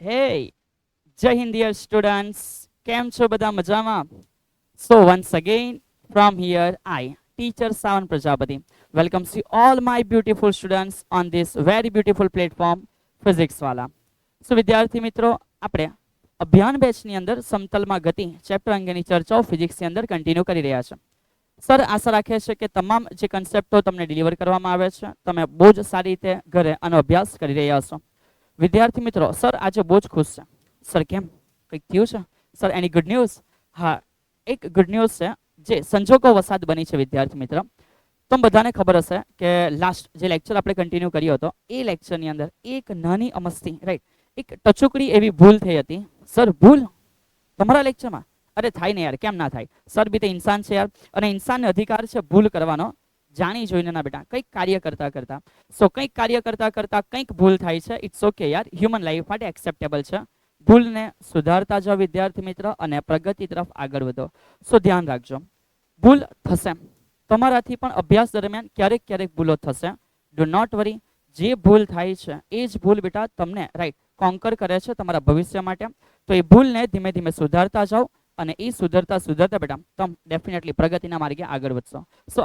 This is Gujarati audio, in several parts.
Hey, Jai Hind dear students. કેમ છો બધા મજામાં? So once again from here I, teacher Savan Prajapati, welcomes you all my beautiful students on this very beautiful platform physics વાલા. So વિદ્યાર્થી મિત્રો, આપણે અભ્યાન બેચની અંદર સમતલમાં ગતિ ચેપ્ટર અંગેની ચર્ચાઓ ફિઝિક્સની અંદર કન્ટિન્યુ કરી રહ્યા છે. સર આશા રાખે છે કે તમામ જે કન્સેપ્ટો તમને ડિલિવર કરવામાં આવે છે તમે બહુ જ સારી રીતે ઘરે આનો અભ્યાસ કરી રહ્યા છો. વિદ્યાર્થી મિત્રો, સર આજે બહુ જ ખુશ છે. સર કેમ, કંઈક થયું છે? સર એની ગુડ ન્યૂઝ? હા, એક ગુડ ન્યૂઝ છે જે સંજોગો વસાત બની છે. વિદ્યાર્થી મિત્ર, તમને બધાને ખબર હશે કે લાસ્ટ જે લેક્ચર આપણે કન્ટિન્યુ કર્યો હતો એ લેક્ચરની અંદર એક નાની અમસ્તી, રાઈટ, એક ટચુકડી એવી ભૂલ થઈ હતી. સર ભૂલ તમારા લેક્ચરમાં? અરે થાય ને યાર, કેમ ના થાય? સર બી તો ઇન્સાન છે યાર, અને ઇન્સાનને અધિકાર છે ભૂલ કરવાનો. જાણી જોઈને ના બેટા, કંઈક કાર્ય કરતા કરતા કંઈક કાર્ય કરતા કરતા કંઈક ભૂલ થાય છે. ઇટ્સ ઓકે યાર, હ્યુમન લાઈફ માટે એક્સેપ્ટેબલ છે. ભૂલને સુધારતા જાઓ વિદ્યાર્થી મિત્ર, અને પ્રગતિ તરફ આગળ વધો. ધ્યાન રાખજો, ભૂલ થશે તમારાથી પણ. અભ્યાસ દરમિયાન ક્યારેક ક્યારેક ભૂલો થશે. ડુ નોટ વરી. જે ભૂલ થાય છે એ જ ભૂલ બેટા તમને રાઈટ કોન્કર કરે છે તમારા ભવિષ્ય માટે. તો એ ભૂલને ધીમે ધીમે સુધારતા જાઓ, અને એ સુધરતા સુધરતા બેટા તમે ડેફિનેટલી પ્રગતિના માર્ગે આગળ વધશો.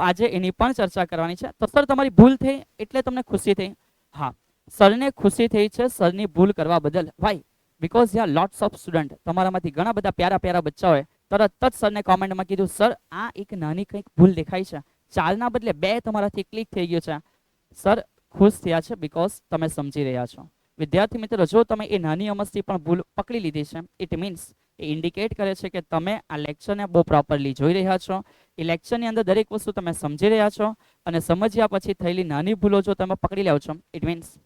આજે એની પણ ચર્ચા કરવાની છે. તો સર તમારી ભૂલ થઈ એટલે તમને ખુશી થઈ? હા, સરને ખુશી થઈ છે સરની ભૂલ કરવા બદલ. વાય? બીકોઝ યાર લોટ્સ ઓફ સ્ટુડન્ટ, તમારામાંથી ઘણા બધા પ્યારા પ્યારા બચ્ચાઓએ તરત જ સરને કોમેન્ટમાં કીધું, સર આ એક નાની કંઈક ભૂલ દેખાય છે, 4ના બદલે 2 તમારાથી ક્લિક થઈ ગયું છે. સર ખુશ થયા છે બીકોઝ તમે સમજી રહ્યા છો. વિદ્યાર્થી મિત્રો, જો તમે એ નાની અમસ્તી પણ ભૂલ પકડી લીધી છે, ઇટ મીન્સ એ ઇન્ડિકેટ કરે છે કે તમે આ લેક્ચરને બહુ પ્રોપરલી જોઈ રહ્યા છો. એ લેક્ચરની અંદર દરેક વસ્તુ તમે સમજી રહ્યા છો, અને સમજ્યા પછી થયેલી નાની ભૂલો જો તમે પકડી લો છો, ઇટ મીન્સ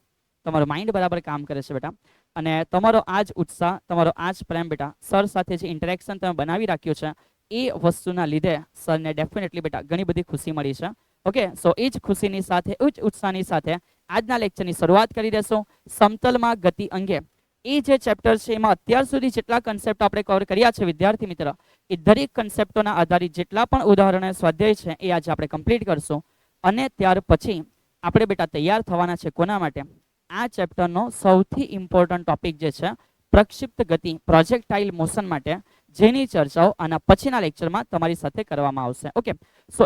તમારું માઇન્ડ બરાબર કામ કરે છે બેટા. અને તમારો આ જ ઉત્સાહ, તમારો આ જ પ્રેમ બેટા, સર સાથે જે ઇન્ટરેક્શન તમે બનાવી રાખ્યું છે એ વસ્તુના લીધે સરને ડેફિનેટલી બેટા ઘણી બધી ખુશી મળી છે. ઓકે, એ જ ખુશીની સાથે, એ જ ઉત્સાહની સાથે આજના લેક્ચરની શરૂઆત કરી દેશો સમતલમાં ગતિ અંગે. એ જે ચેપ્ટર છે એમાં અત્યાર સુધી જેટલા કન્સેપ્ટ આપણે કવર કર્યા છે વિદ્યાર્થી મિત્ર, એ દરેક કન્સેપ્ટોના આધારિત જેટલા પણ ઉદાહરણો સ્વાધ્યાય છે એ આજે આપણે કમ્પ્લીટ કરશું. અને ત્યાર પછી આપણે બેટા તૈયાર થવાના છે કોના માટે? આ ચેપ્ટરનો સૌથી ઇમ્પોર્ટન્ટ ટોપિક જે છે પ્રક્ષિપ્ત ગતિ, પ્રોજેક્ટાઇલ મોશન માટે, જેની ચર્ચાઓ આના પછીના લેક્ચરમાં તમારી સાથે કરવામાં આવશે. ઓકે,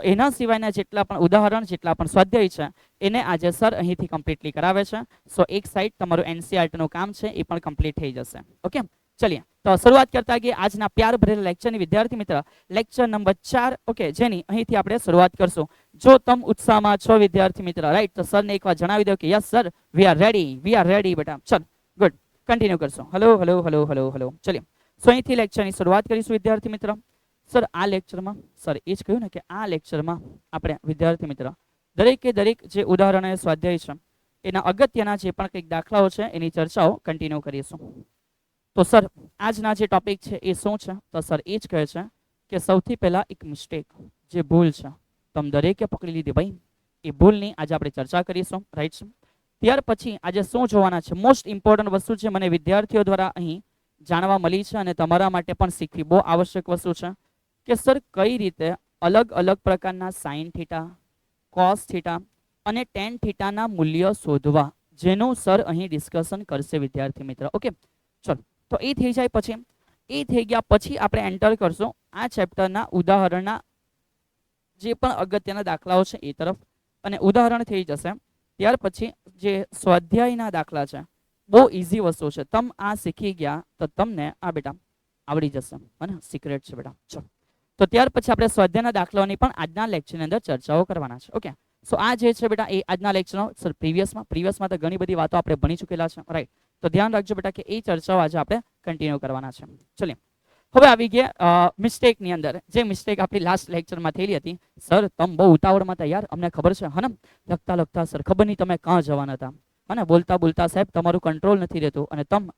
એના સિવાયના જેટલા પણ ઉદાહરણ, જેટલા પણ સ્વાધ્યાય છે એને આજે સર અહીંથી કમ્પ્લીટલી કરાવે છે. એક સાઈડ તમારું એનસીઆરટીનું કામ છે એ પણ કમ્પ્લીટ થઈ જશે. ઓકે, ચલિए તો શરૂઆત કરતા ગઈએ આજના પ્યાર ભરેલા લેક્ચરની. વિદ્યાર્થી મિત્ર, લેક્ચર નંબર 4, ઓકે, જેની અહીંથી આપણે શરૂઆત કરશું. જો તમે ઉત્સાહમાં છો વિદ્યાર્થી મિત્ર, રાઈટ, તો સરને એકવાર જણાવી દો કે yes sir, we are ready બેટા. ચલ, ગુડ, કન્ટિન્યુ કરશો. Hello hello hello hello hello ચલિए. અહીંથી લેક્ચરની શરૂઆત કરીશું વિદ્યાર્થી મિત્ર. સર આ લેક્ચરમાં, સર એ જ કહ્યું ને કે આ લેક્ચરમાં આપણે વિદ્યાર્થી મિત્ર દરેકે દરેક જે ઉદાહરણો સ્વાધ્યાય છે એના અગત્યના જે પણ કંઈક દાખલાઓ છે એની ચર્ચાઓ કન્ટિન્યુ કરીશું. તો સર આજના જે ટોપિક છે એ શું છે? તો સર એ જ કહે છે કે સૌથી પહેલા એક મિસ્ટેક, જે ભૂલ છે તમે દરેકે પકડી લીધી ભાઈ, એ ભૂલની આજે આપણે ચર્ચા કરીશું. રાઈટ છે. ત્યાર પછી આજે શું જોવાના છે? મોસ્ટ ઇમ્પોર્ટન્ટ વસ્તુ છે, મને વિદ્યાર્થીઓ દ્વારા અહીં જાણવા મળી છે અને તમારા માટે પણ શીખવી બહુ આવશ્યક વસ્તુ છે કે સર કઈ રીતે અલગ અલગ પ્રકારના સાઇન થીટા, કોસ થીટા અને ટેન થીટાના મૂલ્યો શોધવા, જેનું સર અહીં ડિસ્કશન કરશે વિદ્યાર્થી મિત્ર. ઓકે, ચલો, તો એ થઈ જાય પછી, એ થઈ ગયા પછી આપણે એન્ટર કરશું આ ચેપ્ટરના ઉદાહરણના જે પણ અગત્યના દાખલાઓ છે એ તરફ, અને ઉદાહરણ થઈ જશે. ત્યાર પછી જે સ્વાધ્યાયના દાખલા છે બહુ ઇઝી વસ્તુ છે, તમે આ શીખી ગયા તો તમને આ બેટા આવડી જશે, અને સિક્રેટ છે બેટા. ચલો, તો ત્યાર પછી આપણે સ્વાધ્યાયના દાખલાઓની પણ આજના લેક્ચરની અંદર ચર્ચાઓ કરવાના છે. ઓકે, આ જે છે બેટા એ આજના લેક્ચરનો સર પ્રીવિયસમાં તો ઘણી બધી વાતો આપણે ભણી ચૂકેલા છે. રાઈટ, તો ધ્યાન રાખજો બેટા કે એ ચર્ચાઓ આજે આપણે કન્ટિન્યુ કરવાના છે. ચલીએ, હવે આવી ગયા મિસ્ટેકની અંદર. જે મિસ્ટેક આપણી લાસ્ટ લેક્ચરમાં થયેલી હતી. સર તમે બહુ ઉતાવળમાં હતા યાર, અમને ખબર છે. હા ને, લખતા લખતા સર ખબર નહીં તમે ક્યાં જવાના હતા, અને બોલતા બોલતા સાહેબ તમારું કંટ્રોલ નથી રહેતું, અને તમે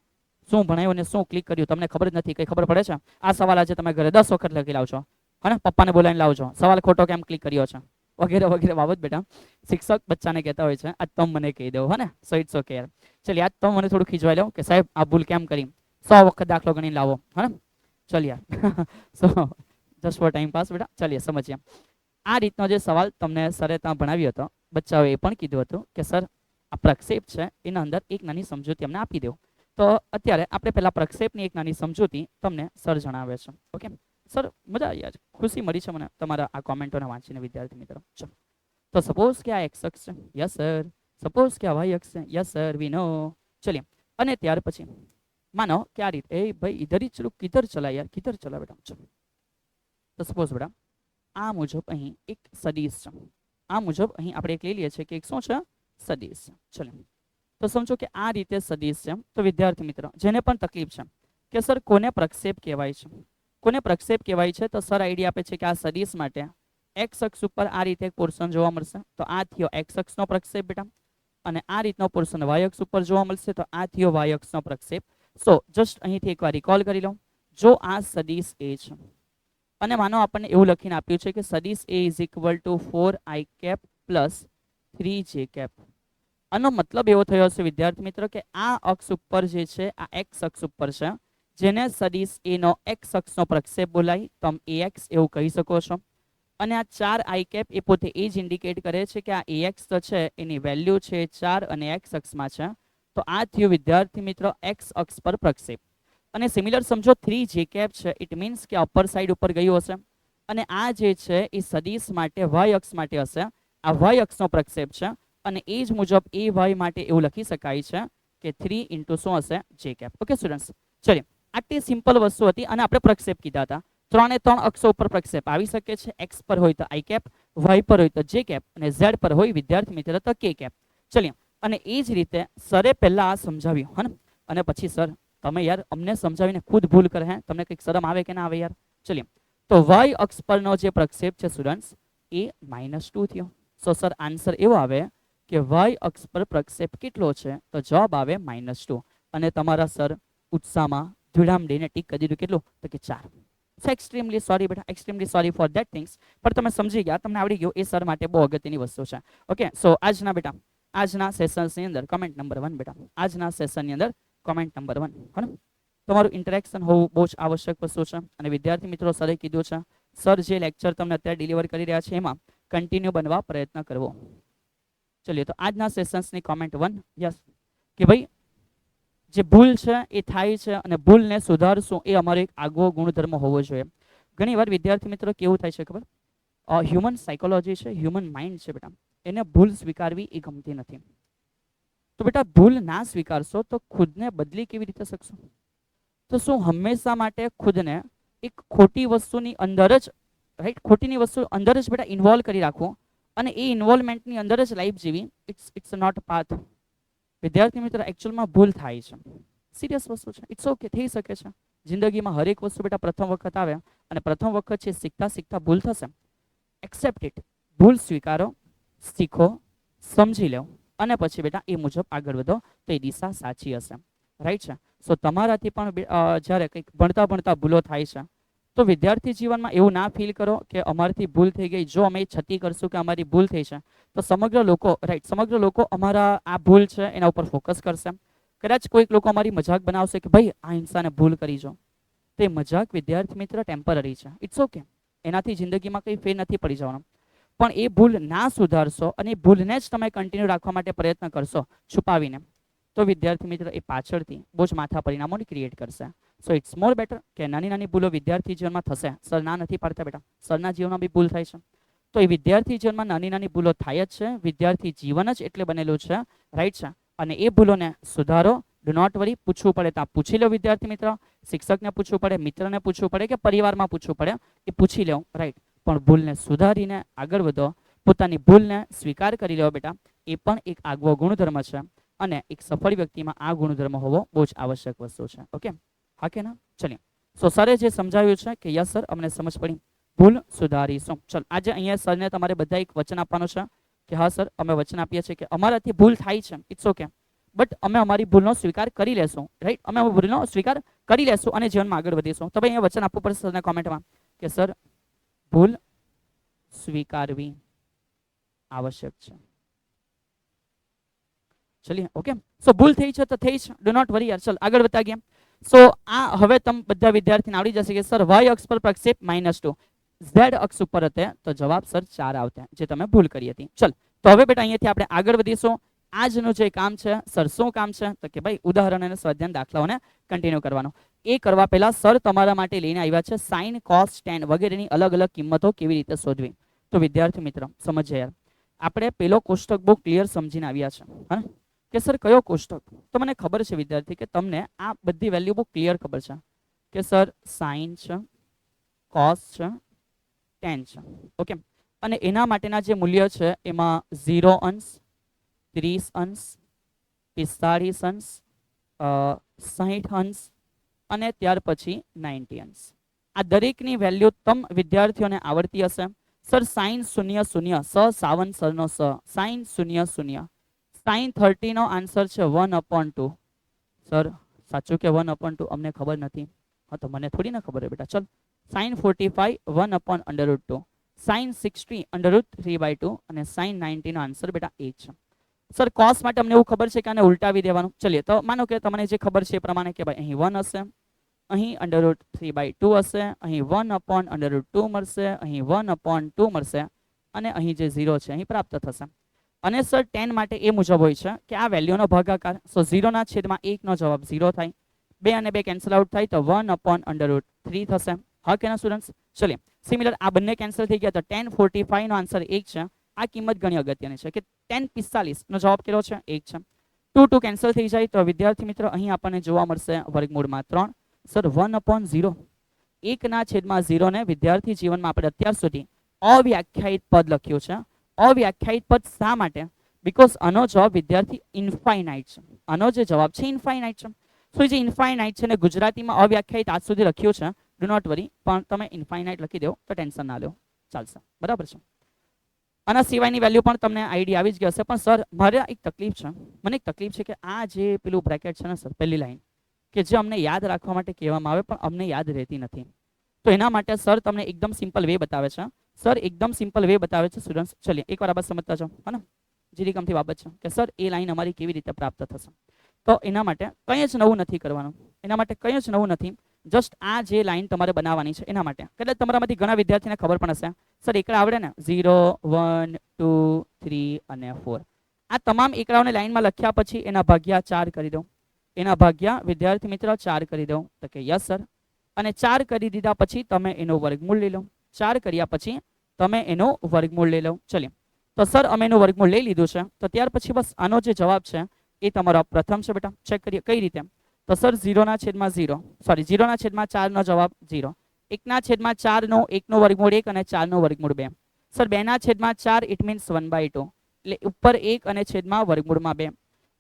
શું ભણાયું અને શું ક્લિક કર્યું તમને ખબર જ નથી. કઈ ખબર પડે છે? આ સવાલ આજે તમે ઘરે 10 વખત લખી લાવજો, હા, પપ્પાને બોલાવીને લાવજો, સવાલ ખોટો કેમ ક્લિક કર્યો છે, વગેરે વગેરે બાબત બેટા શિક્ષક બચ્ચાને કહેતા હોય છે. આજ તમે મને કહી દો, હા ને. ઇટ્સ ઓકે યાર. ચલિए, આજ તમે મને થોડું ખીજવાઈ લો કે સાહેબ આ ભૂલ કેમ કરી, 100 વખત દાખલો ગણી લાવો, હા ને. ચલ યાર, જસ્ટ ફોર ટાઈમ પાસ બેટા. ચલિए સમજીએ. આ રીતનો જે સવાલ તમને સરે ત્યાં ભણાવ્યો હતો, બચ્ચાઓએ એ પણ કીધું હતું કે સર આ પ્રક્ષેપ છે એના અંદર એક નાની સમજૂતી અમને આપી દો. તો અત્યારે આપણે પહેલા પ્રક્ષેપની એક નાની સમજૂતી તમને સર જણાવે છે. ઓકે સર, મજા આવી આજે, ખુશી મળી છે મને તમારા આ કોમેન્ટોને વાંચીને વિદ્યાર્થી મિત્રો. ચલો, તો સપોઝ કે આ એક્સ અક્ષ છે, યસ સર. સપોઝ કે આ વાય અક્ષ છે, યસ સર, વી નો. ચલિए, અને ત્યાર પછી માનો કે આ રીતે, એ ભાઈ ઇધર ही चलो, किधर चला यार, किधर चला बेटा. चलो, તો સપોઝ બેટા આ મુજબ અહીં એક સદિશ છે. આ મુજબ અહીં આપણે એક લઈ લઈએ છીએ કે એક શું છે, સદિશ છે. ચલો, તો સમજો કે આ રીતે સદિશ છે. તો વિદ્યાર્થી મિત્રો જેને પણ તકલીફ છે કે સર કોને પ્રક્ષેપ કહેવાય છે, કોને પ્રક્ષેપ કહેવાય છે, તો સર આઈડિયા આપે છે કે આ સદિશ માટે એક્સ અક્ષ ઉપર આ રીતે એક પોર્શન જોવા મળશે. તો આ થયો એક્સ અક્ષનો પ્રક્ષેપ બેટા, અને આ રીતનો પોર્શન વાય અક્ષ ઉપર જોવા મળશે. તો આ થયો વાય અક્ષનો પ્રક્ષેપ. સો જસ્ટ અહીંથી એકવાર રિકોલ કરી લો. જો આ સદિશ એ છે અને માનો આપણને એવું લખીને આપ્યું છે કે સદિશ A is equal to 4i cap plus 3j cap. આનો મતલબ એવો થયો છે વિદ્યાર્થી મિત્રો કે આ અક્ષ ઉપર જે છે, આ એક્સ અક્ષ ઉપર છે, જેને સદિશ એ નો એક્સ અક્ષનો પ્રક્ષેપ બોલાય, તમે ax એવું કહી શકો છો. અને આ 4i કેપ એ પોતે એ જ ઇન્ડિકેટ કરે છે કે આ ax તો છે એની વેલ્યુ છે 4 અને એક્સ અક્ષમાં છે. તો આ થયું વિદ્યાર્થી મિત્રો એક્સ અક્ષ પર પ્રક્ષેપ. અને સિમિલર સમજો 3j કેપ છે, ઇટ મીન્સ કે અપર સાઈડ ઉપર ગયું હશે. અને આ જે છે એ સદિશ માટે વાય અક્ષ માટે હશે. આ વાય અક્ષનો પ્રક્ષેપ છે. અને એ જ મુજબ એ વાય માટે એવું લખી શકાય છે કે 3 ઇન્ટુ શું હશે, જે કેપ. ઓકે સ્ટુડન્ટ્સ, ચલીએ, આટલી સિમ્પલ વસ્તુ હતી અને આપણે પ્રક્ષેપ કીધા હતા. 3 એ 3 અક્ષો ઉપર પ્રક્ષેપ આવી શકે છે. એક્સ પર હોય તો આઈ કેપ, વાય પર હોય તો જે કેપ, અને ઝેડ પર હોય વિદ્યાર્થી મિત્રો તો કે કેપ. ચલીએ, અને એ જ રીતે સરે પહેલા આ સમજાવ્યું હે, અને પછી સર તમે યાર અમને સમજાવીને ખુદ ભૂલ કરે, હે તમને કંઈક શરમ આવે કે ના આવે યાર. ચલીએ, તો વાય અક્ષ પરનો જે પ્રક્ષેપ છે સ્ટુડન્ટ્સ એ -2 થયો. સો સર આન્સર એવો આવે કે વાય અક્ષ પર પ્રક્ષેપ કેટલો છે, તો જવાબ આવે -2. અને તમારા સર ઉત્સાહમાં ધૂળામ દઈને ટીક કરી દીધું કેટલું, તો કે 4. સો એક્સ્ટ્રીમલી સોરી બેટા, extremely sorry for that things. પણ તમે સમજી ગયા, તમને આવડી ગયું, એ સર માટે બહુ અગત્યની વસ્તુ છે. ઓકે, સો આજના બેટા આજના સેશન્સની અંદર કમેન્ટ નંબર 1 બેટા, આજના સેશનની અંદર કમેન્ટ નંબર 1 હે ને. તમારું ઇન્ટરેક્શન હોવું બહુ જ આવશ્યક વસ્તુ છે. અને વિદ્યાર્થી મિત્રો સરે કીધું છે સર જે લેક્ચર તમને અત્યારે ડિલિવર કરી રહ્યા છે એમાં કન્ટિન્યુ બનવા પ્રયત્ન કરવો. ચલિए, તો આજના સેશન્સની કમેન્ટ 1 યસ, કે ભાઈ જે ભૂલ છે એ થાય છે અને ભૂલને સુધારશું એ અમારો એક આગવો ગુણધર્મ હોવો જોઈએ. ઘણીવાર વિદ્યાર્થી મિત્રો કેવું થાય છે ખબર, હ્યુમન સાયકોલોજી છે, હ્યુમન માઇન્ડ છે બેટા, એને ભૂલ સ્વીકારવી એ ગમતી નથી. તો બેટા ભૂલ ના સ્વીકારશો તો ખુદને બદલી કેવી રીતે શકશો? તો શું હંમેશા માટે ખુદને એક ખોટી વસ્તુની અંદર જ, રાઈટ, ખોટીની વસ્તુ અંદર જ બેટા ઇન્વોલ્વ કરી રાખવું અને એ ઇન્વોલ્વમેન્ટની અંદર જ લાઈફ જીવી, ઇટ્સ નોટ પાથ. વિદ્યાર્થી મિત્ર એકચ્યુઅલમાં ભૂલ થાય છે, સિરિયસ વસ્તુ છે, ઇટ્સ ઓકે, થઈ શકે છે. જિંદગીમાં હરેક વસ્તુ બેટા પ્રથમ વખત આવે અને પ્રથમ વખત છે શીખતા શીખતા ભૂલ થશે. એક્સેપ્ટ ઇટ, ભૂલ સ્વીકારો, શીખો, સમજી લો અને પછી બેટા એ મુજબ આગળ વધો તો એ દિશા સાચી હશે. રાઈટ છે. સો તમારાથી પણ જ્યારે કંઈક ભણતા ભણતા ભૂલો થાય છે તો વિદ્યાર્થી જીવનમાં એવું ના ફીલ કરો કે અમારાથી ભૂલ થઈ ગઈ, જો અમે છતી કરશું કે અમારી ભૂલ થઈ છે તો સમગ્ર લોકો, રાઈટ, સમગ્ર લોકો અમારા આ ભૂલ છે એના ઉપર ફોકસ કરશે. કદાચ કોઈક લોકો અમારી મજાક બનાવશે કે ભાઈ આ ઇન્સાને ભૂલ કરી જો, તે મજાક વિદ્યાર્થી મિત્ર ટેમ્પરરી છે, ઇટ્સ ઓકે, એનાથી જિંદગીમાં કંઈ ફેર નથી પડી જવાનો. પણ એ ભૂલ ના સુધારશો અને એ ભૂલને જ તમે કન્ટિન્યુ રાખવા માટે પ્રયત્ન કરશો છુપાવીને, તો વિદ્યાર્થી મિત્ર એ પાછળથી બહુ જ માથા પરિણામોને ક્રિએટ કરશે. સો ઇટ્સ મોર બેટર કે નાની નાની ભૂલો વિદ્યાર્થી જીવનમાં થશે. સર ના નથી પાડતા બેટા, સરના જીવનમાં બી ભૂલ થાય છે. તો એ વિદ્યાર્થી જીવનમાં નાની નાની ભૂલો થાય જ છે. વિદ્યાર્થી જીવન જ એટલે બનેલું છે, રાઈટ છે. અને એ ભૂલોને સુધારો, ડુ નોટ વરી, પૂછવું પડે તો પૂછી લો વિદ્યાર્થી મિત્ર, શિક્ષકને પૂછવું પડે, મિત્રને પૂછવું પડે કે પરિવારમાં પૂછવું પડે, એ પૂછી લો, રાઈટ. પણ ભૂલને સુધારીને આગળ વધો, પોતાની ભૂલને સ્વીકાર કરી લો બેટા, એ પણ એક આગવો ગુણધર્મ છે. અને એક સફળ વ્યક્તિમાં આ ગુણધર્મ હોવો બહુ જ આવશ્યક વસ્તુ છે. ઓકે, હા કે ના? ચલીએ, સો સરે જે સમજાવ્યું છે કે યસ સર અમને સમજ પડી, ભૂલ સુધારીશું. ચલો, આજે અહીંયા સરને તમારે બધા એક વચન આપવાનું છે કે હા સર અમે વચન આપીએ છીએ કે અમારાથી ભૂલ થાય છે, ઇટ્સ ઓકે, બટ અમે અમારી ભૂલનો સ્વીકાર કરી લેશું, રાઈટ, અમે ભૂલનો સ્વીકાર કરી લેશું અને જીવનમાં આગળ વધીશું. તો ભાઈ અહીંયા વચન આપવું પડશે સરને કોમેન્ટમાં કે સર ભૂલ સ્વીકારવી આવશ્યક છે. ચલીએ, ઓકે, સો ભૂલ થઈ છે તો થઈ છે, ડુ નોટ વરી યાર. ચલ આગળ વધતા ગયા. સો આ હવે તમે બધા વિદ્યાર્થીને આવડી જશે કે સર વાય અક્ષ પર પ્રક્ષેપ -2, ઝેડ અક્ષ ઉપર હતે તો જવાબ સર 4 આવતા, જે તમે ભૂલ કરી હતી. ચલ, તો હવે બેટા અહીંયાથી આપણે આગળ વધીશું. આજનું જે કામ છે સર શું કામ છે તો કે ભાઈ ઉદાહરણ અને સ્વાધ્યાયન દાખલાઓને કન્ટિન્યુ કરવાનો. એ કરવા પહેલા સર તમારા માટે લઈને આવ્યા છે સાઇન કોસ ટેન વગેરેની અલગ અલગ કિંમતો કેવી રીતે શોધવી. તો વિદ્યાર્થી મિત્રો સમજ્યા યાર, આપણે પેલો કોષ્ટક બહુ ક્લિયર સમજીને આવ્યા છે હા કે સર કયો કોષ્ટક. તો મને ખબર છે વિદ્યાર્થી કે તમને આ બધી વેલ્યુ બહુ ક્લિયર ખબર છે કે સર સાઇન છે, કોસ છે, ટેન છે. ઓકે, અને એના માટેના જે મૂલ્ય છે એમાં 0 અંશ, 30 અંશ, 45 અંશ, 60 અંશ અને ત્યાર પછી 90 અંશ. આ દરેકની વેલ્યુ તમ વિદ્યાર્થીઓને આવડતી હશે. સર સાઇન 0 0 57 સરનો સ, સાઇન 0 0, સાઇન 30 નો આન્સર છે 1/2. સર સાચું કે 1/2 અમને ખબર નથી. હા તો મને થોડી ના ખબર હોય બેટા. ચલ સાઇન 45 1/√2, સાઇન 60 √3/2 અને સાઇન 90 નો આન્સર બેટા 1 છે. સર કોસ માટે અમને એવું ખબર છે કે આને ઉલટાવી દેવાનું. ચલીએ તો માનો કે તમને જે ખબર છે એ પ્રમાણે કે ભાઈ અહીં 1 હશે, અહીં √3/2 હશે, અહીં 1/√2 મળશે, અહીં 1/2 મળશે અને અહીં જે 0 છે અહીં પ્રાપ્ત થશે. અને સર 10 માટે એ મુજબ હોય છે કે આ વેલ્યુનો ભાગાકાર. સો 0/1 નો જવાબ 0 થાય, 2 અને 2 કેન્સલ આઉટ થાય તો 1/√3 થશે. હા કે ના સ્ટુડન્ટ્સ? ચલીએ સિમિલર આ બંને કેન્સલ થઈ ગયા તો 1045 નો આન્સર 1 છે. આ કિંમત ઘણી અગત્યની છે કે 1045 નો જવાબ કેટલો છે? 1 છે. 2 2 કેન્સલ થઈ જાય તો વિદ્યાર્થી મિત્રો અહીં આપણને જોવા મળશે વર્ગમૂળમાં 3. સર 1/0, 1/0 ને વિદ્યાર્થી જીવનમાં આપણે અત્યાર સુધી અવ્યાખ્યાયિત પદ લખ્યું છે. અવ્યાખ્યાયિત પદ શા માટે? બીકોઝ આનો જવાબ વિદ્યાર્થી ઇન્ફાઇનાઇટ છે. આનો જે જવાબ છે ઇન્ફાઇનાઇટ છે. સો જે ઇન્ફાઇનાઇટ છે ને ગુજરાતીમાં અવ્યાખ્યાયિત આજ સુધી લખ્યું છે. ડુ નોટ વરી, પણ તમે ઇન્ફાઇનાઇટ લખી દો તો ટેન્શન ના લો, ચાલશે. બરાબર છે. આના સિવાયની વેલ્યુ પણ તમને આઈડિયા આવી જ ગઈ હશે. પણ સર મારે એક તકલીફ છે, મને એક તકલીફ છે કે આ જે પેલું બ્રેકેટ છે ને સર પહેલી લાઈન કે જે અમને યાદ રાખવા માટે કહેવામાં આવે પણ અમને યાદ રહેતી નથી. તો એના માટે સર તમને એકદમ સિમ્પલ વે બતાવે છે. સર એકદમ સિમ્પલ વે બતાવે છે સ્ટુડન્ટ્સ. ચલીએ એકવાર આ બાબત સમજતા જાઓ હા ને. જીરીકમથી બાબત છે કે સર એ લાઈન અમારી કેવી રીતે પ્રાપ્ત થશે. તો એના માટે કંઈ જ નવું નથી કરવાનું. એના માટે કંઈ જ નવું નથી. જસ્ટ આ જે લાઈન તમારે બનાવવાની છે એના માટે. કદાચ તમારામાંથી ઘણા વિદ્યાર્થીને ખબર પણ હશે સર એકડા આવડે ને 0 1 2 3 અને 4. આ તમામ એકડાઓને લાઈનમાં લખ્યા પછી એના ભાગ્યા 4 કરી દો. એના ભાગ્યા વિદ્યાર્થી મિત્રો 4 કરી દો તો કે યસ સર. અને 4 કરી દીધા પછી તમે એનો વર્ગમૂળ લઈ લો. 4 કર્યા પછી તમે એનો વર્ગમૂળ લઈ લો. ચલીએ તો સર અમે એનું વર્ગમૂળ લઈ લીધું છે. તો ત્યાર પછી બસ આનો જે જવાબ છે એ તમારો પ્રથમ છે બેટા. ચેક કરીએ કઈ રીતે. તો સર 0/0, સોરી 0/4 નો જવાબ 0, 1/4 નો 1 નો વર્ગમૂળ 1 અને 4 નો વર્ગમૂળ 2. સર 2/4 ઇટ મીન્સ 1/2, એટલે ઉપર 1 અને છેદમાં વર્ગમૂળમાં 2.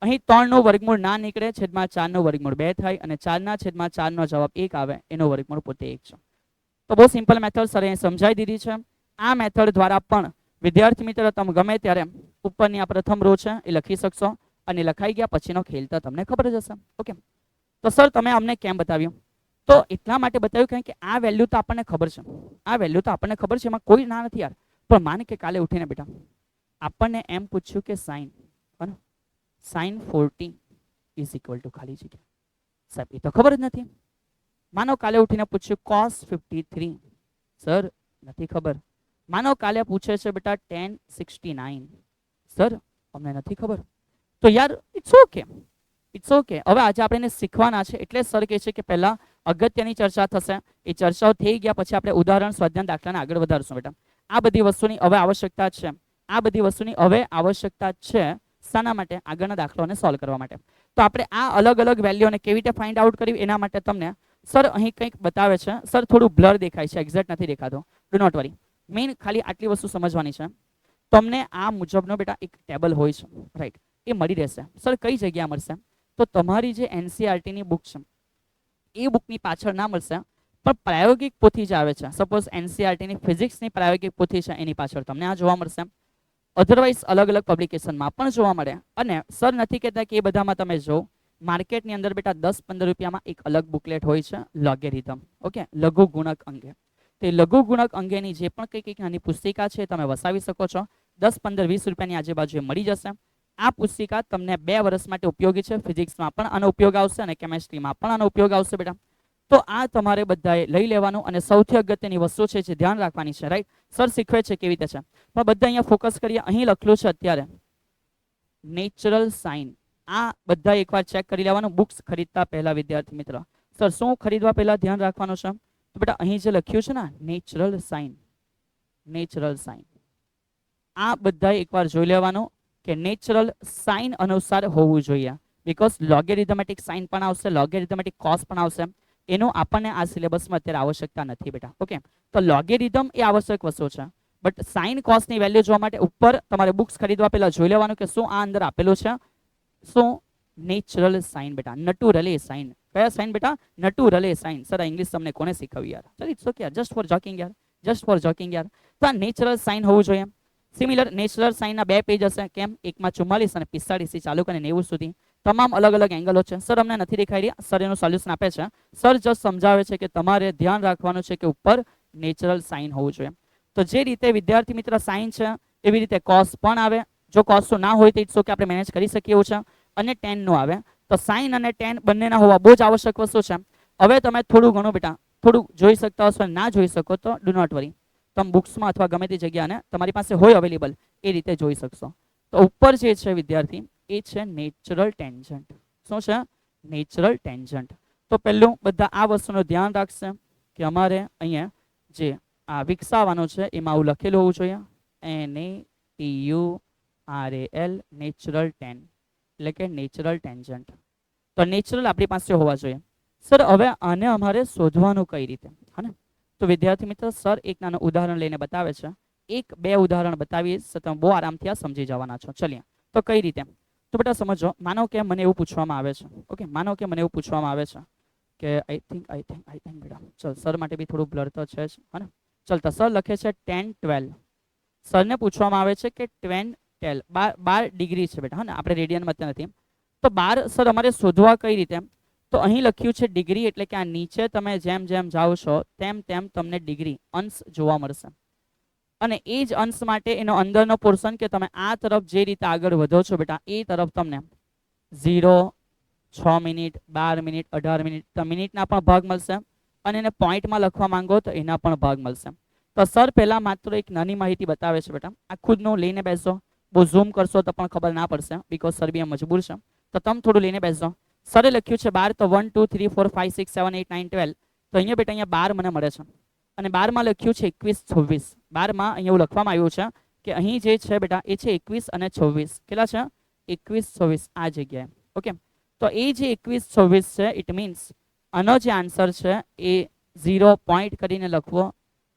અહીં 3 નો વર્ગમૂળ ના નીકળે, છેદમાં 4 નો વર્ગમૂળ 2 થાય અને 4/4 નો જવાબ 1 આવે. એનો વર્ગમૂળ પોતે 1 છે. તો બહુ સિમ્પલ મેથડ સર અહીં સમજાવી દીધી છે. આ મેથડ દ્વારા પણ વિદ્યાર્થી મિત્રો તમે ગમે ત્યારે ઉપરની આ પ્રથમ રો છે એ લખી શકશો અને લખાઈ ગયા પછીનો ખેલ તો તમને ખબર જ હશે. ઓકે, તો સર તમે અમને કેમ બતાવ્યું? તો એટલા માટે બતાવ્યું કારણ કે આ વેલ્યુ તો આપણને ખબર છે. આ વેલ્યુ તો આપણને ખબર છે, એમાં કોઈ ના નથી યાર. પણ માન કે કાલે ઉઠીને બેટા આપણને એમ પૂછ્યું કે સાઇન 40 ઇઝ ઇક્વલ ટુ ખાલી જગ્યા. સાહેબ એ તો ખબર જ નથી. માનો કાલે ઉઠીને પૂછ્યું cos 53, સર નથી ખબર. માનો કાલે પૂછે છે બેટા tan 69, સર અમને નથી ખબર. તો યાર ઇટ્સ ઓકે, ઇટ્સ ઓકે. હવે આજે આપણે એને શીખવાના છે એટલે સર કહે છે કે પહેલા અગત્યની ચર્ચા થશે. એ ચર્ચાઓ થઈ ગયા પછી આપણે ઉદાહરણ સ્વાધ્યાયન દાખલાને આગળ વધારશું બેટા. આ બધી વસ્તુની હવે આવશ્યકતા છે. આ બધી વસ્તુની હવે આવશ્યકતા છે. શાના માટે? આગળના દાખલાઓને સોલ્વ કરવા માટે. તો આપણે આ અલગ અલગ વેલ્યુને કેવી રીતે ફાઇન્ડ આઉટ કરવી એના માટે તમને સર અહીં કંઈક બતાવે છે. સર થોડું બ્લર દેખાય છે, એક્ઝેક્ટ નથી દેખાતો. ડુ નોટ વરી, મેઇન ખાલી આટલી વસ્તુ સમજવાની છે. તમને આ મુજબનો બેટા એક ટેબલ હોય છે, રાઈટ? એ મળી રહેશે. સર કઈ જગ્યા મળશે? તો તમારી જે NCERTની બુક છે એ બુકની પાછળ ના મળશે, પણ પ્રાયોગિક પોથી જે આવે છે, સપોઝ NCERTની ફિઝિક્સની પ્રાયોગિક પોથી છે એની પાછળ તમને આ જોવા મળશે. અધરવાઇઝ અલગ અલગ પબ્લિકેશનમાં પણ જોવા મળે. અને સર નથી કહેતા કે એ બધામાં તમે જો માર્કેટની અંદર બેટા 10-15 રૂપિયામાં એક અલગ બુકલેટ હોય છે, લોગેરિધમ. ઓકે, લઘુ ગુણક અંગે. તે લઘુ ગુણક અંગેની જે પણ કંઈક નાની પુસ્તિકા છે તમે વસાવી શકો છો. 10 15 20 રૂપિયાની આજુબાજુ મળી જશે. આ પુસ્તિકા તમને 2 વર્ષ માટે ઉપયોગી છે. ફિઝિક્સમાં પણ આનો ઉપયોગ આવશે અને કેમેસ્ટ્રીમાં પણ આનો ઉપયોગ આવશે બેટા. તો આ તમારે બધાએ લઈ લેવાનું. અને સૌથી અગત્યની વસ્તુ છે જે ધ્યાન રાખવાની છે, રાઈટ? સર શીખવે છે કેવી રીતે છે, પણ બધા અહીંયા ફોકસ કરીએ. અહીં લખેલું છે અત્યારે નેચરલ સાઇન. આ બધા એકવાર ચેક કરી લેવાનું બુક્સ ખરીદતા પહેલા વિદ્યાર્થી મિત્ર. સર શું ખરીદવા પહેલા ધ્યાન રાખવાનું છે? તો બેટા અહીં જે લખ્યું છે ને નેચરલ સાઇન, નેચરલ સાઇન, આ બધા એકવાર જોઈ લેવાનું કે નેચરલ સાઇન અનુસાર હોવું જોઈએ. બીકોઝ લોગેરિધમેટિક સાઇન પણ આવશે, લોગેરિધમેટિક કોસ પણ આવશે. એનું આપણને આ સિલેબસમાં અત્યારે આવશ્યકતા નથી બેટા. ઓકે, તો લોગેરિધમ એ આવશ્યક વસ્તુ છે, બટ સાઇન કોસની વેલ્યુ જોવા માટે ઉપર તમારે બુક્સ ખરીદવા પહેલા જોઈ લેવાનું કે શું આ અંદર આપેલું છે. શું? નેચરલ સાઇન બેટા, નટુરલી સાઇન. કયા સાઇન બેટા? નટુરલી સાઇન. સર આ ઇંગ્લિશ તમને કોને શીખવ્યું યાર? ચાલ ઇટ્સ ઓકે યાર, જસ્ટ ફોર જોકિંગ યાર, જસ્ટ ફોર જોકિંગ યાર. તો આ નેચરલ સાઇન હોવું જોઈએ. સિમિલર નેચરલ સાઇનના બે પેજ હશે. કેમ? એકમાં 44 અને 45 થી ચાલુ કરીને 90 સુધી તમામ અલગ અલગ એંગલો છે. સર અમને નથી દેખાઈ રહ્યા, સર એનું સોલ્યુશન આપે છે. સર જસ્ટ સમજાવે છે કે તમારે ધ્યાન રાખવાનું છે કે ઉપર નેચરલ સાઇન હોવું જોઈએ. તો જે રીતે વિદ્યાર્થી મિત્ર સાઇન છે એવી રીતે કોસ પણ આવે. જો કોસનું ના હોય તો ઇટ્સ ઓકે, આપણે મેનેજ કરી શકીએ એવું છે. અને ટેનનું આવે. તો સાઇન અને ટેન બંનેના હોવા બહુ જ આવશ્યક વસ્તુ છે. હવે તમે થોડું ઘણું બેટા થોડું જોઈ શકતા હશો, ના જોઈ શકો તો ડુ નોટ વરી, તમે બુક્સમાં અથવા ગમે તે જગ્યાને તમારી પાસે હોય અવેલેબલ એ રીતે જોઈ શકશો. તો ઉપર જે છે વિદ્યાર્થી એ છે નેચરલ ટેન્જન્ટ. શું છે? Natural tangent. તો પહેલું બધા આ વસ્તુનું ધ્યાન રાખશે કે અમારે અહીંયા જે આ વિકસાવવાનું છે એમાં આવું લખેલું હોવું જોઈએ, NATURAL, નેચરલ ટેન, એટલે કે નેચરલ ટેન્જન્ટ. તો નેચરલ આપણી પાસે હોવા જોઈએ. સર હવે આને અમારે શોધવાનું કઈ રીતે? હા ને, તો વિદ્યાર્થી મિત્રો સર એક નાનું ઉદાહરણ લઈને બતાવે છે. એક બે ઉદાહરણ બતાવીશ, તમે બહુ આરામથી આ સમજી જવાના છો. ચલીએ, તો કઈ રીતે? તો બેટા સમજો, માનો કે મને એવું પૂછવામાં આવે છે, ઓકે, માનો કે મને એવું પૂછવામાં આવે છે કે આઈ થિંક બેટા ચલ સર માટે બી થોડું બ્લર તો છે જ, હા ને. ચલતા સર લખે છે 10, 12. સરને પૂછવામાં આવે છે કે 12 ડિગ્રી છે બેટા, હા ને, આપણે રેડિયનમાં અત્યારે નથી. તો 12 સર અમારે શોધવા કઈ રીતે? તો અહીં લખ્યું છે ડિગ્રી, એટલે કે આ નીચે તમે જેમ જેમ જાઓ છો તેમ તેમ તમને ડિગ્રી અંશ જોવા મળશે. અને એ જ અંશ માટે એનો અંદરનો પોર્શન કે તમે આ તરફ જે રીતે આગળ વધો છો બેટા એ તરફ તમને 0, 6 મિનિટ, 12 મિનિટ, 18 મિનિટ, તો મિનિટના પણ ભાગ મળશે. અને એને પોઈન્ટમાં લખવા માંગો તો એના પણ ભાગ મળશે. તો સર પહેલા માત્ર એક નાની માહિતી બતાવે છે બેટા, આ ખુદનું લઈને બેસો. બહુ ઝૂમ કરશો તો પણ ખબર ના પડશે, બીકોઝ સર બી મજબૂર છે. તો તમે થોડું લઈને બેસો. સરે લખ્યું છે 12, તો 1, 2, 3, 4, 5, 6, 7, 8, 9, 12. તો અહીંયા બેટા અહીંયા 12 મને મળે છે. અને 12માં લખ્યું છે 21, 26. 12માં અહીંયા એવું લખવામાં આવ્યું છે કે અહીં જે છે બેટા એ છે 21 અને 26. કેટલા છે? 21, 26 આ જગ્યાએ. ઓકે, તો એ જે 21, 26 છે ઇટ મીન્સ આનો જે આન્સર છે એ 0 પોઈન્ટ કરીને લખવો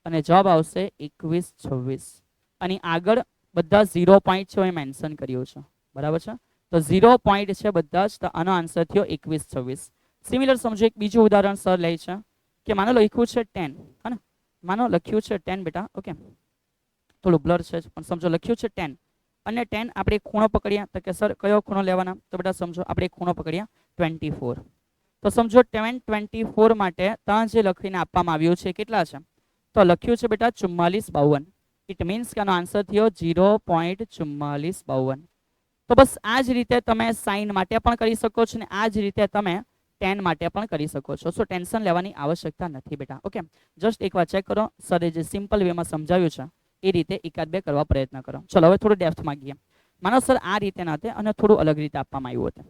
અને જવાબ આવશે 21, 26. અને આગળ બધા 0 પોઈન્ટ છે એ મેન્શન કર્યું છે, બરાબર છે. તો 0 પોઈન્ટ છે બધા જ, તો આનો આન્સર થયો 21, 26. સિમિલર સમજો એક બીજું ઉદાહરણ સર લે છે કે માનો લખ્યું છે 10, હા ને, માનો લખ્યું છે 10 બેટા. ઓકે, થોડું બ્લર છે પણ સમજો લખ્યું છે 10 અને 10 આપણે એક ખૂણો પકડ્યા. તો કે સર કયો ખૂણો લેવાના? તો બેટા સમજો આપણે એક ખૂણો પકડ્યા 24. તો સમજો 10, 24 માટે ત્યાં જે લખીને આપવામાં આવ્યું છે કેટલા છે? તો લખ્યું છે બેટા 44, 52. ઇટ મીન્સ કે આનો આન્સર થયો 0.44, 52. તો બસ આ જ રીતે તમે સાઇન માટે પણ કરી શકો છો ને આ જ રીતે તમે 10 માટે પણ કરી શકો છો. સો ટેન્શન લેવાની આવશ્યકતા નથી બેટા. ઓકે, જસ્ટ એકવાર ચેક કરો, સરે જે સિમ્પલ વેમાં સમજાવ્યું છે એ રીતે એકાદ બે કરવા પ્રયત્ન કરો. ચલો હવે થોડું ડેપ્થમાં ગઈએ. માનો સર આ રીતે ના હતા અને થોડું અલગ રીતે આપવામાં આવ્યું હતું.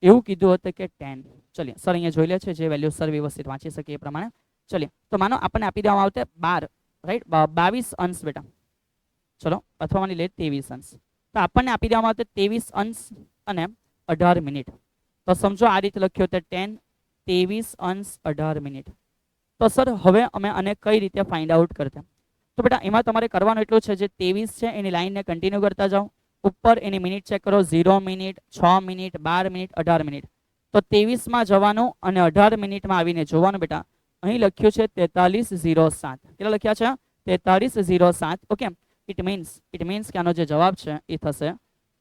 એવું કીધું હતું કે 10. ચલીએ સર અહીંયા જોઈ લે છે જે વેલ્યુ સર વ્યવસ્થિત વાંચી શકે એ પ્રમાણે. ચલીએ, તો માનો આપણને આપી દેવામાં આવતે 12, રાઈટ, 22 અંશ બેટા. ચલો, અથવા માની લે 23 અંશ. તો આપણને આપી દેવામાં આવતે 23 અંશ અને 18 મિનિટ. તો સમજો આ રીતે લખ્યો તો 10, 23 અંશ 18 મિનિટ. તો સર હવે અમે આને કઈ રીતે ફાઇન્ડ આઉટ કરતા? તો બેટા એમાં તમારે કરવાનું એટલું છે, જે 23 છે એની લાઈનને કન્ટિન્યુ કરતા જાઓ. ઉપર એની મિનિટ ચેક કરો, 0 મિનિટ, 6 મિનિટ, 12 મિનિટ, 18 મિનિટ. તો 23માં જવાનું અને 18 મિનિટમાં આવીને જોવાનું બેટા. અહીં લખ્યું છે 43:07. કેટલા લખ્યા છે? 43:07. ઓકે, ઇટ મીન્સ કે આનો જે જવાબ છે એ થશે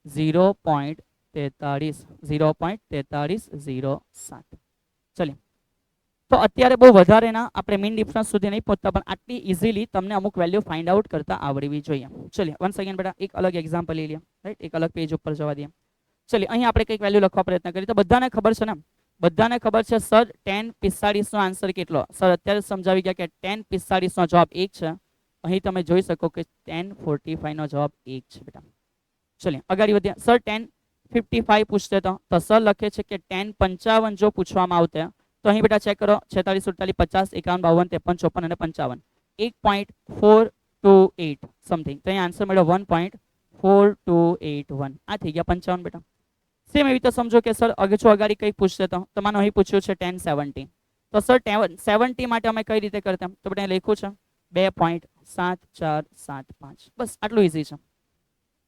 0.4307. ચલીએ, તો અત્યારે બહુ વધારે ના આપણે મીન ડિફરન્સ સુધી નહીં પહોંચતા, પણ આટલી ઇઝીલી તમને અમુક વેલ્યુ ફાઇન્ડ આઉટ કરતા આવડવી જોઈએ. ચલીએ વન સેકન્ડ બેટા એક અલગ એક્ઝામ્પલ લઈ લઈએ, રાઈટ, એક અલગ પેજ ઉપર જવા દઈએ. ચલીએ અહીં આપણે કંઈક વેલ્યુ લખવા પ્રયત્ન કરીએ. તો બધાને ખબર છે ને, બધાને ખબર છે સર 10:45 નો આન્સર કેટલો? સર અત્યારે સમજાવી ગયા કે 10:45 નો જવાબ 1 છે. અહીં તમે જોઈ શકો કે 10:45 નો જવાબ 1 છે બેટા. ચલીએ આગળ વધીએ. સર 55 પૂછતે તો સર લખે છે કે 10:55 જો પૂછવામાં આવતે તો અહીં બેટા ચેક કરો 46, 48, 50, 51, 52, 53, 54 અને 55 1.428 સમથિંગ. તો અહીં આન્સર મળ્યો 1.4281. આ થઈ ગયા 55 બેટા. સેમ એવી રીતે સમજો કે સર અગાડી કંઈક પૂછતે તો મને અહીં પૂછ્યું છે 1070. તો સર 70 માટે અમે કઈ રીતે કરતા તો બેટા લખ્યું છે 2.7475. બસ આટલું ઈઝી છે.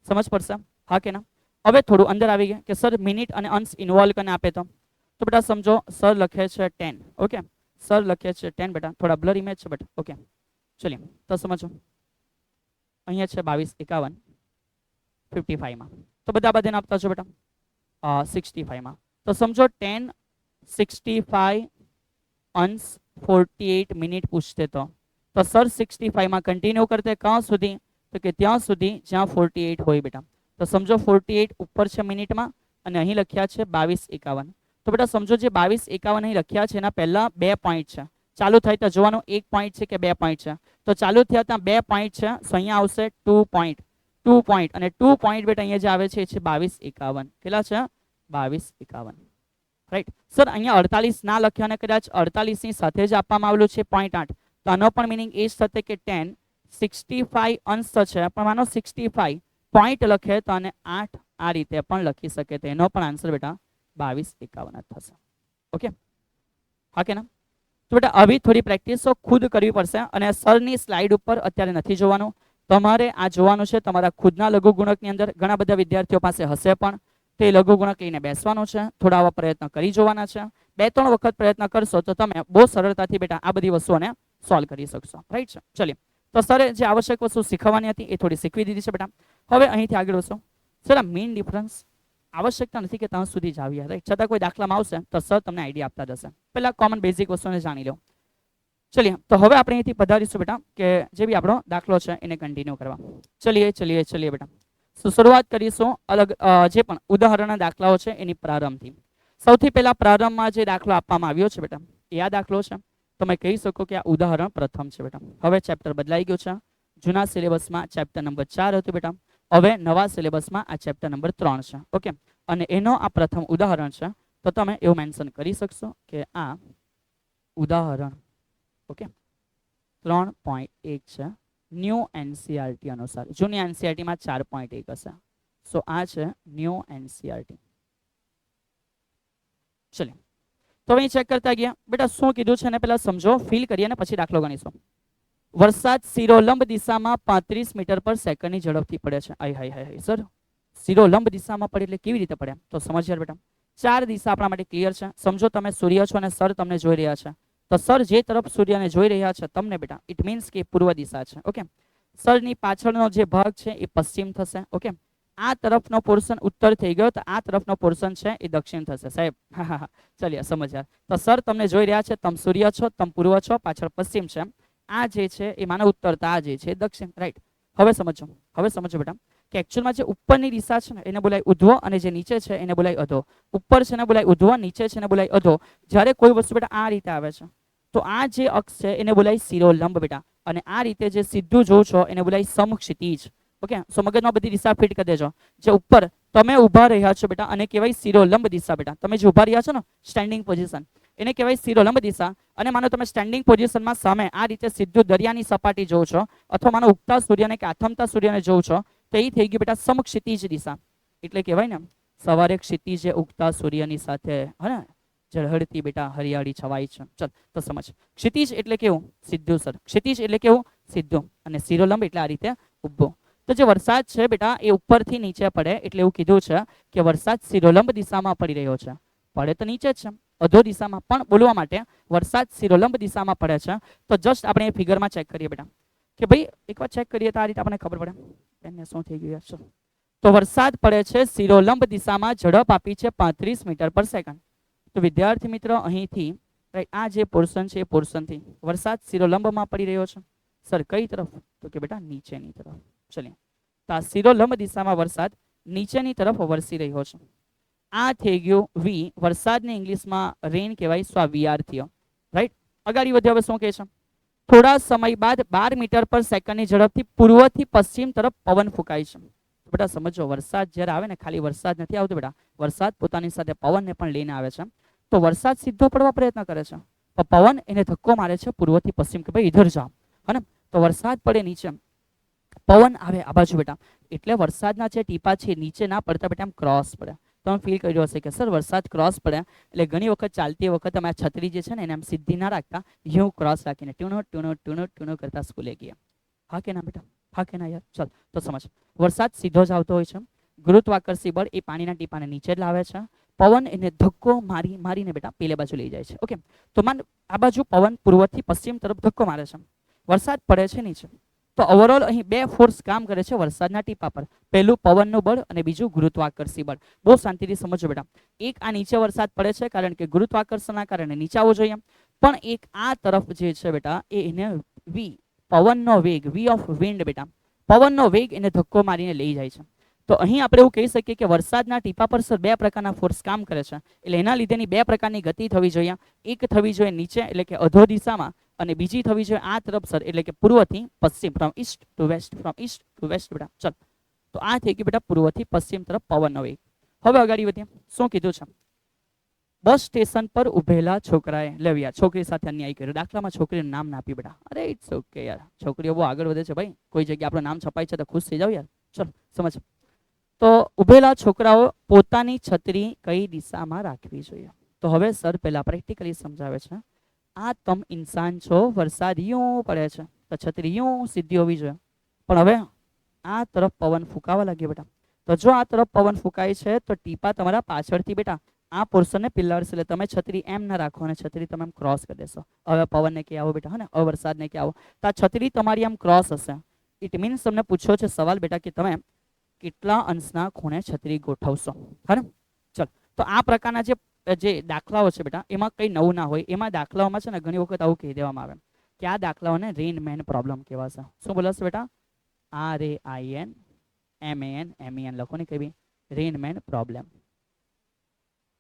સમજ પડશે હા કે ના? હવે થોડું અંદર આવી ગયા કે સર મિનિટ અને અંશ ઇન્વોલ્વ કરીને આપે તો બેટા સમજો સર લખે છે 10. ઓકે સર લખે છે 10 બેટા. થોડા બ્લર ઇમેજ છે બેટા. ઓકે ચલીએ તો સમજો અહીંયા છે 22, 51, 55 માં તો બધા બધાને આપતા છો બેટા 65 માં. તો સમજો 10, 65 અંશ 48 મિનિટ પૂછતે તો સર 65 માં કન્ટિન્યુ કરતે ક્યાં સુધી તો કે ત્યાં સુધી જ્યાં 48 હોય બેટા. તો સમજો 48 ઉપર છે મિનિટમાં અને અહીં લખ્યા છે 22, 51. તો બેટા સમજો જે 22, 51 અહીં લખ્યા છે એના પહેલા 2 પોઈન્ટ છે. ચાલુ થાય તો જોવાનું 1 પોઈન્ટ છે કે 2 પોઈન્ટ છે. તો ચાલુ થયા ત્યાં 2 પોઈન્ટ છે. તો અહીંયા આવશે 2 પોઈન્ટ અને 2 પોઈન્ટ બેટા અહીંયા જે આવે છે એ છે 22, 51. કેટલા છે 22, 51. રાઈટ સર અહીંયા 48 ના લખ્યા અને કદાચ 48 ની સાથે જ આપવામાં આવેલું છે 0.8. તો આનો પણ મિનિંગ એ જ થશે કે 10, 65 અંશ છે પણ માનો 65 પોઈન્ટ લખે તો આને 8 આ રીતે પણ લખી શકે. તો એનો પણ આન્સર બેટા 22, 51 થશે. ઓકે હા કે ના? તો બેટા આવી થોડી પ્રેક્ટિસો ખુદ કરવી પડશે અને સરની સ્લાઇડ ઉપર અત્યારે નથી જોવાનું. તમારે આ જોવાનું છે તમારા ખુદના લઘુગુણકની અંદર. ઘણા બધા વિદ્યાર્થીઓ પાસે હશે પણ તે લઘુગુણક લઈને બેસવાનું છે. થોડા આવા પ્રયત્ન કરી જોવાના છે. 2-3 વખત પ્રયત્ન કરશો તો તમે બહુ સરળતાથી બેટા આ બધી વસ્તુઓને સોલ્વ કરી શકશો. રાઈટ છે ચલીએ તો સરે જે આવશ્યક વસ્તુ શીખવવાની હતી એ થોડી શીખવી દીધી છે બેટા. હવે અહીંથી આગળ વધશો. સર આ મેઇન ડિફરન્સ આવશ્યકતા નથી કે ત્યાં સુધી જ આવીએ. રાઈટ છતાં કોઈ દાખલામાં આવશે તો સર તમને આઈડિયા આપતા જશે. પહેલા કોમન બેઝિક વસ્તુને જાણી લો. ચલીએ તો હવે આપણે અહીંથી પધારીશું બેટા કે જે બી આપણો દાખલો છે એને કન્ટિન્યુ કરવા. ચલીએ બેટા. શરૂઆત કરીશું અલગ જે પણ ઉદાહરણના દાખલાઓ છે એની પ્રારંભથી. સૌથી પહેલા પ્રારંભમાં જે દાખલો આપવામાં આવ્યો છે બેટા એ આ દાખલો છે. તમે કહી શકો કે આ ઉદાહરણ પ્રથમ છે બેટા. હવે ચેપ્ટર બદલાઈ ગયું છે. જૂના સિલેબસમાં ચેપ્ટર નંબર 4 હતું બેટા. હવે નવા સિલેબસમાં આ ચેપ્ટર નંબર 3 છે. ઓકે અને એનો આ પ્રથમ ઉદાહરણ છે. તો તમે એવું મેન્શન કરી શકશો કે આ ઉદાહરણ ઓકે 3.1 છે ન્યૂ NCERT અનુસાર. જૂની NCERT માં 4.1 હશે. સો આ છે ન્યૂ NCERT. ચલો તો અહીં ચેક કરતા ગયા બેટા શું કીધું છે ને પહેલા સમજો ફીલ કરીએ અને પછી દાખલો ગણીશું. વરસાદ શિરોલંબ દિશામાં 35 મીટર પર સેકન્ડની ઝડપથી પડે છે. હાય સર શિરોલંબ દિશામાં પડે એટલે કેવી રીતે પડે તો સમજ્યા બેટા. 4 દિશા આપણા માટે ક્લિયર છે. સમજો તમે સૂર્ય છો અને સર તમને જોઈ રહ્યા છે. તો સર જે તરફ સૂર્યને જોઈ રહ્યા છે તમને બેટા ઇટ મીન્સ કે પૂર્વ દિશા છે. ઓકે સરની પાછળનો જે ભાગ છે એ પશ્ચિમ થશે. ઓકે આ તરફનો પોર્શન ઉત્તર થઈ ગયો તો આ તરફનો પોર્શન છે એ દક્ષિણ થશે. સાહેબ હા ચલિए સમજ્યા. તો સર તમને જોઈ રહ્યા છે તમે સૂર્ય છો તમે પૂર્વ છો પાછળ પશ્ચિમ છે. આ જે છે એ માનો ઉત્તર તો આ જે છે દક્ષિણ. રાઈટ હવે સમજો બેટા કે એકચ્યુઅલમાં જે ઉપરની દિશા છે ને એને બોલાય ઉધ્વ અને જે નીચે છે એને બોલાય અધો. ઉપર છે ને બોલાય ઉધ્વ, નીચે છે ને બોલાય અધો. જ્યારે કોઈ વસ્તુ બેટા આ રીતે આવે છે તો આ જે અક્ષ છે એને બોલાય શિરોલંબ બેટા અને આ રીતે જે સીધું જોવો છો એને બોલાય સમક્ષિતિજ. ઓકે સો મગજમાં બધી દિશા ફિટ કરી દેજો. જે ઉપર તમે ઊભા રહ્યા છો બેટા અને કહેવાય શિરોલંબ દિશા બેટા. તમે જે ઊભા રહ્યા છો ને સ્ટેન્ડિંગ પોઝિશન એને કહેવાય શિરોલંબ દિશા. અને માનો તમે સ્ટેન્ડિંગ પોઝિશનમાં સામે આ રીતે સીધું દરિયાની સપાટી જોવો છો અથવા માનો ઉગતા સૂર્યને કે આથમતા સૂર્યને જોવો છો તો એ થઈ ગયું બેટા સમક્ષિતિજ દિશા. એટલે કહેવાય ને સવારે ક્ષિતિજે ઉગતા સૂર્યની સાથે હે ઝળહળતી બેટા હરિયાળી છવાઈ છે. ચલ તો સમજ. ક્ષિતિજ એટલે કેવું સીધું સર. ક્ષિતિજ એટલે કેવું સીધું અને શિરોલંબ એટલે આ રીતે ઊભો. તો જે વરસાદ છે બેટા એ ઉપરથી નીચે પડે એટલે એવું કીધું છે કે વરસાદ શિરોલંબ દિશામાં પડી રહ્યો છે. પડે તો નીચે જ છે અધો દિશામાં પણ બોલવા માટે વરસાદ શિરોલંબ દિશામાં પડે છે. તો જસ્ટ આપણે એ ફિગરમાં ચેક કરીએ બેટા કે ભાઈ એકવાર ચેક કરીએ તો આ રીતે આપણને ખબર પડે એને શું થઈ ગયું છે. તો વરસાદ પડે છે શિરોલંબ દિશામાં ઝડપ આપી છે 35 મીટર પર સેકન્ડ. તો વિદ્યાર્થી મિત્રો અહીંથી રાઈટ આ જે પોર્શન છે એ પોર્શનથી વરસાદ શિરોલંબમાં પડી રહ્યો છે. સર કઈ તરફ તો કે બેટા નીચેની તરફ. ચલીએ તો આ શિરોલંબ દિશામાં વરસાદ નીચેની તરફ વરસી રહ્યો છે. આ થઈ ગયું વી. વરસાદને ઇંગ્લિશમાં રેન કહેવાય. સો આ VR થયો. રાઈટ આગળ વધ્યા હવે શું કહે છે થોડા સમય બાદ 12 મીટર પર સેકન્ડની ઝડપથી પૂર્વથી પશ્ચિમ તરફ પવન ફૂંકાય છે. બેટા સમજો, વરસાદ જ્યારે આવે ને, ખાલી વરસાદ નથી આવતો બેટા, વરસાદ પોતાની સાથે પવનને પણ લઈને આવે છે. તો વરસાદ સીધો પડવા પ્રયત્ન કરે છે, પણ પવન એને ધક્કો મારે છે પૂર્વથી પશ્ચિમ કે ભાઈ ઇધર જાઓ, હે ને. તો વરસાદ પડે નીચે, પવન આવે આ બાજુ બેટા, એટલે વરસાદના જે ટીપા છે નીચે ના પડતા બેટા આમ ક્રોસ પડે. તમે ફીલ કર્યો હશે કે સર વરસાદ ક્રોસ પડે એટલે ઘણી વખત ચાલતી વખત અમે આ છત્રી જે છે ને એને આમ સીધી ના રાખતા, હું ક્રોસ રાખીને ટ્યુનો ટ્યુનો ટ્યુનો ટ્યુનો કરતા સ્કૂલે ગયા. હા કે ના બેટા? હા કે ના યાર? ચાલ તો સમજ, વરસાદ સીધો જ આવતો હોય છે, ગુરુત્વાકર્ષી બળ એ પાણીના ટીપાને નીચે જ લાવે છે, પવન એને ધક્કો મારીને બેટા પેલે બાજુ લઈ જાય છે. ઓકે, તો માન આ બાજુ પવન પૂર્વથી પશ્ચિમ તરફ ધક્કો મારે છે, વરસાદ પડે છે નીચે. તો ઓવરઓલ અહીં બે ફોર્સ કામ કરે છે વરસાદના ટીપા પર, પહેલું પવનનું બળ અને બીજું ગુરુત્વાકર્ષી બળ. બહુ શાંતિથી સમજો બેટા, એક આ નીચે વરસાદ પડે છે કારણ કે ગુરુત્વાકર્ષણના કારણે નીચે આવવો જોઈએ, પણ એક આ તરફ જે છે બેટા એ એને વી, પવનનો વેગ, વી ઓફ વિન્ડ બેટા, પવનનો વેગ એને ધક્કો મારીને લઈ જાય છે. તો અહીં આપણે એવું કહી શકીએ કે વરસાદના ટીપા પર સર બે પ્રકારના ફોર્સ કામ કરે છે, એટલે એના લીધેની બે પ્રકારની ગતિ થવી જોઈએ. એક થવી જોઈએ નીચે એટલે કે અધો દિશામાં, અને બીજી થવી જોઈએ આ તરફ સર એટલે કે પૂર્વથી પશ્ચિમ, from east to west, from east to west બેટા. ચલ, તો આ થઈ ગયું બેટા પૂર્વથી પશ્ચિમ તરફ પવનનો વેગ. હવે આગળ વધીએ, શું કીધું છે? બસ સ્ટેશન પર ઉભેલા છોકરાએ, લેવ્યા છોકરી સાથે અન્યાય કર્યો. દાખલામાં છોકરીનું નામ ના આપ્યું બેટા. અરે ઇટ્સ ઓકે યાર, છોકરીઓ બહુ આગળ વધે છે ભાઈ, કોઈ જગ્યાએ આપણું નામ છપાય છે તો ખુશ થઈ જાવ યાર. ચલો સમજ. તો ઉભેલા છોકરાઓ પોતાની છત્રી કઈ દિશામાં રાખવી જોઈએ? તો હવે સર પહેલા પ્રેક્ટિકલી સમજાવે છે. આ તમ ઇન્સાન છો, વરસાદ યું પડે છે તો છત્રી યું સીધી હોવી જોઈએ, પણ હવે આ તરફ પવન ફૂંકાવા લાગ્યો બેટા. તો જો આ તરફ પવન ફૂંકાય છે તો ટીપા તમારા પાછળથી બેટા આ પોર્શનને પિલ્લાડશે, એટલે તમે છત્રી એમ ના રાખો અને છત્રી તમે એમ ક્રોસ કરી દેશો. હવે પવનને કે આવો બેટા, હે ને, હવે વરસાદને કે આવો, તો આ છત્રી તમારી આમ ક્રોસ હશે. ઇટ મીન્સ તમને પૂછ્યો છે સવાલ બેટા કે તમે કેટલા અંશના ખૂણે છત્રી ગોઠવશો, હે. ચલ, તો આ પ્રકારના જે દાખલાઓ છે બેટા એમાં કંઈ નવું ના હોય. એમાં દાખલાઓમાં છે ને ઘણી વખત આવું કહી દેવામાં આવે કે આ દાખલાઓને રેન મેન પ્રોબ્લેમ કહેવાશે. શું બોલાશે બેટા? RAIN લખો ને, કઈ રેન મેન પ્રોબ્લેમ.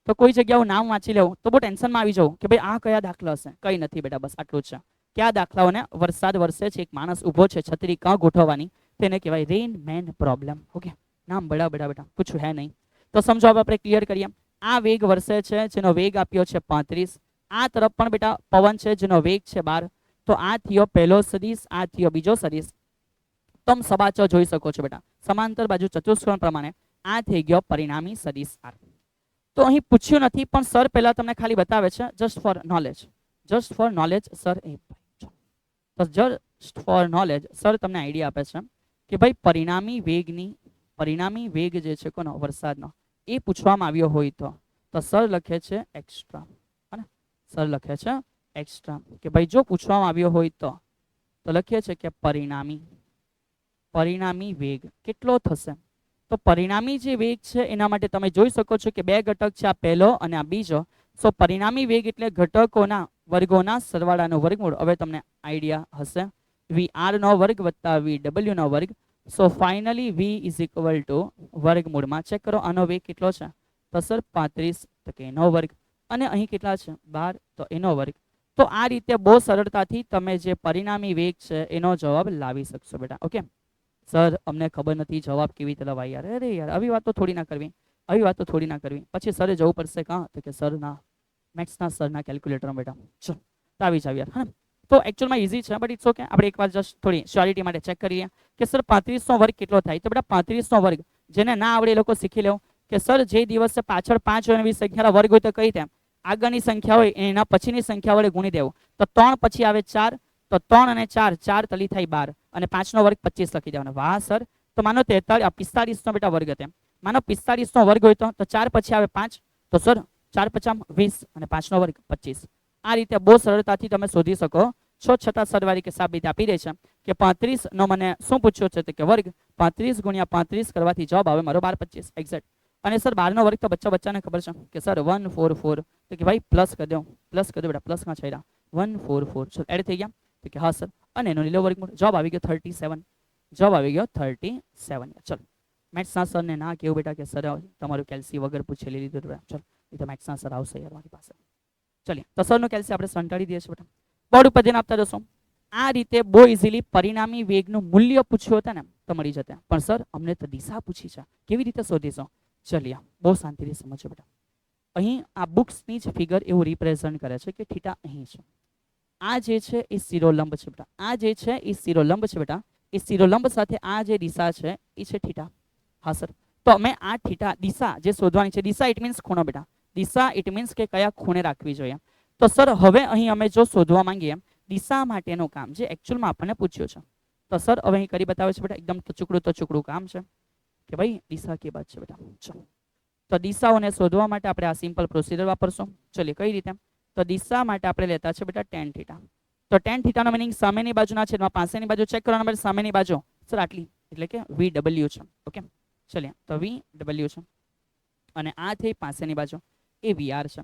તો કોઈ જગ્યાએ નામ વાંચી લેવું તો બહુ ટેન્શનમાં આવી જવું કે ભાઈ આ કયા દાખલા હશે. કંઈ નથી બેટા, બસ આટલું જ છે કે આ દાખલાઓને વરસાદ વરસે છે, એક માણસ ઊભો છે, છત્રી કાં ગોઠવવાની, તેને કહેવાય રેન મેન પ્રોબ્લેમ. ઓકે, નામ બડા બેટા પૂછ્યું હે નહીં. તો સમજો હવે આપણે ક્લિયર કરીએ. આ વેગ વરસે છે જેનો વેગ આપ્યો છે 35, આ તરફ પણ બેટા પવન છે જેનો વેગ છે 12. તો આ થયો પહેલો સદિશ, આ થયો બીજો સદિશ. તમે સબાચો જોઈ શકો છો બેટા, સમાંતર બાજુ ચતુષ્કોણ પ્રમાણે આ થઈ ગયો પરિણામી સદિશ R. તો અહીં પૂછ્યું નથી પણ સર પહેલા તમને ખાલી બતાવે છે just for knowledge, just for knowledge sir એ તો જસ્ટ ફોર નોલેજ સર તમને આઈડિયા આપે છે કે ભાઈ પરિણામી વેગ જે છે કોનો, વરસાદનો, એ પૂછવામાં આવ્યો હોય તો સર લખે છે એક્સ્ટ્રા, અને સર લખે છે એક્સ્ટ્રા કે ભાઈ જો પૂછવામાં આવ્યો હોય તો લખીએ છે કે પરિણામી વેગ કેટલો થશે. તો પરિણામી જે વેગ છે એના માટે તમે જોઈ શકો છો કે બે ઘટક છે, આ પહેલો અને આ બીજો. સો પરિણામી વેગ એટલે ઘટકોના વર્ગોના સરવાળાનો વર્ગમૂળ. હવે તમને આઈડિયા હશે, VR નો વર્ગ વત્તા VW નો વર્ગ. So finally V is equal two વર્ગમૂળમાં, ચેક કરો આનો વેગ કેટલો છે તો સર 35 તો કે એનો વર્ગ, અને અહીં કેટલા છે 12 તો એનો વર્ગ. તો આ રીતે બહુ સરળતાથી તમે જે પરિણામી વેગ છે એનો જવાબ લાવી શકશો બેટા. ઓકે સર અમને ખબર નથી જવાબ કેવી રીતે લવાય યાર. અરે યાર આવી વાત તો થોડી ના કરવી, આવી વાત તો થોડી ના કરવી. પછી સરે જવું પડશે કાં તો કે સરના મેથ્સના સરના કેલ્ક્યુલેટરમાં બેટા. ચલો તો આવી જાવ યાર, હા. તો એકચ્યુઅલમાં ઇઝી છે બટ ઇટ્સ ઓકે. આપણે એકવાર જસ્ટ થોડી શ્યોરિટી માટે ચેક કરીએ કે સર 35નો વર્ગ કેટલો થાય. તો બેટા 35નો વર્ગ જેને ના આવડે એ લોકો શીખી લેવું કે સર જે દિવસે પાછળ 5 હોય એવી સંખ્યાના વર્ગ હોય તો કઈ તેમ આગળની સંખ્યા હોય એના પછીની સંખ્યા વડે ગુણી દેવું. તો 3 પછી આવે 4, તો 3 અને 4, 4 તલી થાય 12, અને 5નો વર્ગ 25 લખી દેવાનો. વાહ સર. તો માનો 45નો બેટા વર્ગ હતો, માનો 45નો વર્ગ હોય તો 4 પછી આવે 5, તો સર 4 × 5 = 20 અને 5નો વર્ગ 25. આ રીતે બહુ સરળતાથી તમે શોધી શકો છો. છતાં સરવારી કે સાબિત આપી દે છે કે 35નો મને શું પૂછ્યો છે તો કે વર્ગ 35 × 35 કરવાથી જવાબ આવે મારો 12 25 એક્ઝેક્ટ. અને સર 12નો વર્ગ તો બચ્ચાને ખબર છે કે સર 144, તો કે ભાઈ પ્લસ કરી દો બેટા, પ્લસ માં છેડા 144. ચલો એડ થઈ ગયા તો કે હા સર. અને એનો લીલો વર્ગમૂળ જવાબ આવી ગયો 37, જવાબ આવી ગયો 37. ચલો મેથ્સના સરને ના કેવું બેટા કે સર તમારું કેલ્સી વગર પૂછે લીધું બેટા. ચલો એ તો મેથ્સના સર આવશે યાર મારી પાસે. ચલીએ તો સરનું કેલ્સી આપણે સંટાડી દઈએ છીએ બેટા. બોર્ડ ઉપર ધ્યાન આપતા જશો. આ રીતે બહુ ઇઝીલી પરિણામી વેગનું મૂલ્ય પૂછ્યું હતા ને તો ફક્ત મળી જતે, પણ સર અમને તો દિશા પૂછી છે, કેવી રીતે શોધીશું? ચલિએ બહુ શાંતિથી સમજો બેટા. અહીં આ બુક્સની જ ફિગર એવું રિપ્રેઝન્ટ કરે છે કે થીટા અહીં છે, આ જે છે એ શિરોલંબ છે બેટા, આ જે છે એ શિરોલંબ છે બેટા, એ શિરોલંબ સાથે આ જે દિશા છે એ છે થીટા. હા સર, તો અમે આ થીટા દિશા જે શોધવાની છે, દિશા ઇટ મીન્સ ખૂણો બેટા, દિશા ઇટ મીન્સ કે કયા ખૂણે રાખવી જોઈએ. તો સર હવે અહીં અમે જો શોધવા માંગીએ દિશા માટેનું કામ જે એકચ્યુઅલમાં આપણને પૂછ્યું છે, તો સર હવે અહીં કરી બતાવે છે બેટા, એકદમ ટચુકડું કામ છે કે ભાઈ દિશા કે બાદ છે બેટા. ચલો, તો દિશાઓને શોધવા માટે આપણે આ સિમ્પલ પ્રોસિજર વાપરશું. ચલીએ કઈ રીતે? તો દિશા માટે આપણે લેતા છે બેટા ટેન થીટા. તો ટેન થીટાનો મિનિંગ સામેની બાજુના છેદમાં પાસેની બાજુ ચેક કરવાનો બેટા, સામેની બાજુ સર આટલી એટલે કે VW છે. ઓકે, ચલીએ તો VW છે અને આ થઈ પાસેની બાજુ એ VR છે.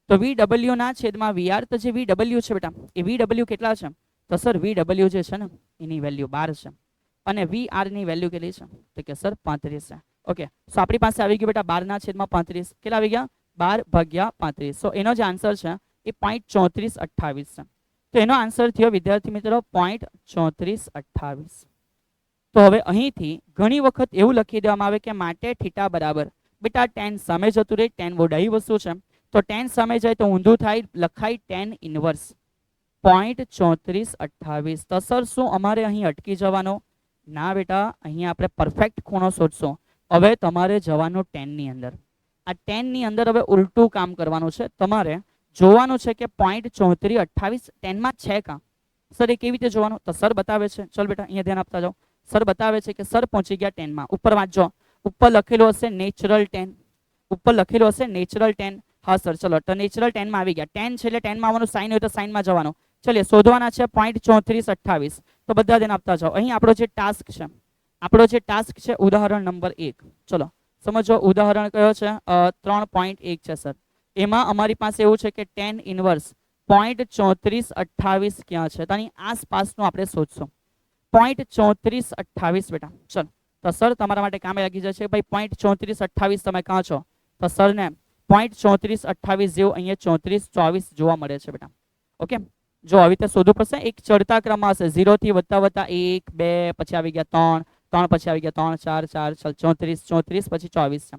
તો VW ના છેદમાં VR, તો જે VW છે બેટા એ VW કેટલા છે? તો સર VW જે છે ને એની વેલ્યુ 12 છે અને VR ની વેલ્યુ કેટલી છે? તો કે સર 35 છે. ઓકે, સો આપણી પાસે આવી ગયું બેટા 12 ના છેદમાં 35, કેટલા આવી ગયા? 12 ભાગ્યા 35. સો એનો જે આન્સર છે એ 0.3428 છે. તો એનો આન્સર થયો વિદ્યાર્થી મિત્રો 0.3428. તો હવે અહીંથી ઘણી વખત એવું લખી દેવામાં આવે કે માટે થીટા બરાબર બેટા tan સામે જતું રહે, tan બહુ ડાહી વસ્તુ છે, તો tan સામે જાય તો ઊંધું થાય, લખાય tan ઇન્વર્સ 0.3428. તો સર શું અમારે અહીં અટકી જવાનો? ના બેટા, અહીંયા આપણે પરફેક્ટ ખૂણો શોધશું. હવે તમારે જવાનું tan ની અંદર, આ tan ની અંદર હવે ઉલટું કામ કરવાનું છે. તમારે જોવાનું છે કે 0.3428 tan માં છે કાં? સર એ કેવી રીતે જોવાનું? તો સર બતાવે છે, ચલ બેટા અહીંયા ધ્યાન આપતા જાઓ. સર બતાવે છે કે સર પહોંચી ગયા tan માં. ઉપર વાંચજો, ઉપર લખેલું હશે નેચરલ tan, ઉપર લખેલું હશે નેચરલ tan. હા સર, ચલો તો નેચરલ tan માં આવી ગયા. tan છે એટલે tan માં આવવાનું, સાઇન હોય તો સાઇન માં જવાનું. ચલિए શોધવાના છે 0.3428. તો બધા ધ્યાન આપતા જાઓ. અહીં આપણો જે ટાસ્ક છે, ઉદાહરણ નંબર 1. ચલો સમજો, ઉદાહરણ કયો છે? 3.1 છે સર. એમાં અમારી પાસે એવું છે કે tan ઇન્વર્સ 0.3428 ક્યાં છે? તાની આસપાસનું આપણે શોધશું. 0.3428 બેટા. ચલો તો સર તમારા માટે કામે લાગી જશે ભાઈ. 0.3428 તમે કાં છો? તો સર ને 0.3428 જેવું અહીંયા 3424 જોવા મળે છે બેટા. ઓકે, જો આવી રીતે શોધવું પડશે. એક ચડતા ક્રમમાં હશે, 0 થી વધતા 1 2 પછી આવી ગયા 3 પછી આવી ગયા 3 4 34 પછી 24 છે.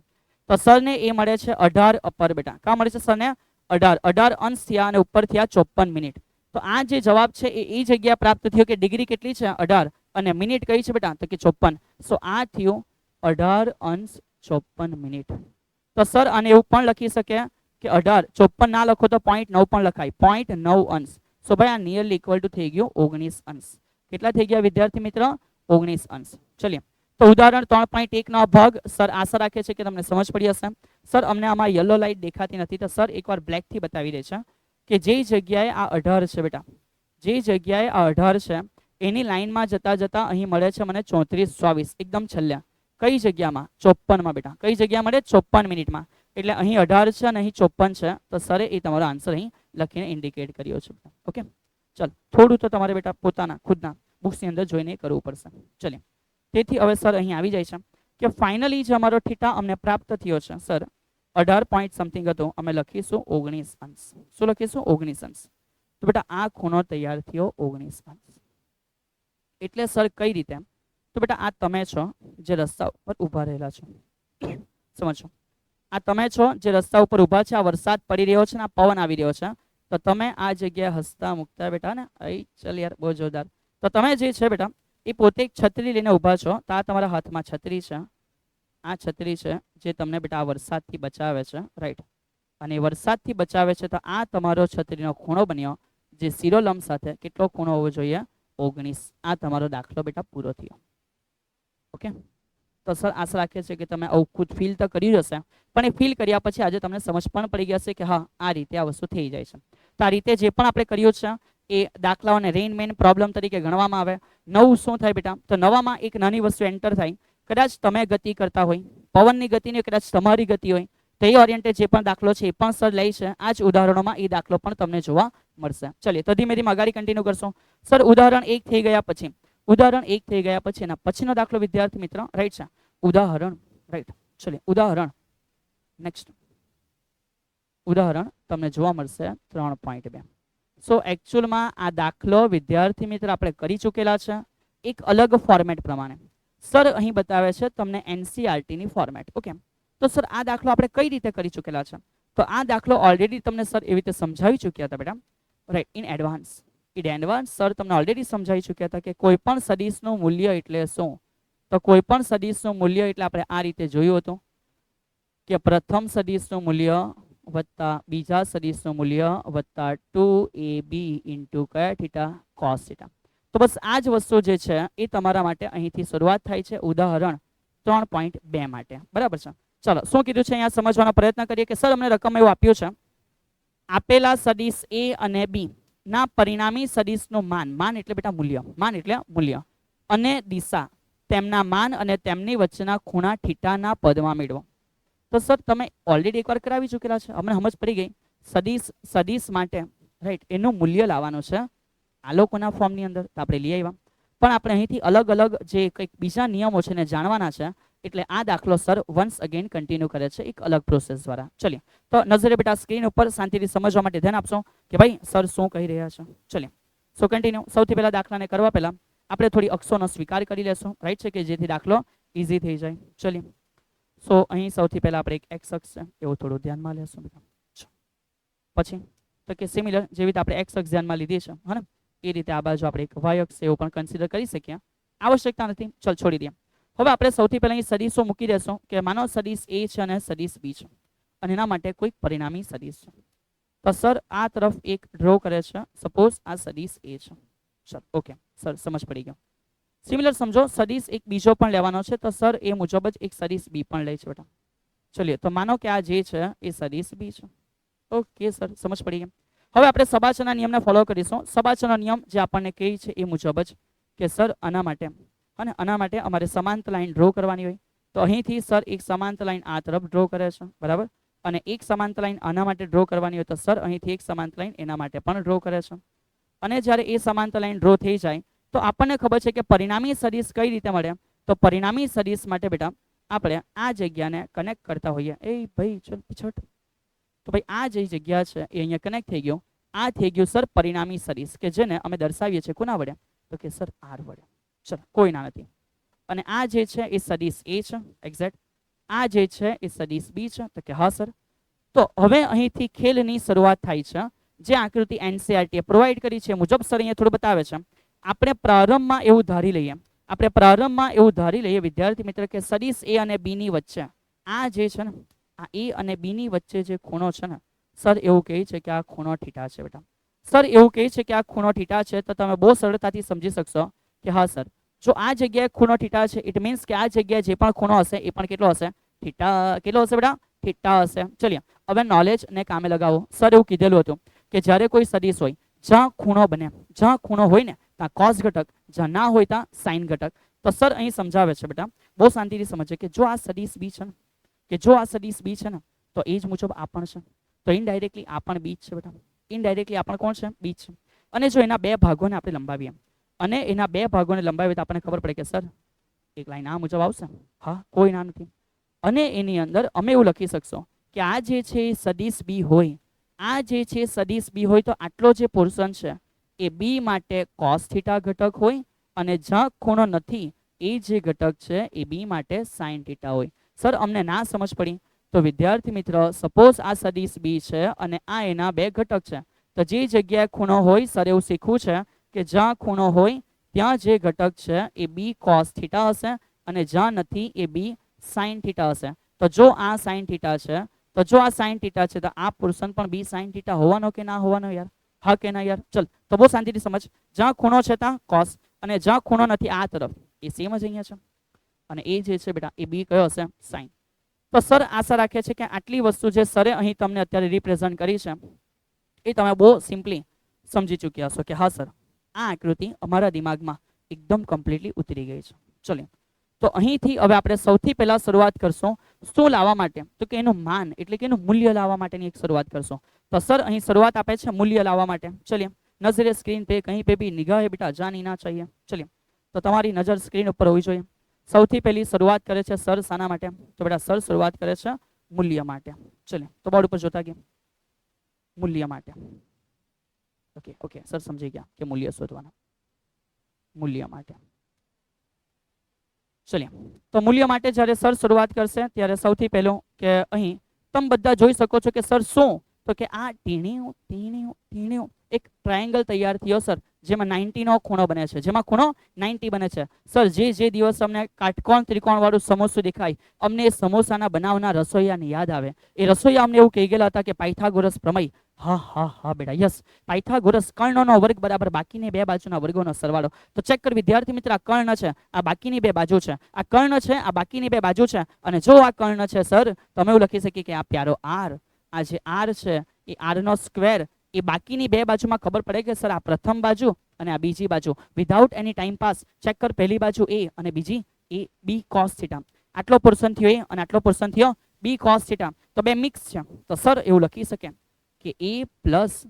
તો સર ને એ મળે છે 18 અપર બેટા. કાં મળે છે સર ને? 18 અંશ થયા અને ઉપર થયા 54 મિનિટ. તો આ જે જવાબ છે એ જગ્યા પ્રાપ્ત થયો કે ડિગ્રી કેટલી છે? 18 અને મિનિટ કઈ છે બેટા? તો કે 54. સો આ થયું 18 અંશ 54 મિનિટ. તો સર આને એવું પણ લખી શકે કે 18 54 ના લખો તો 0.9 પણ લખાય, 0.9 અંશ. સો ભાઈ આ નિયરલી ઇક્વલ ટુ થઈ ગયું 19 અંશ. કેટલા થઈ ગયા વિદ્યાર્થી મિત્ર? 19 અંશ. ચલિए તો ઉદાહરણ 3.1 નો ભાગ સર આશા રાખે છે કે તમને સમજ પડી હશે. સર અમને આમાં યલો લાઇટ દેખાતી નથી, તો સર એકવાર બ્લેક થી બતાવી દે છે કે જે જગ્યાએ આ 18 છે બેટા, જે જગ્યાએ આ 18 છે એની લાઈનમાં જતા જતા અહીં મળે છે મને 3424 એકદમ છેલ્લે. કઈ જગ્યામાં? 54 માં બેટા. કઈ જગ્યા મળે? 54 મિનિટમાં. એટલે અહીં 18 છે અને અહીં 54 છે. તો સરે એ તમારો આન્સર અહીં લખીને ઇન્ડિકેટ કર્યો છે. ઓકે, ચલ થોડું તો તમારે બેટા પોતાના ખુદના બુક્સની અંદર જોઈને કરવું પડશે. ચલીએ, તેથી હવે સર અહીં આવી જાય છે કે ફાઇનલી જે અમારો થીટા અમને પ્રાપ્ત થયો છે સર 18 પોઈન્ટ સમથિંગ હતો, અમે લખીશું 19 અંશ. શું લખીશું? 19 અંશ. તો બેટા આ ખૂણો તૈયાર થયો 19 અંશ. એટલે સર કઈ રીતે? તો બેટા આ તમે છો જે રસ્તા ઉપર ઊભા રહેલા છો, સમજો. આ તમે છો જે રસ્તા ઉપર ઊભા છે, આ વરસાદ પડી રહ્યો છે ને આ પવન આવી રહ્યો છે, તો તમે આ જગ્યાએ હસતા મુકતા બેટા ને અહીં ચલ યાર બહુ જોરદાર. તો તમે જે છે બેટા એ પોતે એક છત્રી લઈને ઊભા છો, તો આ તમારા હાથમાં છત્રી છે, આ છત્રી છે જે તમને બેટા આ વરસાદથી બચાવે છે, રાઈટ. અને વરસાદથી બચાવે છે તો આ તમારો છત્રીનો ખૂણો બન્યો જે શિરોલંબ સાથે કેટલો ખૂણો હોવો જોઈએ? 19. આ તમારો દાખલો બેટા પૂરો થયો. ઓકે, તો સર આશા રાખે છે કે તમે આવું ખુદ ફીલ તો કર્યું હશે, પણ એ ફીલ કર્યા પછી આજે તમને સમજ પણ પડી ગયા હશે કે હા આ રીતે આ વસ્તુ થઈ જાય છે. તો આ રીતે જે પણ આપણે કર્યું છે એ દાખલાઓને રેઇન મેન પ્રોબ્લેમ તરીકે ગણવામાં આવે. નવું શું થાય બેટા? તો નવામાં એક નાની વસ્તુ એન્ટર થાય. કદાચ તમે ગતિ કરતા હોય, પવનની ગતિની કદાચ તમારી ગતિ હોય, તો એ ઓરિએન્ટેડ જે પણ દાખલો છે એ પણ સર લે છે. આ જ ઉદાહરણોમાં એ દાખલો પણ તમને જોવા મળશે. ચલીએ તો ધીમે ધીમે આગળ કન્ટિન્યુ કરશો. સર ઉદાહરણ 1 થઈ ગયા પછી, ઉદાહરણ 1 થઈ ગયા પછી એના પછીનો દાખલો વિદ્યાર્થી મિત્ર, રાઈટ છે ઉદાહરણ, રાઈટ. ચલીએ ઉદાહરણ નેક્સ્ટ ઉદાહરણ તમને જોવા મળશે 3.2. સો એકચ્યુઅલમાં આ દાખલો વિદ્યાર્થી મિત્ર આપણે કરી ચૂકેલા છે એક અલગ ફોર્મેટ પ્રમાણે. સર અહીં બતાવે છે તમને NCERT ની ફોર્મેટ. ઓકે, તો સર આ દાખલો આપણે કઈ રીતે કરી ચૂકેલા છે? તો આ દાખલો ઓલરેડી તમને સર એવી રીતે સમજાવી ચૂક્યા હતા બેટા, રાઈટ, ઇન એડવાન્સ. સર તમને ઓલરેડી સમજાવી ચૂક્યા હતા કે કોઈ પણ સદિશનું મૂલ્ય એટલે શું. તો કોઈ પણ સદિશનું મૂલ્ય એટલે આપણે આ રીતે જોયું હતું કે પ્રથમ સદિશનું મૂલ્ય વત્તા બીજા સદિશનું મૂલ્ય વત્તા 2ab ઇન્ટુ કયા થીટા? Cos theta. તો બસ આ જ વસ્તુ જે છે એ તમારા માટે અહીંથી શરૂઆત થાય છે ઉદાહરણ 3.2 માટે. બરાબર છે? ચલો, શું કીધું છે અહીંયા સમજવાનો પ્રયત્ન કરીએ કે સર અમને રકમ એવું આપ્યું છે, આપેલા સદિશ a અને b ના પરિણામી સદિશનું માન એટલે બેટા મૂલ્ય, માન એટલે મૂલ્ય, અને દિશા તેમના માન અને તેમની વચ્ચેના ખૂણા થીટાના પદમાં મેળવો. તો સર તમે ઓલરેડી એકવાર કરાવી ચૂકેલા છે, અમને સમજ પડી ગઈ. સદિશ માટે રાઈટ એનું મૂલ્ય લાવવાનું છે આ લોકોના ફોર્મની અંદર, તો આપણે લઈ આવ્યા. પણ આપણે અહીંથી અલગ અલગ જે કંઈક બીજા નિયમો છે ને જાણવાના છે, એટલે આ દાખલો સર વન્સ અગેન કન્ટિન્યુ કરે છે એક અલગ પ્રોસેસ દ્વારા. ચલિએ, તો નજરે બેટા સ્ક્રીન ઉપર શાંતિથી સમજવા માટે ધ્યાન આપશો કે ભાઈ સર શું કહી રહ્યા છે. ચલિએ, સો કન્ટિન્યુ. સૌથી પહેલા દાખલાને કરવા પહેલા આપણે થોડી અક્ષોનો સ્વીકાર કરી લેશું, રાઈટ છે, કે જેથી દાખલો ઇઝી થઈ જાય. ચલિએ, સો અહીં સૌથી પહેલા આપણે એક એક્સ અક્ષ છે એવું થોડું ધ્યાનમાં લેશું બેટા. પછી તો કે સિમિલર જેવી રીતે આપણે એક્સ અક્ષ ધ્યાનમાં લીધી છે હા ને, એ રીતે આ બાજુ આપણે એક વાય અક્ષ એવું પણ કન્સિડર કરી શકીએ, આવશ્યકતા નથી, ચલ છોડી દઈએ. હવે આપણે સૌથી પહેલા અહીં સદિશો મૂકી દેશું કે માનો સદિશ a છે અને સદિશ b છે, અને એના માટે કોઈ પરિણામી સદિશ છે. તો સર આ તરફ એક ડ્રો કરે છે, સપોઝ આ સદિશ a છે. સર ઓકે, સર સમજ પડી ગયો. સિમિલર સમજો, સદિશ એક બીજો પણ લેવાનો છે, તો સર એ મુજબ જ એક સદિશ b પણ લે છે બેટા. ચલિએ, તો માનો કે આ જે છે એ સદિશ b છે. ઓકે સર, સમજ પડી ગઈ. હવે આપણે સબાચના નિયમને ફોલો કરીશું. સબાચનો નિયમ જે આપણને કહે છે એ મુજબ જ કે સર આના માટે અને આના માટે અમારે સમાંતર લાઈન ડ્રો કરવાની હોય, તો અહીંથી સર એક સમાંતર લાઈન આ તરફ ડ્રો કરે છે, બરાબર, અને એક સમાંતર લાઈન આના માટે ડ્રો કરવાની હોય તો સર અહીંથી એક સમાંતર લાઈન એના માટે પણ ડ્રો કરે છે. અને જ્યારે એ સમાંતર લાઈન ડ્રો થઈ જાય તો આપણને ખબર છે કે પરિણામી સદિશ કઈ રીતે મળે. તો પરિણામી સદિશ માટે બેટા આપણે આ જગ્યાને કનેક્ટ કરતા હોઈએ. એ ભાઈ ચલ પીછટ, તો ભાઈ આ જે જગ્યા છે એ અહીંયા કનેક્ટ થઈ ગયો. આ થઈ ગયું સર પરિણામી સદિશ કે જેને અમે દર્શાવીએ છીએ કોના વડે? તો કે સર આર વડે. ચલો, કોઈ ના નથી. અને આ જે છે એ સદિશ a છે એક્ઝેક્ટ, આ જે છે એ સદિશ b છે. તો કે હા સર. તો હવે અહીંથી ખેલની શરૂઆત થાય છે. જે આકૃતિ NCERT એ પ્રોવાઈડ કરી છે મુજબ સર અહીંયા થોડું બતાવે છે. આપણે પ્રારંભમાં એવું ધારી લઈએ, વિદ્યાર્થી મિત્ર, કે સદિશ a અને b ની વચ્ચે આ જે છે ને, આ a અને b ની વચ્ચે જે ખૂણો છે ને, સર એવું કહે છે કે આ ખૂણો થીટા છે બેટા. સર એવું કહે છે કે આ ખૂણો થીટા છે, તો તમે બહુ સરળતાથી સમજી શકશો કે હા સર, જો આ જગ્યાએ ખૂણો થીટા છે ઇટ મીન્સ કે આ જગ્યાએ જે પણ ખૂણો હશે એ પણ કેટલો હશે? થીટા. કેટલો હશે બેટા? થીટા હશે. ચલિએ, હવે નોલેજ ને કામે લગાવો. સર એવું કીધેલું હતું કે જ્યારે કોઈ સદિશ હોય જ્યાં ખૂણો બને, જ્યાં ખૂણો હોય ને ત્યાં કોસ ઘટક, જ્યાં ના હોય ત્યાં સાઇન ઘટક. તો સર અહીં સમજાવે છે બેટા, બહુ શાંતિથી સમજે કે જો આ સદિશ b છે ને, તો એ જ મુજબ આ પણ છે, તો ઇનડાયરેક્ટલી આ પણ b છે બેટા. ઇનડાયરેક્ટલી આ પણ કોણ છે? b છે. અને જો એના બે ભાગોને આપણે લંબાવીએ અને એના બે ભાગોને લંબાવીએ તો આપણને ખબર પડે કે સર એક લાઈન આ મુજબ આવશે. હા, કોઈ ના નથી. અને એની અંદર અમે એવું લખી શકશો કે આ જે છે સદિશ b હોય, આ જે છે સદિશ b હોય, તો આટલો જે પોર્શન છે એ b માટે કોસ થીટા ઘટક હોય, અને જ્યાં ખૂણો નથી એ જે ઘટક છે એ b માટે સાઇન થીટા હોય. સર અમને ના સમજ પડી તો વિદ્યાર્થી મિત્ર, સપોઝ આ સદિશ b છે અને આ એના બે ઘટક છે, તો જે જગ્યાએ ખૂણો હોય સર એવું શીખવું છે કે જ્યાં ખૂણો હોય ત્યાં જે ઘટક છે એ b કોસ થીટા હશે, અને જ્યાં નથી એ b સાઇન થીટા હશે. તો જો આ સાઇન થીટા છે, તો આ પોર્શન પણ b સાઇન થીટા હોવાનો કે ના હોવાનો યાર? હા કે ના યાર? ચલ, તો બહુ શાંતિથી સમજ. જ્યાં ખૂણો છે ત્યાં કોસ, અને જ્યાં ખૂણો નથી આ તરફ એ સેમ જ અહીંયા છે, અને એ જે છે બેટા એ b કયો હશે? સાઇન. તો સર આશા રાખે છે કે આટલી વસ્તુ જે સરે અહીં તમને અત્યારે રિપ્રેઝન્ટ કરી છે એ તમે બહુ સિમ્પલી સમજી ચૂક્યા હશો કે હા સર આ આકૃતિ અમારા દિમાગમાં એકદમ કમ્પ્લીટલી ઉતરી ગઈ છે. ચલો, તો અહીંથી હવે આપણે સૌથી પહેલા શરૂઆત કરશું શું લાવવા માટે? તો કે એનું માન એટલે કે એનું મૂલ્ય લાવવા માટેની એક શરૂઆત કરશું. તો સર અહીં શરૂઆત આપે છે મૂલ્ય લાવવા માટે. ચલિए, નજરે સ્ક્રીન पे कहीं पे भी निगाह बेटा जानी ना चाहिए. चलिए, तो તમારી નજર સ્ક્રીન ઉપર હોવી જોઈએ. સૌથી પહેલી શરૂઆત કરે છે સર શાના માટે? તો બેટા સર શરૂઆત કરે છે મૂલ્ય માટે. ચલિए, તો બોર્ડ ઉપર જોતા ગયા મૂલ્ય માટે. ઓકે ઓકે સર સમજી ગયા કે મૂલ્ય શોધવાના, મૂલ્ય માટે. ચલિए તો મૂલ્ય માટે જ્યારે સર શરૂઆત કરશે ત્યારે સૌથી પહેલું કે અહીં તમે બધા જોઈ શકો છો કે સર શું તો કે આ ટીણીયું ટીણીયું ટીણીયું એક ટ્રાયેંગલ તૈયાર થયો સર જેમાં 90 નો ખૂણો બને છે, જેમાં ખૂણો 90 બને છે. સર જે દિવસ અમને કાટકોણ ત્રિકોણ વાળું સમોસું દેખાય અમને એ સમોસાના બનાવના રસોઈયાને યાદ આવે. એ રસોઈયા અમને એવું કહી ગયેલા હતા કે પાયથાગોરસ પ્રમેય. હા હા હા બેટા યસ, પાયથાગોરસ કર્ણનો વર્ગ બરાબર બાકીની બે બાજુના વર્ગોનો સરવાળો. તો ચેક કર વિદ્યાર્થી મિત્ર, આ કર્ણ છે, આ બાકીની બે બાજુ છે, આ કર્ણ છે, આ બાકીની બે બાજુ છે. અને જો આ કર્ણ છે સર, તમે એવું લખી શકીએ કે આ પ્યારો આર, આ જે આર છે એ આર નો સ્ક્વેર, એ બાકીની બે બાજુમાં ખબર પડે કે સર આ પ્રથમ બાજુ અને આ બીજી બાજુ. વિધાઉટ એની ટાઈમ પાસ ચેક કર, પહેલી બાજુ એ અને બીજી એ બી કોસ થીટા. આટલો પોર્શન થયો એ અને આટલો પોર્શન થયો બી કોસ થીટા. તો બે મિક્સ છે. તો સર એવું લખી શકે કે એ પ્લસ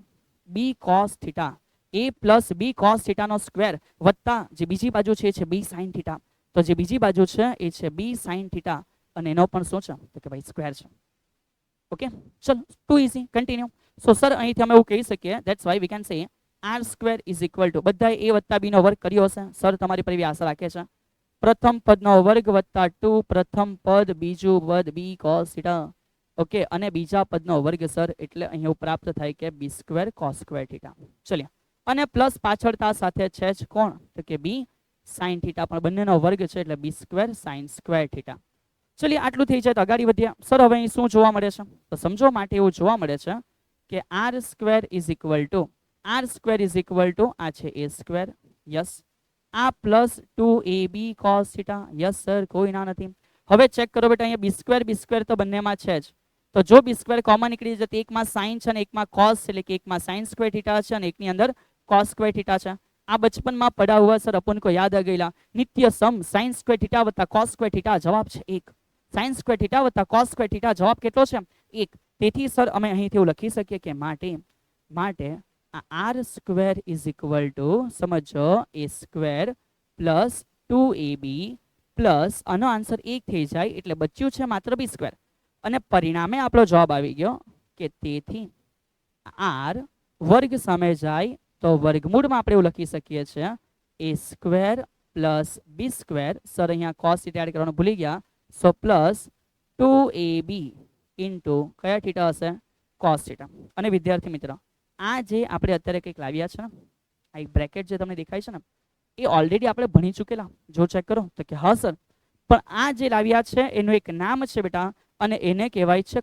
બી કોસ થીટા, એ પ્લસ બી કોસ થીટાનો સ્ક્વેર વત્તા જે બીજી બાજુ છે એ છે બી સાઇન થીટા. તો જે બીજી બાજુ છે એ છે બી સાઇન થીટા અને એનો પણ શું છે તો કે ભાઈ સ્ક્વેર છે. ઓકે ચલો, too easy, continue. So sir અહીંથી અમે એવું કહી શકીએ, that's why we can say r square is equal to, બધા એ વત્તા બી નો વર્ગ કર્યો હશે સર, તમારી પર એવી આશા રાખે છે. પ્રથમ પદનો વર્ગ વત્તા 2 પ્રથમ પદ બીજું પદ બી કોસ થીટા. ઓકે, અને બીજા પદનો વર્ગ સર એટલે અહીંયા પ્રાપ્ત થાય કે બી સ્ક્વેર કોસ સ્ક્વેર થીટા. ચલિએ, અને પ્લસ પાછળતા સાથે છે જ કોણ તો કે બી સાઇન થીટા, પણ બંનેનો વર્ગ છે એટલે બી સ્ક્વેર સાઇન સ્ક્વેર થીટા. ચલિએ આટલું થઈ જાય તો આગળ વધ્યા. સર હવે અહીં શું જોવા મળે છે તો સમજો માટે એવું જોવા મળે છે કે r square is equal to, r square is equal to આ છે એ સ્ક્વેર, યસ, આ plus 2ab cos theta, yes sir, કોઈ ના નથી. હવે ચેક કરો બેટા, અહીંયા બી સ્ક્વેર તો બંનેમાં છે જ. તો જો બી સ્ક્વેર કોમન નીકળી જાય તો એકમાં સાઇન છે અને એકમાં કોસ, એટલે કે એકમાં સાઇન સ્ક્વેર થીટા છે અને એકની અંદર કોસ સ્ક્વેર થીટા છે. આ બચપનમાં પढ़ा हुआ सर अपन को याद आ गया, नित्य सम साइन स्क्वेर थीटा वत्ता कॉस स्क्वेर थीटा, जवाब છે 1. સાઇન સ્ક્વેર થીટા વત્તા કોસ સ્ક્વેર થીટા, જવાબ કેટલો છે 1. તેથી સર અમે અહીંથી એવું લખી શકીએ કે માટે આ r square is equal to, સમજો, a square plus 2ab plus આનો આન્સર 1 થઈ જાય એટલે બચ્યું છે માત્ર બી સ્ક્વેર. અને પરિણામે આપણો જવાબ આવી ગયો કે તેથી આર વર્ગ સામે જાય તો વર્ગમૂળમાં આપણે એવું લખી શકીએ છીએ એ સ્ક્વેર પ્લસ બી સ્ક્વેર. સર અહીંયા કોસ થીટા એડ કરવાનું ભૂલી ગયા, સો પ્લસ 2ab ઇન્ટુ કયા થીટા હશે કોસ થીટા. અને વિદ્યાર્થી મિત્ર, આ જે આપણે અત્યારે કંઈક લાવ્યા છે ને, આ એક બ્રેકેટ જે તમને દેખાય છે ને, એ ઓલરેડી આપણે ભણી ચૂકેલા, જો ચેક કરો તો કે હા સર. પણ આ જે લાવ્યા છે એનું એક નામ છે બેટા, અને એને કહેવાય છે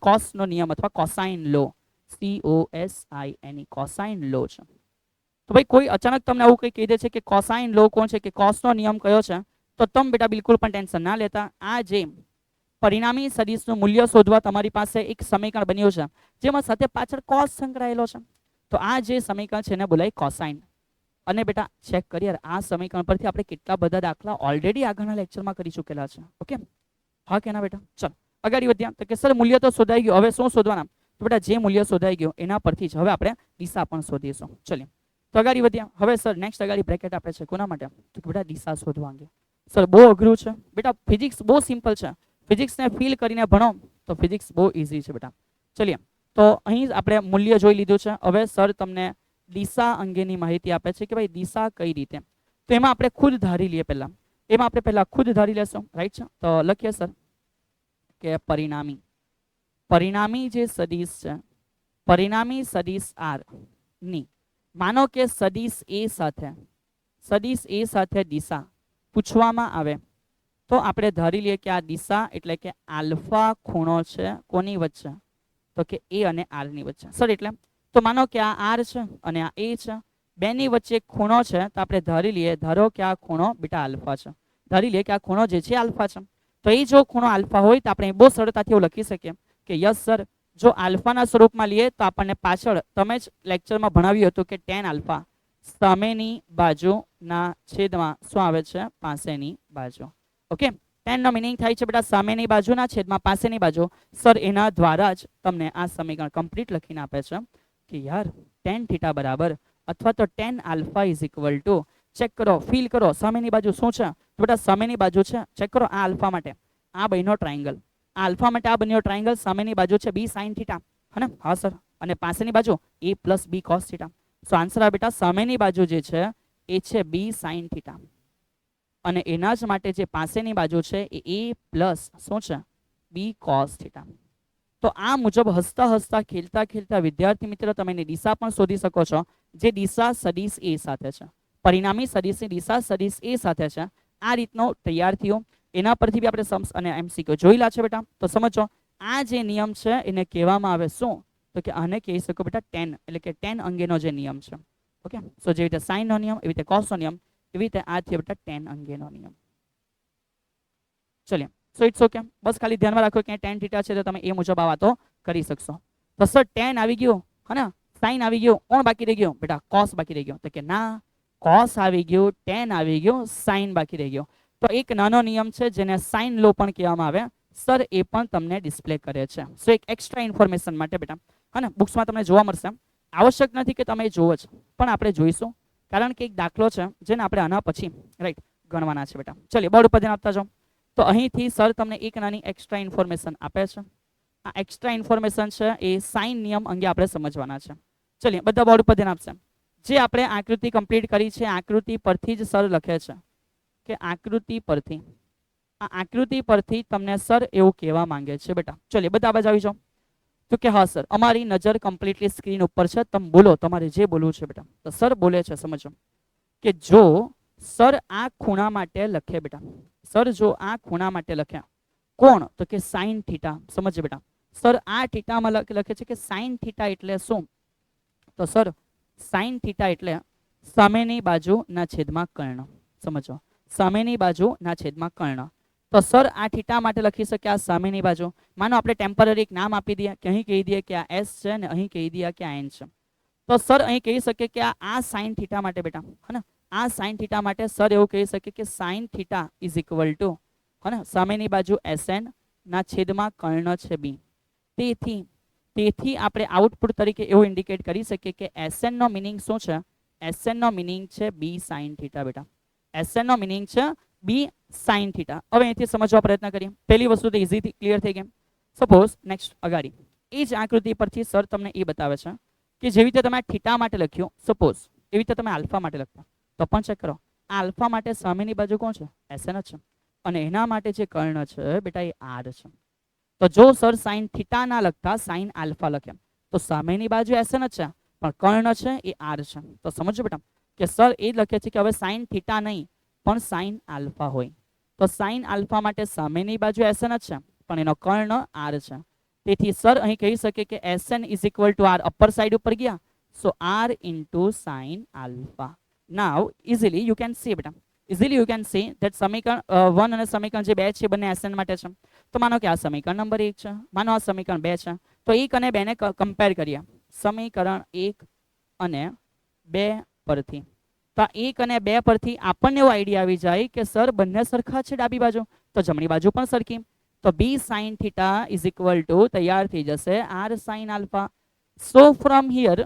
કોસનો નિયમ અથવા કોસાઇન લો, COSINE, કોસાઇન લો છે. તો ભાઈ કોઈ અચાનક તમને આવું કંઈ કહી દે છે કે કોસાઇન લો કોણ છે, કે કોસનો નિયમ કયો છે, તો તમે બેટા બિલકુલ પણ ટેન્શન ના લેતા. આ જે પરિણામી સદિશનું મૂલ્ય શોધવા તમારી પાસે એક સમીકરણ બન્યું છે જેમાં સાથે પાછળ કોસ સંકળાયેલો છે, તો આ જે સમીકરણ છે એને બોલાય કોસાઇન. અને બેટા ચેક કરીએ, આ સમીકરણ પરથી આપણે કેટલા બધા દાખલા ઓલરેડી આગળના લેક્ચરમાં કરી ચૂકેલા છે. ઓકે, હા કે ના બેટા? ચલો આગળ વધ્યા. તો કે સર મૂલ્ય તો શોધાઈ ગયું, હવે શું શોધવાના? તો બેટા જે મૂલ્ય શોધાઈ ગયું એના પરથી જ હવે આપણે દિશા પણ શોધીશું. ચલીએ તો આગળ વધ્યા. હવે સર નેક્સ્ટ આગળ બ્રેકેટ આપણે છે કોના માટે? તો બેટા દિશા શોધવા અંગે. સર બહુ અઘરું છે બેટા, ફિઝિક્સ બહુ સિમ્પલ છે, ફિઝિક્સને ફીલ કરીને ભણો તો ફિઝિક્સ બહુ ઇઝી છે બેટા. ચલીએ તો અહીં આપણે મૂલ્ય જોઈ લીધું છે. હવે સર તમને દિશા અંગેની માહિતી આપે છે કે ભાઈ દિશા કઈ રીતે. તો એમાં આપણે ખુદ ધારી લઈએ, એમાં આપણે પહેલા ખુદ ધારી લેશું, રાઈટ છે? તો લખીએ સર કે પરિણામી જે સદિશ છે, પરિણામી સદિશ આર ની, માનો કે સદિશ એ સાથે દિશા પૂછવામાં આવે તો આપણે ધારી લઈએ કે આ દિશા એટલે કે આલ્ફા ખૂણો છે કોની વચ્ચે? તો કે એ અને આર ની વચ્ચે. સર એટલે તો માનો કે આ આર છે અને આ એ છે, બેની વચ્ચે ખૂણો છે, તો આપણે ધારી લઈએ, ધારો કે આ ખૂણો બેટા આલ્ફા છે, ધારી લઈએ કે આ ખૂણો જે છે આલ્ફા છે. તો એ જો ખૂણો આલ્ફા હોય તો આપણે બહુ સરળતાથી એવું લખી શકીએ કે યસ સર, જો આલ્ફાના સ્વરૂપમાં લઈએ તો આપણને પાછળ તમે જ લેક્ચરમાં ભણાવ્યું હતું કે tan આલ્ફા સામેની બાજુના છેદમાં શું આવે છે? પાસેની બાજુ. ઓકે, tan નો મીનિંગ થાય છે બેટા સામેની બાજુના છેદમાં પાસેની બાજુ. સર એના દ્વારા જ તમને આ સમીકરણ કમ્પ્લીટ લખીને આપે છે કે યાર tan થીટા બરાબર અથવા તો tan alpha is equal two, check કરો, ફીલ કરો, સામેની બાજુ શું છે? તો બેટા સામેની બાજુ છે, ચેક કરો, આ આલ્ફા માટે આ બન્યો ટ્રાયંગલ, આ આલ્ફા માટે આ બન્યો ટ્રાયંગલ, સામેની બાજુ છે બી સાઇન થીટા, હે ને? હા સર. અને પાસેની બાજુ એ પ્લસ બી કોસ થીટા. સો આન્સર આ બેટા સામેની બાજુ જે છે એ છે બી સાઇન થીટા અને એના જ માટે જે પાસેની બાજુ છે એ a પ્લસ શું છે b cos થીટા. તો આ મુજબ હસતા હસતા ખેલતા ખેલતા વિદ્યાર્થી મિત્રો તમે એની દિશા પણ શોધી શકો છો, જે દિશા સદિશ a સાથે છે. પરિણામી સદિશની દિશા સદિશ a સાથે છે. આ રીતનો તૈયાર થયો. એના પરથી બી આપણે સમ્સ અને MCQ જોઈલા છે બેટા. તો સમજો આ જે નિયમ છે એને કહેવામાં આવે શું, તો કે આને કહી શકો બેટા tan, એટલે કે tan અંગેનો જે નિયમ છે. ઓકે, સો જેવી રીતે sin નો નિયમ, એવી રીતે cos નો નિયમ, એવી રીતે આ થયો બેટા tan અંગેનો નિયમ. ચલિए, સો ઇટ્સ ઓકે. બસ ખાલી ધ્યાનમાં રાખો કે tan થીટા છે તો તમે એ મુજબ આ વાતો કરી શકશો. તો સર tan આવી ગયો હે ને, sin આવી ગયો, કોણ બાકી રહી ગયો બેટા? cos બાકી રહી ગયો. તો કે ના, cos આવી ગયો, tan આવી ગયો, sin બાકી રહી ગયો. તો એક નાનો નિયમ છે જેને સાઇન લો પણ કહેવામાં આવે, સર એ પણ તમને ડિસ્પ્લે કરે છે. સો એક એક્સ્ટ્રા ઇન્ફોર્મેશન માટે બેટા, હા ને, બુક્સમાં તમને જોવા મળશે. આવશ્યક નથી કે તમે જોવો જ, પણ આપણે જોઈશું કારણ કે એક દાખલો છે જેને આપણે આના પછી રાઈટ ગણવાના છે બેટા. ચલિए બોર્ડ ઉપર ધ્યાન આપતા જાઓ. તો અહીંથી સર તમને એક નાની એક્સ્ટ્રા ઇન્ફોર્મેશન આપે છે. આ એક્સ્ટ્રા ઇન્ફોર્મેશન છે એ સાઇન નિયમ અંગે આપણે સમજવાના છે. ચલિए બધા બોર્ડ ઉપર ધ્યાન આપશે. જે આપણે આકૃતિ કમ્પ્લીટ કરી છે, આકૃતિ પરથી જ સર લખે છે કે આકૃતિ પરથી, આ આકૃતિ પરથી તમને સર એવું કહેવા માંગે છે બેટા. ચલિए બધા બાજુ આવી જાઓ. તો કે હા સર અમારી નજર કમ્પ્લીટલી સ્ક્રીન ઉપર છે, તમે બોલો તમારે જે બોલવું છે બેટા. તો સર બોલે છે, સમજો કે જો સર આ ખૂણા માટે લખે બેટા, સર જો આ ખૂણા માટે લખે કોણ, તો કે સાઇન થીટા. સમજે બેટા, સર આ થીટામાં લખે છે કે સાઇન થીટા એટલે શું, તો સર સાઇન થીટા એટલે સામેની બાજુના છેદમાં કર્ણ. સમજો, સામેની બાજુના છેદમાં કર્ણ. તો સર આ થીટા માટે લખી શકે આ સામેની બાજુ. માનો આપણે ટેમ્પરરી એક નામ આપી દઈએ કે અહીં કહી દઈએ કે આ S છે ને અહીં કહી દઈએ કે આ N છે. તો સર અહીં કહી શકે કે આ સાઇન થીટા માટે બેટા, હે ને, આ સાઇન થીટા માટે સર એવું કહી શકે કે sine theta is equal two, હે ને, સામેની બાજુ SN ના છેદમાં કર્ણ છે B. તેથી આપણે આઉટપુટ તરીકે એવું ઇન્ડિકેટ કરી શકીએ કે SN નો મિનિંગ શું છે? SN નો મિનિંગ છે B સાઇન થીટા બેટા. SN નો મિનિંગ છે B સાઇન થીટા. હવે અહીંથી સમજવા પ્રયત્ન કરીએ. પહેલી વસ્તુ તો ઇઝીથી ક્લિયર થઈ ગઈ. સપોઝ નેક્સ્ટ અગાડી એ જ આકૃતિ પરથી સર તમને એ બતાવે છે કે જેવી રીતે તમે આ થીટા માટે લખ્યું, સપોઝ એવી રીતે તમે આલ્ફા માટે લખતા, તો પણ ચેક કરો આ આલ્ફા માટે સામેની બાજુ કોણ છે? SN જ છે. અને એના માટે જે કર્ણ છે બેટા એ R છે. તો જો સર સાઇન થીટા ના લખતા સાઇન આલ્ફા લખે તો સામેની બાજુ SN જ છે પણ કર્ણ છે એ R છે. તો સમજો બેટા કે સર એ લખે છે કે હવે સાઇન થીટા નહીં પણ સાઇન આલ્ફા હોય. તો સાઇન આલ્ફા માટે સામેની બાજુ SN જ છે પણ એનો કર્ણ R છે. તેથી સર અહીં કહી શકે કે SN is equal to R. Upper side ઉપર ગયા so R into sine alpha. Now easily you can see બેટા, easily you can see that સમીકરણ 1 અને સમીકરણ જે 2 છે બંને SN માટે છે. તો માનો કે આ સમીકરણ નંબર 1 છે, માનો આ સમીકરણ 2 છે. તો 1 અને 2 ને કમ્પેર કરીએ. સમીકરણ 1 અને 2 પરથી, તો 1 અને 2 પરથી આપણને એવો આઈડિયા આવી જાય કે સર બંને સરખા છે ડાબી બાજુ, તો જમણી બાજુ પણ સરખી. તો B sin theta is equal to તૈયાર થઈ જશે R sin alpha. So from here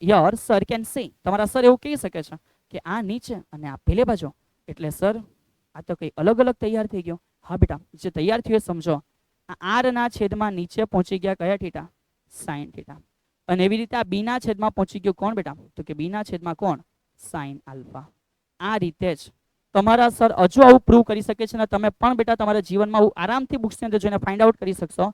your sir can say, તમારા સર એવું કહી શકે છે કે આ નીચે અને આ પેલે બાજુ, એટલે સર આ તો કઈ અલગ અલગ તૈયાર થઈ ગયો. હા બેટા, જે તૈયાર થયું સમજો, આ R ના છેદમાં નીચે પહોંચી ગયા કયા થીટા? Sine theta. અને એવી રીતે આ B ના છેદમાં પહોંચી ગયું કોણ બેટા? તો કે B ના છેદમાં કોણ? Sine alpha. આ રીતે જ તમારા સર હજુ આવું પ્રૂવ કરી શકે છે ને તમે પણ બેટા તમારા જીવનમાં આરામથી બુક્સની અંદર જોઈને ફાઇન્ડ આઉટ કરી શકશો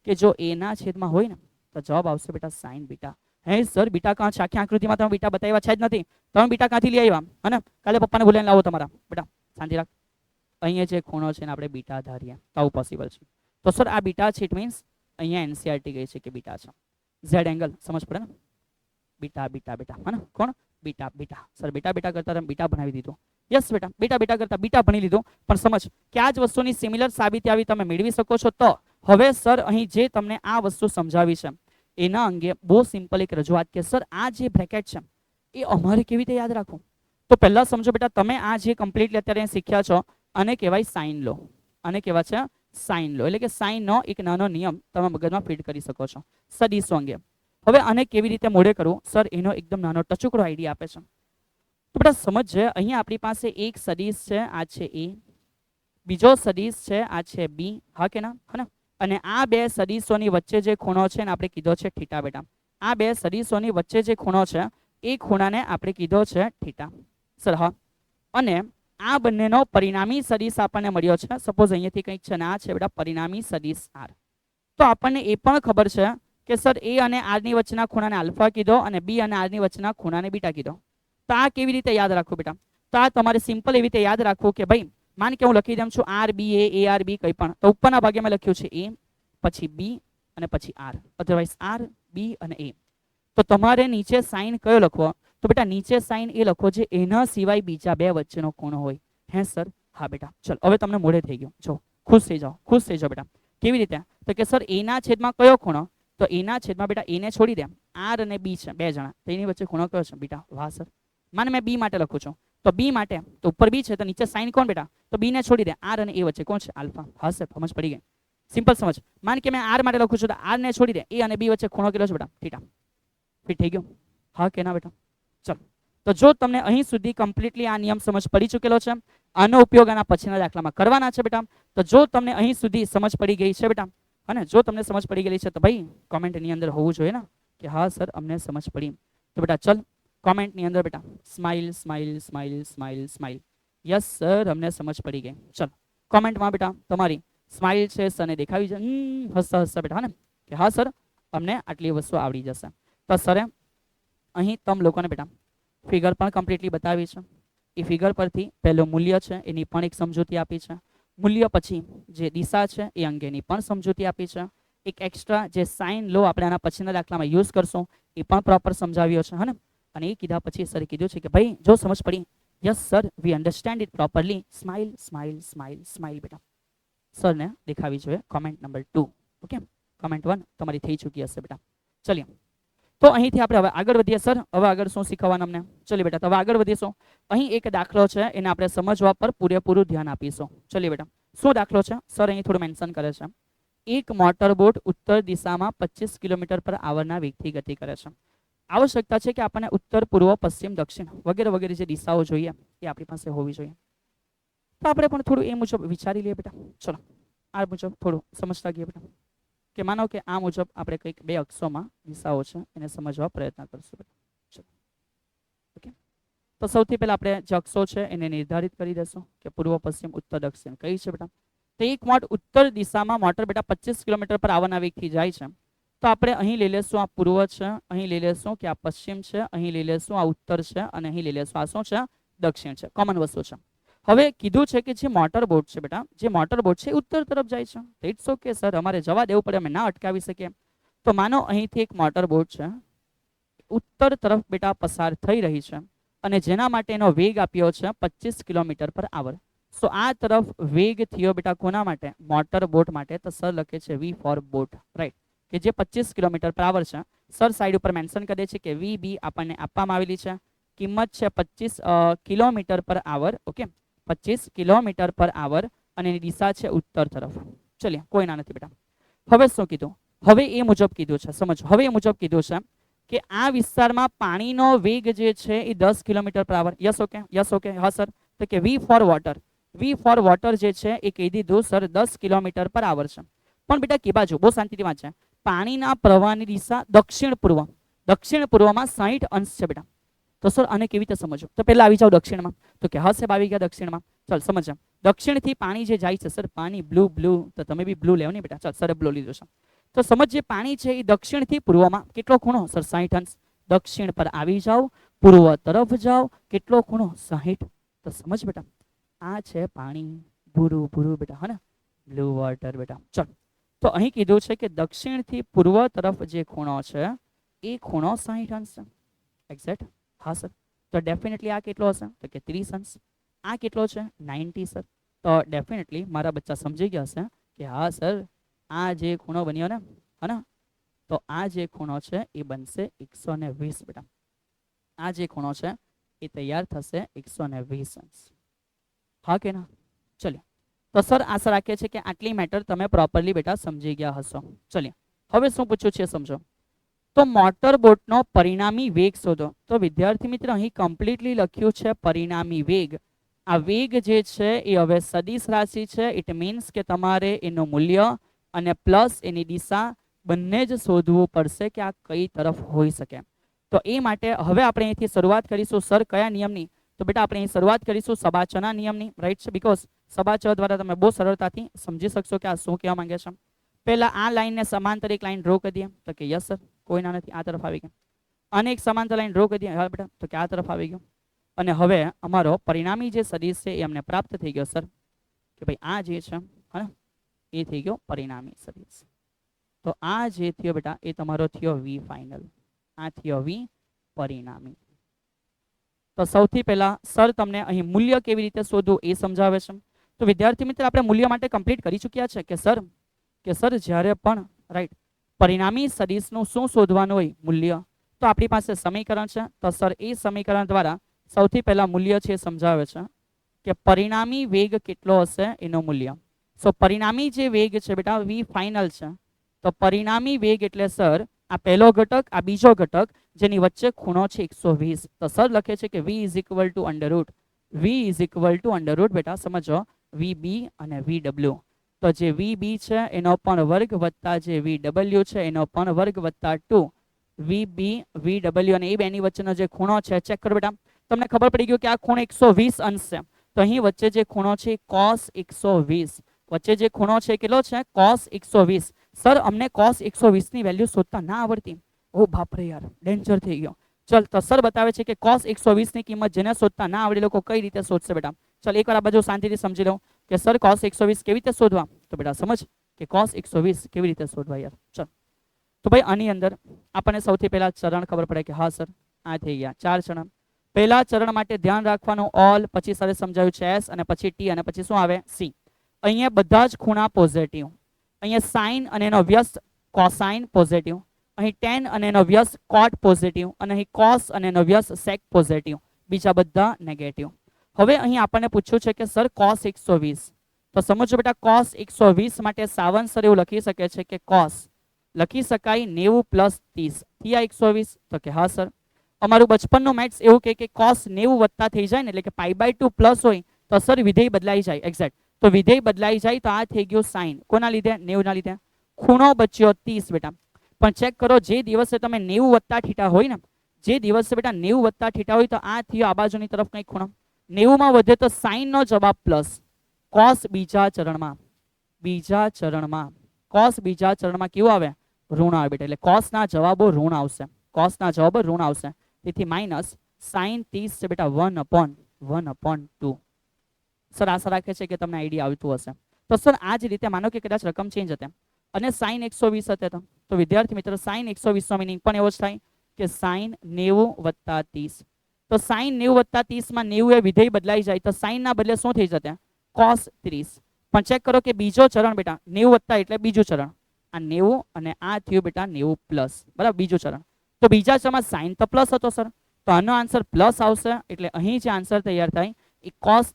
કે જો A ના છેદમાં હોય ને તો જવાબ આવશે બેટા સાઇન બીટા. હે સર બીટા કાં છે? આખી આકૃતિમાં તમે બીટા બતાવ્યા છે જ નથી. તમે બીટા ક્યાંથી લઈ આવ્યા? અને કાલે પપ્પાને બોલાવીને લાવો તમારા બેટા. શાંતિ રાખ. અહીંયા જે ખૂણો છે ને આપણે બીટા ધારીએ તો આવું પોસિબલ છે. તો સર આ બીટા છે, ઇટ મીન્સ અહીંયા NCERT ગઈ છે કે બીટા છે. Z એંગલ સમજ પડે ને? બીટા બીટા બીટા, હા ને, કોણ? Beta beta. Sir beta beta કરતા તમે બીટા બનાવી દીધું. યસ બેટા, બીટા બીટા કરતા બીટા ભણી લીધું. પણ સમજ કે આ જ વસ્તુની સિમિલર સાબિતી આવી તમે મેળવી શકો છો. તો હવે સર અહીં જે તમને આ વસ્તુ સમજાવી છે એના અંગે બહુ સિમ્પલ એક રજૂઆત કે સર આ જે બ્રેકેટ છે એ અમારે કેવી રીતે યાદ રાખવું? તો પહેલા સમજો બેટા, તમે આ જે કમ્પ્લીટલી અત્યારે શીખ્યા છો આને કહેવાય સાઇન લો. આને કહેવાય છે સાઇન લો, એટલે કે સાઇન નો એક નાનો નિયમ તમે મગજમાં ફીડ કરી શકો છો સદીશો અંગે. હવે આને કેવી રીતે મોડે કરવું સર એનો એકદમ નાનો ટચુકડો આઈડિયા આપે છે. તો બેટા સમજજે, અહીંયા આપણી પાસે એક સદિશ છે, આ છે A, બીજો સદિશ છે આ છે B, હા કે ના? હા ને? અને આ બે સદિશોની વચ્ચે જે ખૂણો છે ને આપણે કીધો છે થીટા બેટા. આ બે સદિશોની વચ્ચે જે ખૂણો છે એ ખૂણાને આપણે કીધો છે થીટા. સર હા, અને આ બંનેનો પરિણામી સદિશ આપણને મળ્યો છે. સપોઝ અહીંયાથી કંઈક છે ને આ છે બેટા પરિણામી સદિશ આર. તો આપણને એ પણ ખબર છે કે સર એ અને આર ની વચ્ચેના ખૂણાને આલ્ફા કીધો અને બી અને આર ની વચ્ચેના ખૂણાને બીટા કીધો. તો આ કેવી રીતે યાદ રાખવું બેટા? તો આ તમારે સિમ્પલ એવી રીતે યાદ રાખવું કે ભાઈ માન કે હું લખી દઉં છું આર બી એ આર બી કંઈ પણ, તો ઉપરના ભાગે મેં લખ્યું છે એ, પછી બી અને પછી આર, અધરવાઇઝ આર બી અને એ. તો તમારે નીચે સાઇન કયો લખવો? તો બેટા નીચે સાઇન એ લખો જે એના સિવાય બીજા બે વચ્ચેનો ખૂણો હોય. હે સર? હા બેટા. ચલો હવે તમને મોઢે થઈ ગયું. જો ખુશ થઈ જાઓ બેટા. કેવી રીતે? તો કે સર એના છેદમાં કયો ખૂણો? તો એના છેદમાં બેટા એને છોડી દે, આર અને બી છે બે જણા, તો એની વચ્ચે ખૂણો કયો છે બેટા? વાહ સર. માને મેં બી માટે લખું છું, તો બી માટે તો ઉપર બી છે તો નીચે સાઇન કોણ બેટા? તો બી ને છોડી દે, આર અને એ વચ્ચે કોણ છે? આલ્ફા. હા સર, સમજ પડી ગઈ. સિમ્પલ સમજ. માન કે મેં આર માટે લખું છું તો આર ને છોડી દે, એ અને બી વચ્ચે ખૂણો કેટલો છે બેટા? થીટા. ફિટ થઈ ગયો? હા કે ના બેટા? ચલો, તો જો તમને અહીં સુધી કમ્પ્લીટલી આ નિયમ સમજ પડી ચૂકેલો છે, આનો ઉપયોગ આના પછીના દાખલામાં કરવાના છે બેટા. તો જો તમને અહીં સુધી સમજ પડી ગઈ છે બેટા, અને જો તમને સમજ પડી ગઈ છે તો ભાઈ કોમેન્ટની અંદર હોવું જોઈએ ને કે હા સર અમને સમજ પડી. તો બેટા ચલ કોમેન્ટની અંદર બેટા smile smile smile smile smile. Yes sir અમને સમજ પડી ગઈ. ચલો કોમેન્ટમાં બેટા તમારી સ્માઇલ છે સરને દેખાવી છે, હસતા હસતા બેટા, હા ને, કે હા સર અમને આટલી વસ્તુ આવડી જશે. તો સરે અહીં તમ લોકોને બેટા ફિગર પણ કમ્પ્લીટલી બતાવી છે. એ ફિગર પરથી પહેલું મૂલ્ય છે એની પણ એક સમજૂતી આપી છે. મૂલ્ય પછી જે દિશા છે એ અંગેની પણ સમજૂતી આપી છે. એક એક્સ્ટ્રા જે સાઇન લો આપણે આના પછીના દાખલામાં યુઝ કરશું એ પણ પ્રોપર સમજાવ્યો છે, હા ને. અને એ કીધા પછી સરે કીધું છે કે ભાઈ જો સમજ પડી, yes sir V understand it properly, smile smile smile smile બેટા. સરને દેખાવી જોઈએ કોમેન્ટ નંબર 2. ઓકે, કોમેન્ટ 1 તમારી થઈ ચૂકી હશે બેટા. ચલીએ તો અહીંથી આપણે હવે આગળ વધીએ. સર હવે આગળ શું શીખવવાનું અમને? ચલીએ બેટા, તો હવે આગળ વધીશું. અહીં એક દાખલો છે એને આપણે સમજવા પર પૂરેપૂરું ધ્યાન આપીશું. ચલીએ બેટા, શું દાખલો છે? સર અહીં થોડું મેન્શન કરે છે. એક મોટરબોટ ઉત્તર દિશામાં 25 કિલોમીટર પર આવરના વેગથી ગતિ કરે છે. આવશ્યકતા છે કે આપણને ઉત્તર, પૂર્વ, પશ્ચિમ, દક્ષિણ વગેરે વગેરે જે દિશાઓ જોઈએ એ આપણી પાસે હોવી જોઈએ. તો આપણે પણ થોડું એ મુજબ વિચારી લઈએ બેટા. ચલો આ મુજબ થોડું સમજતા ગઈએ બેટા, કે માનો કે આ મુજબ આપણે કંઈક બે અક્ષોમાં દિશાઓ છે એને સમજવા પ્રયત્ન કરશું બેટા. ચલો ઓકે, તો સૌથી પહેલા આપણે જે અક્ષો છે એને નિર્ધારિત કરી દેશું કે પૂર્વ, પશ્ચિમ, ઉત્તર, દક્ષિણ કઈ છે બેટા. તો એક ઉત્તર દિશામાં મોટર બેટા 25 કિલોમીટર પર આવવાના વેગથી જાય છે. તો આપણે અહીં લઈ લેશું આ પૂર્વ છે, અહીં લઈ લેશું કે આ પશ્ચિમ છે, અહીં લઈ લેશું આ ઉત્તર છે, અને અહીં લઈ લેશું આ શું છે? દક્ષિણ છે. કોમન વસ્તુ છે. હવે કીધું છે કે જે મોટર બોટ છે બેટા, જે મોટર બોટ છે એ ઉત્તર તરફ જાય છે. તો ઇટ્સ ઓકે સર, અમારે જવા દેવું પડે, અમે ના અટકાવી શકીએ. તો માનો અહીંથી એક મોટર બોટ છે ઉત્તર તરફ બેટા પસાર થઈ રહી છે અને જેના માટે એનો વેગ આપ્યો છે 25 કિલોમીટર પર આવર. સો આ તરફ વેગ થયો બેટા કોના માટે? મોટર બોટ માટે. તો સર લખે છે વી ફોર બોટ, રાઈટ, કે જે 25 કિલોમીટર પર આવર છે. સર સાઈડ ઉપર મેન્શન કરી દે છે કે વી બી આપણને આપવામાં આવેલી છે, કિંમત છે 25 કિલોમીટર પર આવર. ઓકે, 25 કિલોમીટર પર આવર અને એની દિશા છે ઉત્તર તરફ. ચલિએ કોઈ ના નથી બેટા. હવે શું કીધું? હવે એ મુજબ કીધું છે, સમજો. હવે એ મુજબ કીધું છે કે આ વિસ્તારમાં પાણીનો વેગ જે છે એ 10 કિલોમીટર પર આવર. યસ ઓકે, યસ ઓકે, હા સર. તો કે વી ફોર વોટર, વી ફોર વોટર જે છે એ કહી દીધું સર 10 કિલોમીટર પર આવર છે. પણ બેટા કે બાજુ બહુ શાંતિથી વાંચે, પાણીના પ્રવાહની દિશા દક્ષિણ પૂર્વ, દક્ષિણ પૂર્વમાં 60 અંશ છે બેટા. તો સર આને કેવી રીતે સમજો? તો પહેલા આવી જાઓ દક્ષિણમાં. તો કે હા સાહેબ આવી ગયા દક્ષિણમાં. ચાલ સમજ. દક્ષિણથી પાણી જે જાય છે સર, પાણી બ્લુ બ્લુ, તો તમે બી બ્લુ લેવો ને બેટા. ચાલ સર બ્લુ લીધું છે. તો સમજ જે પાણી છે એ દક્ષિણથી પૂર્વમાં કેટલો ખૂણો સર? 60 અંશ. દક્ષિણ પર આવી જાઓ, પૂર્વ તરફ જાઓ, કેટલો ખૂણો? 60. તો સમજ બેટા આ છે પાણી, ભૂરું ભૂરું બેટા, હા ને, બ્લુ વોટર બેટા. ચલ તો અહીં કીધું છે કે દક્ષિણથી પૂર્વ તરફ જે ખૂણો છે એ ખૂણો 60 અંશ છે. એક્ઝેક્ટ? હા સર. તો ડેફિનેટલી આ કેટલો હશે? તો કે 30 અંશ. આ કેટલો છે? 90 સર. તો ડેફિનેટલી મારા બચ્ચા સમજી ગયા હશે કે હા સર આ જે ખૂણો બન્યો ને, હા ને, તો આ જે ખૂણો છે એ બનશે 120 બેટા. આ જે ખૂણો છે એ તૈયાર થશે 120 અંશ. હા કે ના? ચલિએ તો સર આશા રાખીએ છીએ કે આટલી મેટર તમે પ્રોપરલી બેટા સમજી ગયા હશો. ચલિએ હવે શું પૂછ્યું છે સમજો. તો મોટર બોટનો પરિણામી વેગ શોધો. તો વિદ્યાર્થી મિત્ર અહીં કમ્પ્લીટલી લખ્યું છે પરિણામી વેગ. આ વેગ જે છે એ હવે સદિશ રાશિ છે. ઇટ મીન્સ કે તમારે એનું મૂલ્ય અને પ્લસ એની દિશા બંને જ શોધવું પડશે કે આ કઈ તરફ હોઈ શકે. તો એ માટે હવે આપણે અહીંથી શરૂઆત કરીશું સર કયા નિયમની? તો બેટા આપણે અહીં શરૂઆત કરીશું સબાચના નિયમની, રાઈટ છે, બીકોઝ સબાચ દ્વારા તમે બહુ સરળતાથી સમજી શકશો કે આ શું કહેવા માંગે છે. પહેલા આ લાઈનને સમાંતર એક લાઈન ડ્રો કરી દઈએ, તો કે યસ સર, કોઈના નથી, આ તરફ આવી ગયા. અને એક સમાંતર લાઈન ડ્રો કરી દઈએ, હા બેટા, તો કે આ તરફ આવી ગયો. અને હવે અમારો પરિણામી જે સદિશ છે એ અમને પ્રાપ્ત થઈ ગયો સર, કે ભાઈ આ જે છે હા એ થઈ ગયો પરિણામી સદિશ. તો આ જે થયો બેટા એ તમારો થયો વી ફાઇનલ, આ થયો વી પરિણામી. તો સૌથી પહેલા સર તમને અહીં મૂલ્ય કેવી રીતે શોધવું એ સમજાવે છે. તો વિદ્યાર્થી મિત્ર આપણે મૂલ્ય માટે કમ્પ્લીટ કરી ચૂક્યા છે કે સર જ્યારે પણ રાઈટ પરિણામી સદિશનું શું શોધવાનું હોય મૂલ્ય, તો આપણી પાસે સમીકરણ છે. તો સર એ સમીકરણ દ્વારા સૌથી પહેલા મૂલ્ય છે સમજાવે છે કે પરિણામી વેગ કેટલો હશે એનો મૂલ્ય. સો પરિણામી જે વેગ છે બેટા વી ફાઇનલ છે. તો પરિણામી વેગ એટલે સર આ પહેલો ઘટક, આ બીજો ઘટક, જેની વચ્ચે ખૂણો છે 120. તો સર લખે છે કે v is equal two under route, v is equal two under route બેટા સમજો vb અને vw. તો જે vb છે એનો પણ વર્ગ વત્તા જે vw છે એનો પણ વર્ગ વત્તા 2 vb vw, અને એ બેની વચ્ચેનો જે ખૂણો છે ચેક કરો બેટા. તમને ખબર પડી ગયું કે આ ખૂણો 120 અંશ છે. તો અહીં વચ્ચે જે ખૂણો છે cos 120, વચ્ચે જે ખૂણો છે કેટલો છે cos 120. સર અમને cos 120 ની વેલ્યુ શોધતા ના આવડતી. ઓ બાપરે યાર, ડેન્જર થઈ ગયો. ચલ તો સર બતાવે છે કે cos 120 ની કિંમત જેને શોધતા ના આવડે લોકો કઈ રીતે શોધશે બેટા. ચલ એકવાર આ બાજુ શાંતિથી સમજી લો કે સર cos 120 કેવી રીતે શોધવા. તો બેટા સમજ કે cos 120 કેવી રીતે શોધવા યાર. ચલ તો ભાઈ આની અંદર આપણને સૌથી પહેલા ચરણ ખબર પડે કે હા સર આ થઈ ગયા 4 ચરણ. પહેલા ચરણ માટે ધ્યાન રાખવાનું ઓલ, પછી સરે સમજાવ્યું છે એસ, અને પછી ટી, અને પછી શું આવે સી. અહીંયા બધા જ ખૂણા પોઝિટિવ. અહીંયા સાઇન અને એનો વ્યસ્ત કોસાઇન પોઝિટિવ, અહીં ટેન અને એનો વ્યસ્ત કોટ પોઝિટિવ, અને અહીં કોસ અને એનો વ્યસ્ત સેક પોઝિટિવ, બીજા બધા નેગેટિવ. હવે અહીં આપણને પૂછ્યું છે કે સર cos 120, તો સમજો બેટા cos 120 માટે સાવન સર એવું લખી શકે છે કે cos લખી શકાય 90 + 30 થયા 120. તો કે હા સર. અમારું બચપનનું મેથ્સ એવું કે cos 90 વત્તા થઈ જાય ને, એટલે કે π/2 પ્લસ હોય તો સર વિધેય બદલાઈ જાય. એક્ઝેક્ટ, તો વિધેય બદલાઈ જાય તો આ થઈ ગયું સાઇન. કોના લીધે? 90 ના લીધે. ખૂણો બચ્યો 30 બેટા. પણ ચેક કરો જે દિવસે તમે 90 વત્તા થીટા હોય ને, જે દિવસે બેટા 90 વત્તા થીટા હોય તો આ થયો આ બાજુની તરફ કંઈક ખૂણો. 90 માં વધે તો સાઇન નો જવાબ પ્લસ. cos બીજા ચરણમાં cos બીજા ચરણમાં કેવું આવે? ઋણ આવે બેટા. એટલે cos ના જવાબો ઋણ આવશે, cos ના જવાબો ઋણ આવશે. તેથી માઇનસ સાઇન 30 છે બેટા 1/2. સર આશા રાખે છે કે તમને આઈડિયા આવતું હશે. તો સર આ જ રીતે માનો કે કદાચ રકમ ચેન્જ હતી અને સાઇન 120 હતી, તો વિદ્યાર્થી મિત્રો સાઇન 120 નો મિનિંગ પણ એવો જ થાય કે સાઇન 90 વત્તા 30. તો સાઇન 90 વત્તા 30 માં 90 એ વિધેય બદલાઈ જાય તો સાઇન ના બદલે શું થઈ જશે? cos 30. પણ ચેક કરો કે બીજો ચરણ બેટા 90 વત્તા એટલે બીજું ચરણ, આ 90 અને આ થયું બેટા 90 પ્લસ, બરાબર બીજું ચરણ. તો બીજા ચરણમાં સાઇન તો પ્લસ હતો સર, તો આનો આન્સર પ્લસ આવશે. એટલે અહીં જે આન્સર તૈયાર થાય એ cos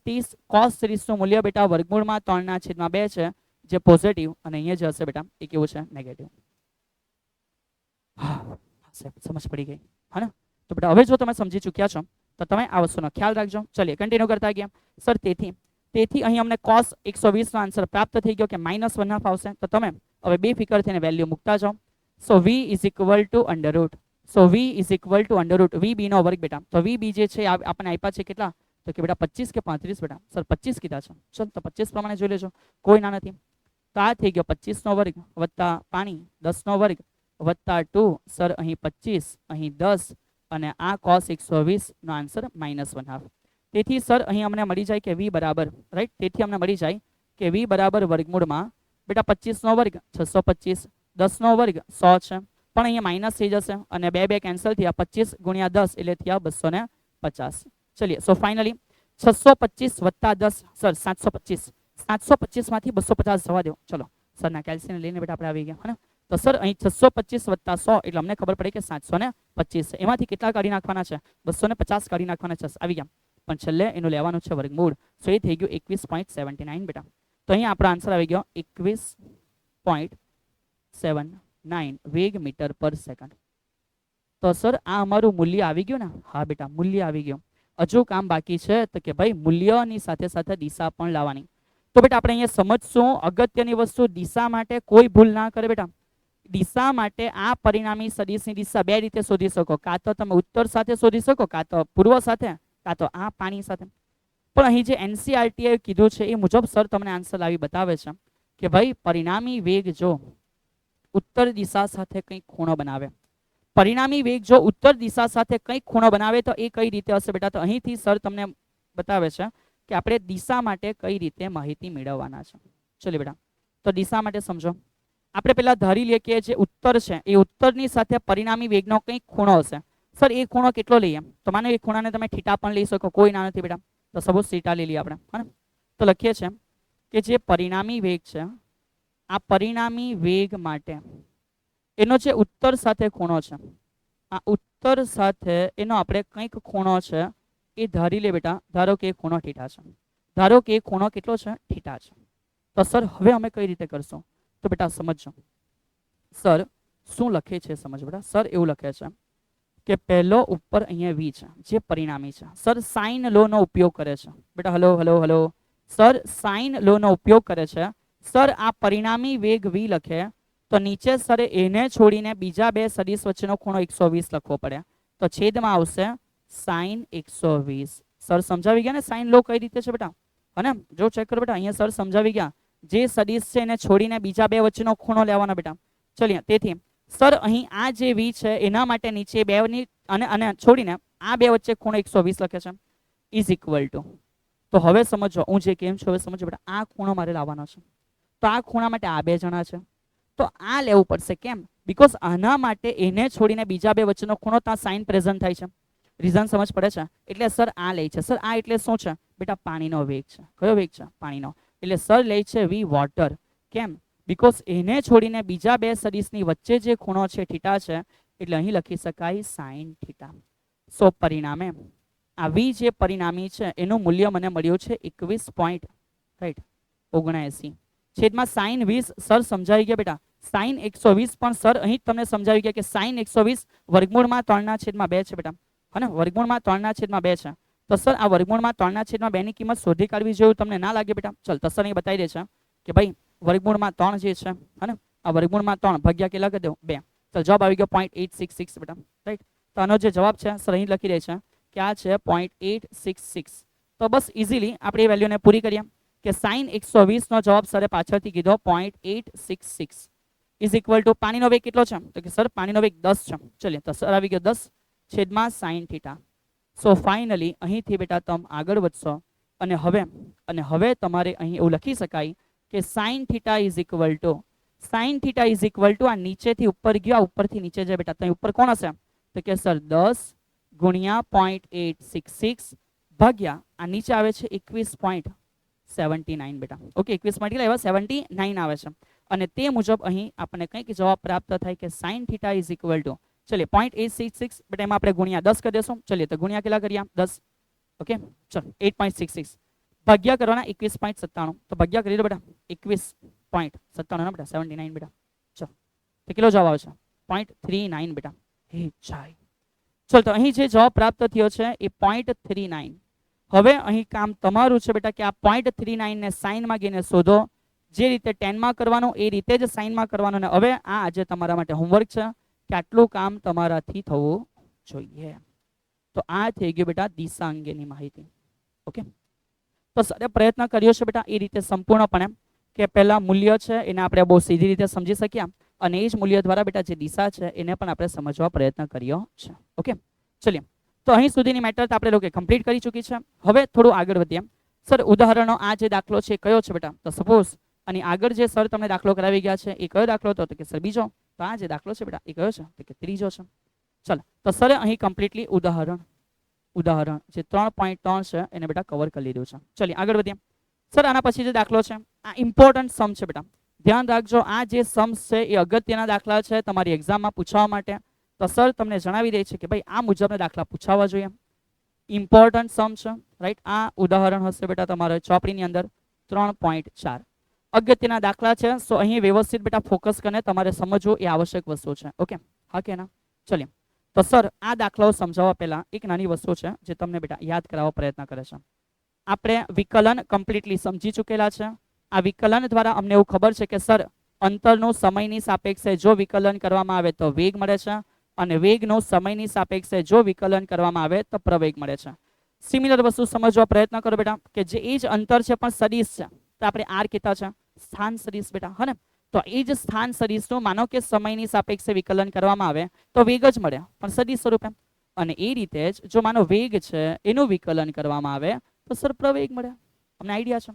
30 નું મૂલ્ય બેટા વર્ગમૂળમાં 3/2 છે જે પોઝિટિવ, અને અહીંયા જે હશે બેટા એ કેવું છે? નેગેટિવ. સમજ પડી ગઈ હા ને? તો બેટા હવે જો તમે સમજી ચૂક્યા છો તો તમે આ વસ્તુનો ખ્યાલ રાખજો. ચલીએ કન્ટિન્યુ કરતા ગયા. સર તેથી અહીં અમને cos 120 નો આન્સર પ્રાપ્ત થઈ ગયો કે -1/2 આવશે. તો તમે હવે બે ફિકર થઈને વેલ્યુ મૂકતા જાઓ. સો v is equal two under route, so v is equal two under route vb નો વર્ગ બેટા. તો vb જે છે આપણને આપ્યા છે કેટલા? તો કે બેટા 25 કે 35 બેટા. સર 25 કીધા છે. ચલ તો 25 પ્રમાણે જોઈ લેજો, કોઈ ના નથી. તો આ થઈ ગયો 25 નો વર્ગ વત્તા પાણી 10 નો વર્ગ વત્તા 2. સર અહીં 25 અહીં 10 અને આ cos 120 નો આન્સર -1/2. તેથી સર અહીં અમને મળી જાય કે v બરાબર રાઈટ. તેથી અમને મળી જાય કે v બરાબર વર્ગમૂળમાં બેટા 25 નો વર્ગ 625, 10 નો વર્ગ 100 છે, પણ અહીંયા માઇનસ થઈ જશે અને 2 કેન્સલ થયા. 25 ગુણ્યા 10 એટલે થયા 250. ચલીએ સો ફાઇનલી 625 વત્તા 10 સર 725. 725 માંથી 250 જવા દો. ચલો સરના કેલ્સીને લઈને બેટા આપણે આવી ગયા. તો સર અહીં 625 વત્તા 100 એટલે અમને ખબર પડી કે 725 છે. એમાંથી કેટલા કાઢી નાખવાના છે? 250 કાઢી નાખવાના છે. આવી ગયા. પણ છેલ્લે એનું લેવાનું છે વર્ગમૂળ. સો એ થઈ ગયું 21.79 બેટા. તો અહીંયા આપણો આન્સર આવી ગયો 21.79 વેગ મીટર પર સેકન્ડ. તો સર આ અમારું મૂલ્ય આવી ગયું ને? હા બેટા મૂલ્ય આવી ગયું. હજુ કામ બાકી છે તો કે ભાઈ મૂલ્યની સાથે સાથે દિશા પણ લાવવાની. તો બેટા આપણે અહીંયા સમજશું અગત્યની વસ્તુ, દિશા માટે કોઈ ભૂલ ના કરે બેટા. દિશા માટે આ પરિણામી સદિશની દિશા બે રીતે શોધી શકો. કાં તો તમે ઉત્તર સાથે શોધી શકો, કાં તો પૂર્વ સાથે, કાં તો આ પાણી સાથે. પણ અહીં જે એનસીઆરટીએ કીધું છે એ મુજબ સર તમને આન્સર લાવી બતાવે છે કે ભાઈ પરિણામી વેગ જો ઉત્તર દિશા સાથે કંઈક ખૂણો બનાવે, પરિણામી વેગ જો ઉત્તર દિશા સાથે કંઈક ખૂણો બનાવે તો એ કઈ રીતે હશે બેટા? તો અહીંથી સર તમને બતાવે છે કે આપણે દિશા માટે કઈ રીતે માહિતી મેળવવાના છે. ચલો બેટા, તો દિશા માટે સમજો. આપણે પહેલા ધારી લઈએ કે જે ઉત્તર છે એ ઉત્તરની સાથે પરિણામી વેગનો કંઈક ખૂણો હશે. સર એ ખૂણો કેટલો લઈએ? તો માનો એ ખૂણાને તમે થીટા પણ લઈ શકો, કોઈ ના નથી બેટા. તો સપોઝ થીટા લઈ લઈએ આપણે, હા. તો લખીએ છીએ કે જે પરિણામી વેગ છે, આ પરિણામી વેગ માટે એનો જે ઉત્તર સાથે ખૂણો છે, આ ઉત્તર સાથે એનો આપણે કંઈક ખૂણો છે એ ધારી લે બેટા. ધારો કે ખૂણો થીટા છે, ધારો કે ખૂણો કેટલો છે? થીટા છે. તો સર હવે અમે કઈ રીતે કરશું? તો બેટા સમજો, સર શું લખે છે સમજ બેટા. સર એવું લખે છે કે પહેલો ઉપર અહીંયા વી છે જે પરિણામી છે. સર સાઇન લો નો ઉપયોગ કરે છે બેટા. Hello hello hello. Sir sine law નો ઉપયોગ કરે છે. સર આ પરિણામી વેગ વી લખે તો નીચે સર એને છોડીને બીજા બે સદિશ વચ્ચેનો ખૂણો 120 લખવો પડે. તો છેદમાં આવશે સાઇન 120. સર સમજાવી ગયા ને સાઇન લો કઈ રીતે છે બેટા? હને જો ચેક કરો બેટા, અહીંયા સર સમજાવી ગયા. જે સદિશ છે એને છોડીને બીજા બે વચ્ચેનો ખૂણો લેવાનો બેટા. ચલીએ, તેથી સર અહીં આ જે વી છે એના માટે નીચે બે ની અને છોડીને આ બે વચ્ચે ખૂણો 120 લખે છે ઇઝ ઇક્વલ ટુ. તો હવે સમજો હું જે કેમ છું હવે સમજો બેટા. આ ખૂણો મારે લાવવાનો છે, તો આ ખૂણા માટે આ બે જણા છે તો આ લેવું પડશે. કેમ? બીકોઝ આના માટે એને છોડીને બીજા બે વચ્ચેનો ખૂણો ત્યાં સાઇન પ્રેઝન્ટ થાય છે. રીઝન સમજ પડે છે? એટલે સર આ લે છે. સર આ એટલે શું છે બેટા? પાણીનો વેગ છે. કયો વેગ છે? પાણીનો. એટલે સર લે છે વી વોટર. કેમ? બીકોઝ એને છોડીને બીજા બે સદિશની વચ્ચે જે ખૂણો છે થીટા છે એટલે અહીં લખી શકાય સાઇન થીટા. સો પરિણામે આ વી જે પરિણામી છે એનું મૂલ્ય મને મળ્યું છે 21.79 છેદમાં સાઇન 20. સર સમજાવી ગયા બેટા. સાઇન 120 પણ સર અહીં તમને સમજાવી ગયા કે સાઇન 120 વર્ગમૂળમાં 3/2 છે બેટા. હને વર્ગમૂળમાં 3/2 છે. તો સર આ વર્ગમૂળમાં 3/2 ની કિંમત શોધી કાઢવી જોઈએ તમને ના લાગે બેટા? ચલ તો સર અહીં બતાવી દે છે કે ભાઈ વર્ગમૂળમાં 3 જે છે હને આ વર્ગમૂળમાં 3 ભાગ્યા કેટલા કરી દઉં 2. ચલ જવાબ આવી ગયો 0.866 બેટા. રાઈટ. તો આનો જે જવાબ છે સર અહીં લખી દે છે કે આ છે 0.866. તો બસ ઇઝીલી આપણે એ વેલ્યુને પૂરી કરીએ કે સાઇન 120 નો જવાબ સરે પાછળથી કીધો 0.866 ઇઝ ઇક્વલ ટુ પાણીનો વેગ કેટલો છે? તો કે સર પાણીનો વેગ 10 છે. ચલીએ તો સર આવી ગયો 10 છેદમાં સાઇન થીટા. સો ફાઇનલી અહીંથી બેટા તમે આગળ વધશો અને હવે તમારે અહીં એવું લખી શકાય કે sine theta is equal to આ નીચેથી ઉપર ગયો, આ ઉપરથી નીચે જાય બેટા. તો ઉપર કોણ હશે? તો કે સર 10 ગુણ્યા 0.866 ભાગ્યા આ નીચે આવે છે 21.79 બેટા. ઓકે 21.79 આવે છે અને તે મુજબ અહીં આપણને કંઈક જવાબ પ્રાપ્ત થાય કે sine theta is equal to ચલિए 0.866 બેટા એમાં આપણે ગુણ્યા 10 કરી દેશું. ચલિए તો ગુણ્યા કેટલા કર્યા 10. ઓકે ચલો 8.66 ભાગ્યા કરવાના 21.97. તો ભાગ્યા કરી દો બેટા 21.97 ના બેટા 79 બેટા. ચલો તો કેટલો જવાબ આવે છે? 0.39 બેટા. હે જાય. ચલો તો અહીં જે જવાબ પ્રાપ્ત થયો છે એ 0.39. હવે અહીં કામ તમારું છે બેટા કે આ 0.39 ને સાઇનમાં ગઈને શોધો. જે રીતે 10 માં કરવાનું એ રીતે જ સાઇનમાં કરવાનું. ને હવે આ આજે તમારા માટે હોમવર્ક છે કે આટલું કામ તમારાથી થવું જોઈએ. તો આ થઈ ગયું બેટા દિશા અંગેની માહિતી. ઓકે તો સરે પ્રયત્ન કર્યો છે બેટા એ રીતે સંપૂર્ણપણે કે પહેલા મૂલ્ય છે એને આપણે બહુ સીધી રીતે સમજી શક્યા અને એ જ મૂલ્ય દ્વારા બેટા જે દિશા છે એને પણ આપણે સમજવા પ્રયત્ન કર્યો છે. ઓકે ચલીએ તો અહીં સુધીની મેટર આપણે લોકો કમ્પ્લીટ કરી ચૂકી છે. હવે થોડું આગળ વધીએ. સર ઉદાહરણો આ જે દાખલો છે કયો છે બેટા? તો સપોઝ અને આગળ જે સર તમને દાખલો કરાવી ગયા છે એ કયો દાખલો હતો? તો કે સર બીજો. તો આ જે દાખલો છે બેટા એ કયો છે? તો કે ત્રીજો છે. ચાલો તો સરે અહીં કમ્પ્લીટલી ઉદાહરણ જે 3.3 છે એને બેટા કવર કરી લીધું છે. ચલીએ આગળ વધીએ. સર આના પછી જે દાખલો છે આ ઇમ્પોર્ટન્ટ સમ છે બેટા. ધ્યાન રાખજો આ જે સમ્સ છે એ અગત્યના દાખલા છે તમારી એક્ઝામમાં પૂછવા માટે. તો સર તમને જણાવી દે છે કે ભાઈ આ મુજબના દાખલા પૂછાવા જોઈએ. ઇમ્પોર્ટન્ટ સમ છે રાઈટ. આ ઉદાહરણ હશે બેટા તમારે ચોપડીની અંદર 3.4 અગત્યના દાખલા છે. સો અહીં વ્યવસ્થિત બેટા ફોકસ કરીને તમારે સમજવું એ આવશ્યક વસ્તુ છે. ઓકે હા કે ના? ચલીએ તો સર આ દાખલાઓ સમજાવવા પહેલા એક નાની વસ્તુ છે જે તમને બેટા યાદ કરાવવા પ્રયત્ન કરે છે. આપણે વિકલન કમ્પ્લીટલી સમજી ચૂકેલા છે. આ વિકલન દ્વારા અમને એવું ખબર છે કે સર અંતરનું સમયની સાપેક્ષે જો વિકલન કરવામાં આવે તો વેગ મળે છે અને વેગનું સમયની સાપેક્ષે જો વિકલન કરવામાં આવે તો પ્રવેગ મળે છે. સિમિલર વસ્તુ સમજવા પ્રયત્ન કરો બેટા કે જે એ જ અંતર છે પણ સદિશ છે, તો આપણે આર કહેતા છે સ્થાન સદિશ બેટા, હે ને? તો એ જ સ્થાન સદિશનું માનો કે સમયની સાપેક્ષે વિકલન કરવામાં આવે તો વેગ જ મળે, પણ સદિશ સ્વરૂપે. અને એ રીતે જ જો માનો વેગ છે એનું વિકલન કરવામાં આવે તો સર પ્રવેગ મળે. અમને આઈડિયા છે?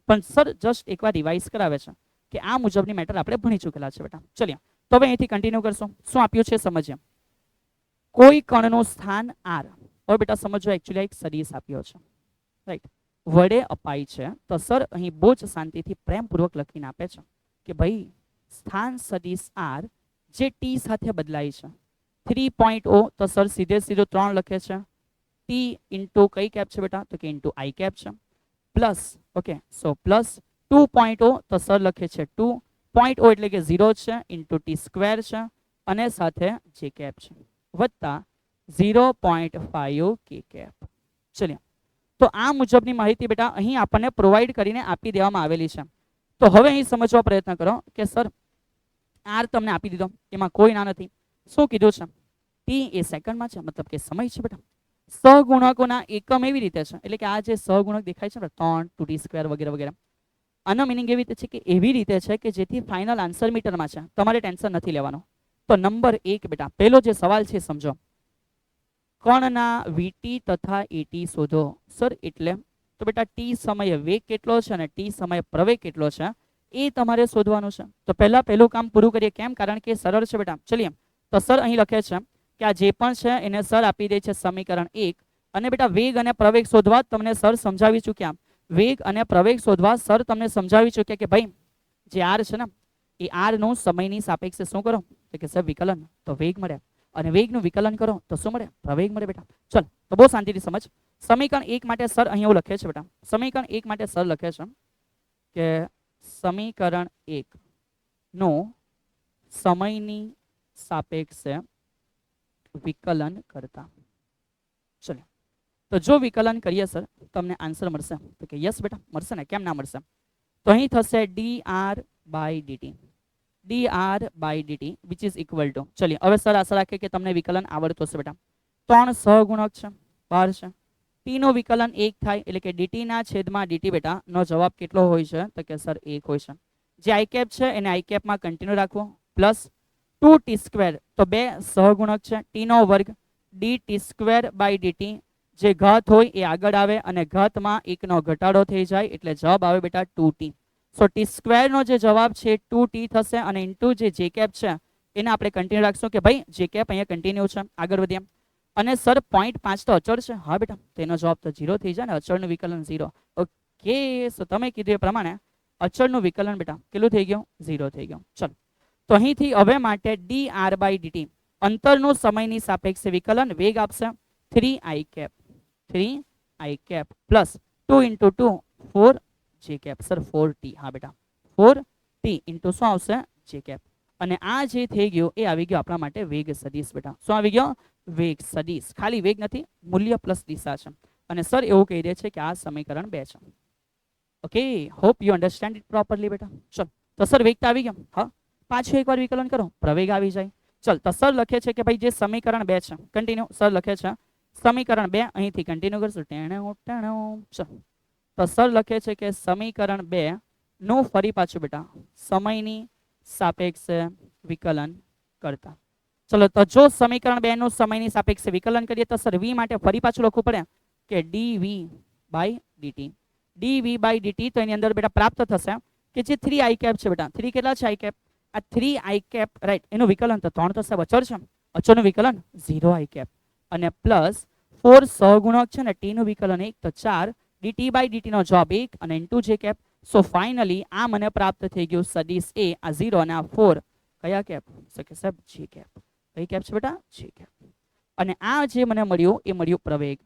પણ સર જસ્ટ એકવાર રિવાઇઝ કરાવે છે કે આ મુજબની મેટર આપણે ભણી ચૂકેલા છે બેટા. ચલિએ તો હવે અહીંથી કન્ટિન્યુ કરશું. શું આપ્યું છે સમજીએ. કોઈ કણનું સ્થાન આર. હવે બેટા સમજો, એકચ્યુઅલી એક સદિશ આપ્યો છે, રાઈટ, વડે અપાય છે. તો સર અહીં બહુ જ શાંતિથી પ્રેમપૂર્વક લખીને આપે છે કે ભાઈ સ્થાન સદિશ આર જે ટી સાથે બદલાય છે 3.0, તો સર સીધે સીધો 3 લખે છે. ટી ઇન્ટુ કઈ કેપ છે બેટા? તો કે ઇન્ટુ આઈ કેપ છે. પ્લસ, ઓકે, સો પ્લસ 2.0, તો સર લખે છે 2.0 એટલે કે 0 છે, ઇન્ટુ ટી સ્ક્વેર છે અને સાથે જે કેપ છે, વત્તા 0.5 કે કેપ. ચલિએ તો આ મુજબની માહિતી બેટા અહીં આપણને પ્રોવાઈડ કરીને આપી દેવામાં આવેલી છે. તો હવે અહીં સમજવા પ્રયત્ન કરો કે સર આર તમને આપી દીધો, એમાં કોઈ ના નથી. શું કીધું છે? ટી એ સેકન્ડમાં છે, મતલબ કે સમય છે બેટા. સહગુણકોના એકમ એવી રીતે છે, એટલે કે આ જે સહગુણક દેખાય છે 3, 2t સ્ક્વેર વગેરે વગેરે, આનો મિનિંગ એવી રીતે છે કે એવી રીતે છે કે જેથી ફાઇનલ આન્સર મીટરમાં છે, તમારે ટેન્શન નથી લેવાનું. તો નંબર 1 બેટા, પહેલો જે સવાલ છે સમજો, કણના વીટી તથા એટી શોધો. સર એટલે તો બેટા ટી સમયે વેગ કેટલો છે અને ટી સમયે પ્રવેગ કેટલો છે એ તમારે શોધવાનું છે. તો પહેલું કામ પૂરું કરીએ. કેમ? કારણ કે સરળ છે બેટા. ચલીએ તો સર અહીં લખે છે કે આ જે પણ છે એને સર આપી દે છે સમીકરણ 1. અને બેટા વેગ અને પ્રવેગ શોધવા તમને સર સમજાવી ચૂક્યા. વેગ અને પ્રવેગ શોધવા સર તમને સમજાવી ચૂક્યા કે ભાઈ જે આર છે ને એ આર નું સમયની સાપેક્ષે શું કરો? તો કે સર વિકલન, તો વેગ મળે. અને વેગનું વિકલન કરો તો શું મળે? પ્રવેગ મળે બેટા. ચલ તો બહુ શાંતિથી સમજ. સમીકરણ 1 માટે સર અહીં એવું લખે છે બેટા, સમીકરણ 1 માટે સર લખે છે કે સમીકરણ 1 નું સમયની સાપેક્ષે વિકલન કરતા. ચલો તો જો વિકલન કરીએ સર તમને આન્સર મળશે? તો કે યસ બેટા મળશે ને, કેમ ના મળશે? તો અહીં થશે dr/dt, dr/dt which is equal to, ચલિए હવે સર આશા રાખે કે તમને વિકલન આવડતું હશે બેટા. 3 સહગુણક છે, 12 છે, t નું વિકલન 1 થાય એટલે કે dt ના છેદમાં dt બેટા નો જવાબ કેટલો હોય છે? તો કે સર 1 હોય છે. જે i કેપ છે એને i કેપ માં કન્ટિન્યુ રાખવો, પ્લસ 2t સ્ક્વેર, તો બે સહગુણક છે, t નો વર્ગ dt સ્ક્વેર બાય dt, જે ઘાત હોય એ આગળ આવે અને ઘાતમાં 1 નો ઘટાડો થઈ જાય એટલે જવાબ આવે બેટા 2t. સો ટી સ્ક્વેર નો જે જવાબ છે 2t થશે અને ઇન્ટુ જે જે કેપ છે એને આપણે કન્ટિન્યુ રાખશું કે ભાઈ જે કેપ અહીંયા કન્ટિન્યુ છે. આગળ વધીએ. અને સર 0.5 તો અચળ છે, હા બેટા, તેનો જવાબ તો 0 થઈ જાય ને, અચળનું વિકલન 0. ઓકે, સો તમે કીધું એ પ્રમાણે અચળનું વિકલન બેટા કેટલું થઈ ગયું? 0 થઈ ગયું. ચલો તો અહીંથી હવે માટે dr/dt અંતરનું સમયની સાપેક્ષે વિકલન વેગ આપશે 3i cap, 3i cap plus 2 into 2 4j cap. Sir 4t, હા બેટા 4t ઇન્ટુ શું આવશે? જે કેપ. અને આ જે થઈ ગયું એ આવી ગયો આપણા માટે વેગ સદિશ બેટા. શું આવી ગયો? વેગ સદિશ. ખાલી વેગ નથી, મૂલ્ય પ્લસ દિશા છે. અને સર એવું કહી દે છે કે આ સમીકરણ 2 છે. Okay, hope you understand it properly બેટા. ચલો તો સર વેગ તો આવી ગયો. હા, પાછું એકવાર વિકલન કરો, પ્રવેગ આવી જાય. ચલ તો સર લખે છે કે ભાઈ જે સમીકરણ 2 છે, કન્ટિન્યુ સર લખે છે સમીકરણ 2, અહીંથી કન્ટિન્યુ કરશું. ચલો તો સર લખે છે કે સમીકરણ 2 નું ફરી પાછું બેટા સમયની સાપેક્ષે વિકલન કરતા. ચલો તો જો સમીકરણ 2 નું સમયની સાપેક્ષે વિકલન કરીએ તો સર v માટે ફરી પાછું લખવું પડે કે dv/dt, dv/dt. તો એની અંદર બેટા પ્રાપ્ત થશે કે જે 3i કેપ છે બેટા, 3 કેટલા છે i કેપ? આ 3i કેપ, રાઈટ, એનું વિકલન તો 3 થશે, અચળ છે, અચળનું વિકલન 0i કેપ અને પ્લસ 4 સહગુણક છે ને t નું વિકલન 1, તો 4 dt/dt નો જવાબ 1 અને ઇન્ટુ જે કેપ. સો ફાઇનલી આ મને પ્રાપ્ત થઈ ગયું સદિશ a, આ 0 અને આ 4 કયા કેપ? કે સાહેબ જે કેપ. કઈ કેપ છે બેટા? જે કેપ. અને આ જે મને મળ્યું એ મળ્યું પ્રવેગ.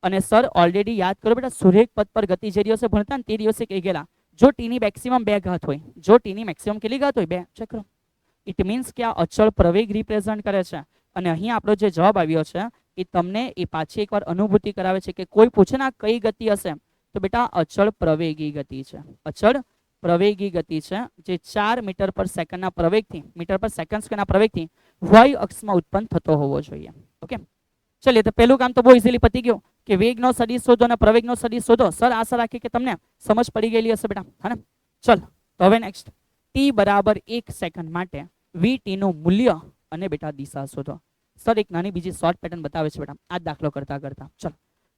અને સર ઓલરેડી યાદ કરો બેટા, સુરેખ પદ પર ગતિ જે દિવસે ભણતા ને તે દિવસે કહી ગયેલા જો t ની મેક્સિમમ 2 ઘાત હોય, જો t ની મેક્સિમમ કેટલી ઘાત હોય? 2. ચેક કરો. ઇટ મીન્સ કે આ અચળ પ્રવેગ રિપ્રેઝન્ટ કરે છે. અને અહીં આપણો જે જવાબ આવ્યો છે એ તમને એ પાછી એકવાર અનુભૂતિ કરાવે છે કે કોઈ પૂછે ને કઈ ગતિ હશે તો બેટા અચળ પ્રવેગી ગતિ છે. અચળ પ્રવેગી ગતિ છે જે 4 મીટર પર સેકન્ડના પ્રવેગથી, મીટર પર સેકન્ડ સ્ક્વેરના પ્રવેગથી y અક્ષમાં ઉત્પન્ન થતો હોવો જોઈએ. ઓકે, ચલિए તો પહેલું કામ તો બહુ ઇઝીલી પતી ગયું કે વેગનો સદિશ શોધો અને પ્રવેગનો સદિશ શોધો. સર આશા રાખી કે તમને સમજ પડી ગયેલી હશે બેટા, હા ને. ચલ તો હવે નેક્સ્ટ, ટી બરાબર 1 સેકન્ડ માટે વીટી નું મૂલ્ય અને બેટા દિશા શોધો. સર એક નાની બીજી શોર્ટ પેટર્ન બતાવે છે બેટા આ દાખલો કરતા કરતા. ચલો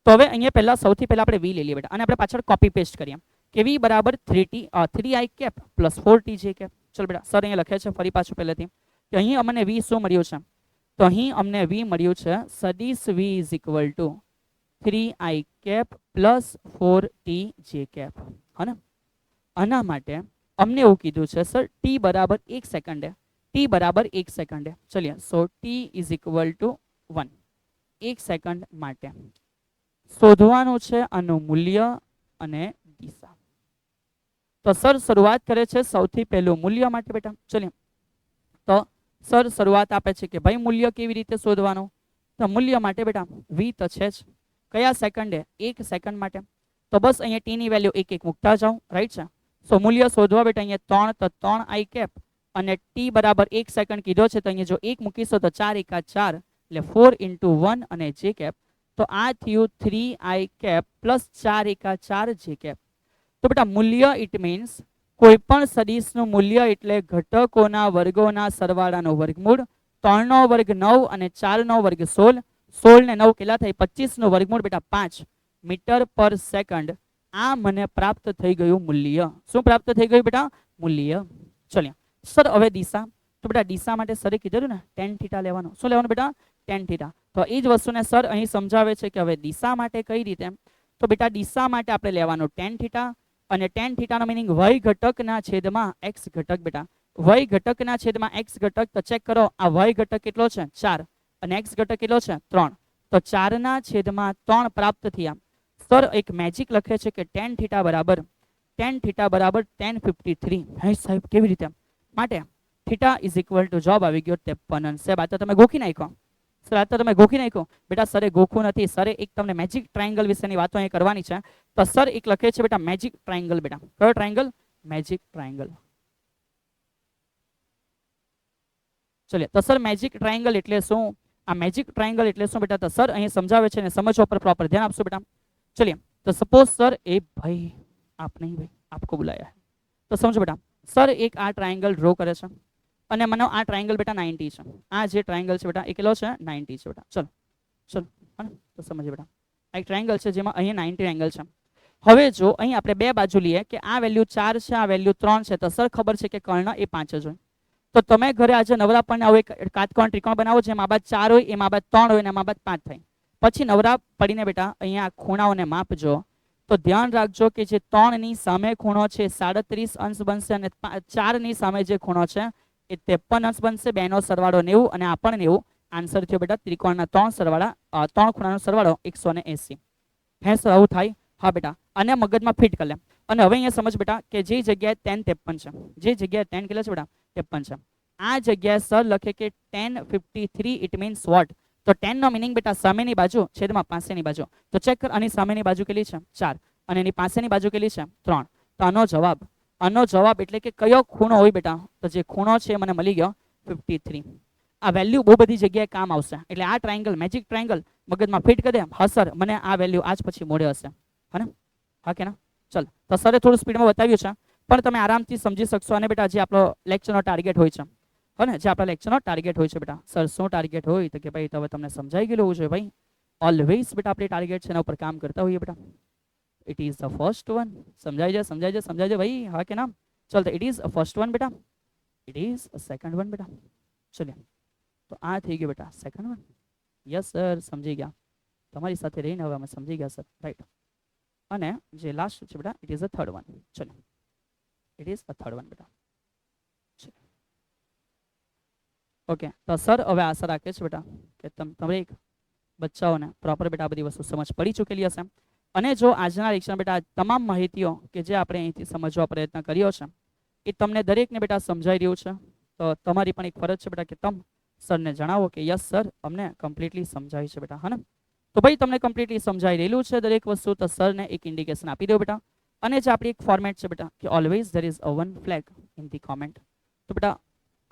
તો હવે અહીંયા પહેલા સૌથી પહેલા આપણે વી લઈ લઈએ બેટા અને આપણે પાછળ કોપી પેસ્ટ કરીએ કે વી બરાબર 3i cap plus 4tj cap. ચલો બેટા સર અહીંયા લખે છે ફરી પાછું પહેલેથી કે અહીં અમને વી શું મળ્યું છે, તો અહીં અમને વી મળ્યું છે સદિશ v is equal to 3i cap plus 4tj cap, હા ને. આના માટે અમને એવું કીધું છે સર ટી બરાબર 1 સેકન્ડે, ટી બરાબર 1 સેકન્ડે. ચલિए so T is equal to 1. 1 second માટે શોધવાનું છે આનું મૂલ્ય અને દિશા. તો સર શરૂઆત કરે છે સૌથી પહેલું મૂલ્ય માટે બેટા. ચલિए તો સર શરૂઆત આપે છે કે ભાઈ મૂલ્ય કેવી રીતે શોધવાનું. તો મૂલ્ય માટે બેટા વી તો છે જ, કયા સેકન્ડે 1 સેકન્ડ માટે. તો બસ અહીંયા ટી ની વેલ્યુ એક એક મૂકતા જાઉં, રાઈટ છે. સો મૂલ્ય શોધવા બેટા અહીંયા 3 તો 3i કેપ અને ટી બરાબર 1 સેકન્ડ કીધો છે તો અહીંયા જો 1 મૂકીશો તો 4 એકા 4 એટલે 4 into 1 અને જે કેપ. તો આ થયું 3i કેપ પ્લસ 4 એકા 4 જે કેપ. તો બેટા મૂલ્ય ઇટ મીન્સ કોઈ પણ સદિશનું મૂલ્ય એટલે ઘટકોના વર્ગોના સરવાળાનો વર્ગમૂળ. 3 નો વર્ગ 9 અને 4 નો વર્ગ 16. 16 ને 9 કેટલા થાય 25 નો વર્ગમૂળ બેટા 5 મીટર પર સેકન્ડ. આ મને પ્રાપ્ત થઈ ગયું મૂલ્ય. શું પ્રાપ્ત થઈ ગયું બેટા? મૂલ્ય. ચલિए સર હવે દિશા. તો બેટા દિશા માટે સરે કીધું ને tan થીટા લેવાનું. શું લેવાનું બેટા? tan theta. તો એ જ વસ્તુને સર અહીં સમજાવે છે કે હવે દિશા માટે કઈ રીતે. તો બેટા દિશા માટે આપણે લેવાનું tan થીટા અને tan થીટાનો મીનિંગ y ઘટકના છેદમાં x ઘટક બેટા. y ઘટકના છેદમાં x ઘટક. તો ચેક કરો આ y ઘટક કેટલો છે 4 અને x ઘટક કેટલો છે 3. તો 4 ના છેદમાં 3 પ્રાપ્ત થયા. સર એક મેજિક લખે છે કે tan થીટા બરાબર tan 53. હે સાહેબ કેવી રીતે? માટે theta is equal to job આવી ગયો 53. સાહેબ આ તો તમે ગોખી નાખ્યો. સર આ તો તમે ગોખી નાખ્યો બેટા. સરે ગોખું નથી, સરે એક તમને મેજિક ટ્રાયંગલ વિશેની વાતો અહીં કરવાની છે. તો સર એક લખે છે બેટા મેજિક ટ્રાયંગલ બેટા. કયો ટ્રાયંગલ? Magic triangle. ચલિए તો સર મેજિક ટ્રાયંગલ એટલે શું? આ મેજિક ટ્રાયંગલ એટલે શું બેટા? તો સર અહીં સમજાવે છે ને સમજવા પર પ્રોપર ધ્યાન આપશો બેટા. चलिए तो सपोज सर ए भाई आप नहीं भाई आपको बुलाया है तो समझो बेटा सर एक आ ट्रायंगल ड्रॉ करे छे અને માનો આ ટ્રાયંગલ બેટા 90 છે. આ જે ટ્રાયંગલ છે બેટા એ કેટલો છે 90 છે બેટા. ચલો ચલો હા તો સમજીએ બેટા આ એક ટ્રાયંગલ છે જેમાં અહીંયા 90 એંગલ છે. હવે જો અહીં આપણે બે બાજુ લઈએ કે આ વેલ્યુ 4 છે આ વેલ્યુ 3 છે તો સર ખબર છે કે કર્ણ એ 5 જ હોય. તો તમે ઘરે આજે નવરા પણ આવો એક કાટકોણ ત્રિકોણ બનાવો જેમાં આ બાદ 4 હોય એમાં આ બાદ 3 હોય અને એમાં આ બાદ 5 થાય. પછી નવરા પડીને બેટા અહીંયા ખૂણાઓને માપજો તો ધ્યાન રાખજો કે જે 3 ની સામે ખૂણો છે 37 અંશ બનશે અને 4 ની સામે જે ખૂણો છે એ 53 અંશ બનશે. બેનો સરવાળો 90 અને આ પણ 90. આન્સર થયો બેટા ત્રિકોણના 3 સરવાળા 3 ખૂણાનો સરવાળો 180. હે સર આવું થાય? હા બેટા અને મગજમાં ફિટ કરી લે. અને હવે અહીંયા સમજ બેટા કે જે જગ્યાએ tan 53 છે, જે જગ્યાએ tan કેટલા છે બેટા 53 છે, આ જગ્યાએ સર લખે કે tan 53 ઇટ મીન્સ વોટ? તો tan નો મીનિંગ બેટા સામેની બાજુ છેદમાં પાસેની બાજુ. તો ચેક કર આની સામેની બાજુ કેટલી છે 4 અને એની પાસેની બાજુ કેટલી છે 3. તો આનો જવાબ એટલે કે કયો ખૂણો હોય બેટા? તો જે ખૂણો છે મને મળી ગયો 53. આ વેલ્યુ બહુ બધી જગ્યાએ કામ આવશે. એટલે આ ટ્રાયંગલ મેજિક ટ્રાયંગલ મગજમાં ફિટ કરી દે. હા સર મને આ વેલ્યુ આજ પછી મોડે હશે. હા ને? હા કે ના? ચલ તો સરે થોડું સ્પીડમાં બતાવ્યું છે પણ તમે આરામથી સમજી શકશો. અને બેટા જે આપણો લેક્ચરનો ટાર્ગેટ હોય છે હા જે આપણા લેક્ચરનો ટાર્ગેટ હોય છે બેટા સર શું ટાર્ગેટ હોય તો કે ભાઈ તો હવે તમને સમજાઈ ગયેલું હોવું જોઈએ ભાઈ. ઓલવેઝ બેટા આપણે ટાર્ગેટ છે એના ઉપર કામ કરતા હોઈએ બેટા. It is the first one. સમજાઈ જાય ભાઈ? હા કે ના? ચલ તો ઇટ ઇઝ ફર્સ્ટ વન બેટા. ઇટ ઇઝ સેકન્ડ વન બેટા. ચલિए તો આ થઈ ગયું બેટા સેકન્ડ વન. યસ સર સમજી ગયા. તમારી સાથે રહીને હવે અમે સમજી ગયા સર. રાઈટ. અને જે લાસ્ટ છે બેટા it is a third one. ચલો it is a third one બેટા. ઓકે તો સર હવે આશા રાખે છે બેટા કે તમે એક બચ્ચાઓને પ્રોપર બેટા આ બધી વસ્તુ સમજ પડી ચૂકેલી હશે. અને જો આજના લેક્ચર બેટા તમામ માહિતીઓ કે જે આપણે અહીંથી સમજવા પ્રયત્ન કર્યો છે એ તમને દરેકને બેટા સમજાઈ રહ્યું છે. તો તમારી પણ એક ફરજ છે બેટા કે તમે સરને જણાવો કે યસ સર અમને કમ્પ્લીટલી સમજાય છે બેટા. હા ને? તો ભાઈ તમને કમ્પ્લીટલી સમજાઈ રહેલું છે દરેક વસ્તુ તો સરને એક ઇન્ડિકેશન આપી દો બેટા. અને જે આપણી એક ફોર્મેટ છે બેટા કે always there is a one flag in the comment. તો બેટા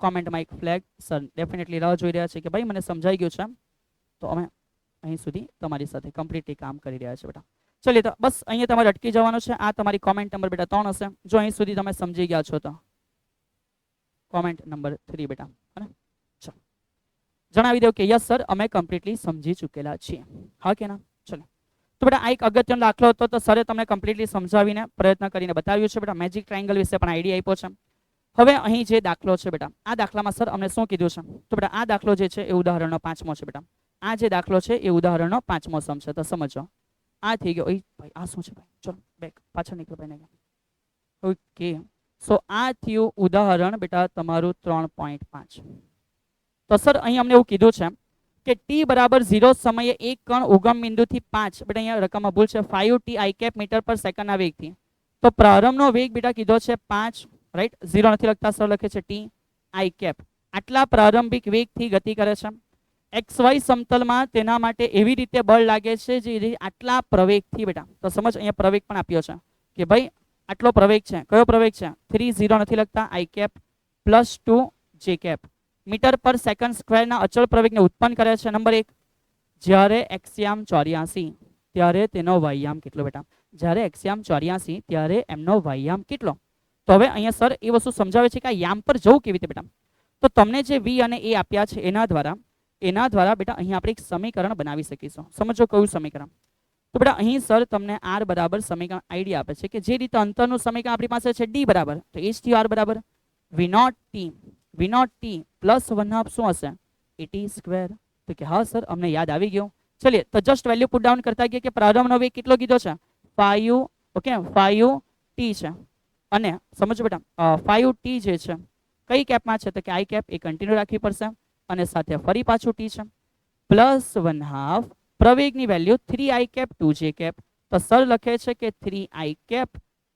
કોમેન્ટમાં એક ફ્લેગ સર ડેફિનેટલી રાહ જોઈ રહ્યા છે કે ભાઈ મને સમજાઈ ગયું છે તો અમે અહીં સુધી તમારી સાથે કમ્પ્લીટલી કામ કરી રહ્યા છે બેટા. ચલિए તો બસ અહીંયા તમારે અટકી જવાનું છે. આ તમારી કોમેન્ટ નંબર બેટા 3 હશે. જો અહીં સુધી તમે સમજી ગયા છો તો કોમેન્ટ નંબર 3 બેટા. અને ચલો જણાવી દો કે યસ સર અમે કમ્પ્લીટલી સમજી ચૂકેલા છીએ. હા કે ના? ચલો તો બેટા આ એક અગત્યનો દાખલો હતો તો સરે તમને કમ્પ્લીટલી સમજાવીને પ્રયત્ન કરીને બતાવ્યું છે બેટા. મેજિક ટ્રાયેંગલ વિશે પણ આઈડિયા આપ્યો છે. હવે અહીં જે દાખલો છે બેટા, આ દાખલામાં સર અમને શું કીધું છે? તો બેટા આ દાખલો જે છે એ ઉદાહરણનો 5મો છે બેટા. આ જે દાખલો છે એ ઉદાહરણનો 5મો સમ છે. તો સમજો આ થઈ ગયો. ઓય ભાઈ આ શું છે ભાઈ? ચલો બેક પાછળ નીકળો ભાઈ. ઓકે સો આ થયું ઉદાહરણ બેટા તમારું 3.5. તો સર અહીં અમને એવું કીધું છે કે t બરાબર 0 સમયે એક કણ ઉગમ બિંદુથી 5 બેટા અહીંયા રકમમાં ભૂલ છે 5t i cap મીટર પર સેકન્ડના વેગથી. તો પ્રારંભનો વેગ બેટા કીધો છે 5, રાઈટ? 0 નથી લખતા સર, લખે છે t i cap. આટલા પ્રારંભિક વેગથી ગતિ કરે છે. xy સમતલમાં તેના માટે એવી રીતે બળ લાગે છે જે આટલા પ્રવેગથી બેટા. તો સમજ અહીંયા પ્રવેગ પણ આપ્યો છે કે ભાઈ આટલો પ્રવેગ છે. કયો પ્રવેગ છે? 3 0 નથી લખતા i cap plus 2 j cap metre પર સેકન્ડ સ્ક્વેરના અચળ પ્રવેગને ઉત્પન્ન કરે છે. નંબર 1, જ્યારે એક્સિયામ 84 ત્યારે તેનો વાયામ કેટલો બેટા? જ્યારે એક્સિયામ 84 ત્યારે એમનો વાયામ કેટલો? તો હવે અહીંયા સર એ વસ્તુ સમજાવે છે કે આ યામ પર જવું કેવી રીતે બેટા. તો તમને જે v અને a આપ્યા છે એના દ્વારા બેટા અહીં આપણે એક સમીકરણ બનાવી શકીશું. સમજો કયું સમીકરણ? તો બેટા અહીં સર તમને r બરાબર સમીકરણ આઈડિયા આપે છે કે જે રીતે અંતરનું સમીકરણ આપણી પાસે છે d બરાબર, તો h થી r બરાબર v0 t પ્લસ 1/2 શું હશે? at square. તો કે હા સર અમને યાદ આવી ગયું. ચલિए તો જસ્ટ વેલ્યુ પુટ ડાઉન કરતા ગયા કે પ્રારંભનો વેગ કેટલો કીધો છે? 5 ઓકે 5t છે. અને સમજો બેટા 5t જે છે કઈ કેપમાં છે? તો કે i cap એ કન્ટિન્યુ રાખવી પડશે અને સાથે ફરી પાછું t છે પ્લસ 1/2 પ્રવેગની value 3i cap 2j cap. તો સર લખે છે કે 3i cap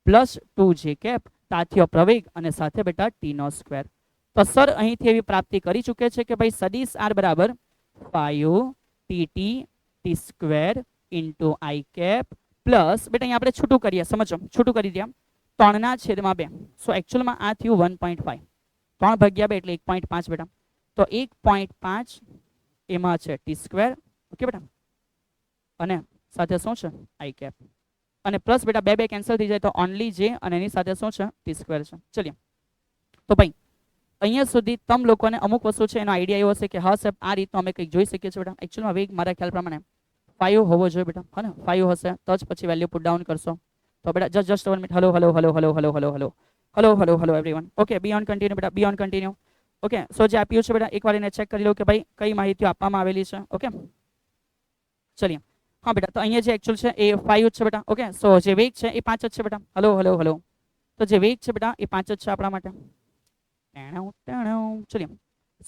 plus 2j cap તાથીઓ પ્રવેગ અને સાથે બેટા t નો સ્ક્વેર. તો સર અહીંથી એવી પ્રાપ્તિ કરી ચૂકે છે કે ભાઈ સદિશ r બરાબર 5tt t square into i cap plus બેટા અહીંયા આપણે છૂટું કરીએ. સમજો છૂટું કરી દઈએ 3/2. સો એકચ્યુઅલમાં આ થયું 1.5. 3/2 એટલે 1.5 બેટા. તો 1.5 એમાં છે ટી સ્ક્વેર. ઓકે બેટા અને સાથે શું છે? i cap અને પ્લસ બેટા 2 કેન્સલ થઈ જાય તો ઓનલી j અને એની સાથે શું છે? ટી સ્ક્વેર છે. ચલિए તો ભાઈ અહીંયા સુધી તમ લોકોને અમુક વસ્તુ છે એનો આઈડિયા એવો હશે કે હા સાહેબ આ રીતનો અમે કંઈક જોઈ શકીએ છીએ બેટા. એકચ્યુઅલમાં વેગ મારા ખ્યાલ પ્રમાણે 5 હોવો જોઈએ બેટા. હા ને 5 હશે તો જ પછી વેલ્યુ પુટ ડાઉન કરશો. તો બેટા just 1 minute. Hello everyone. Okay be on continue બેટા, be on continue. Okay so જે આપ્યું છે બેટા એકવાર એને ચેક કરી લો કે ભાઈ કઈ માહિતીઓ આપવામાં આવેલી છે. ઓકે ચલિए હા બેટા તો અહીંયા જે એકચ્યુઅલ છે એ 5 છે બેટા. ઓકે સો જે વેગ છે એ 5 જ છે બેટા. હેલો તો જે વેગ છે બેટા એ 5 જ છે આપણા માટે. ચલિए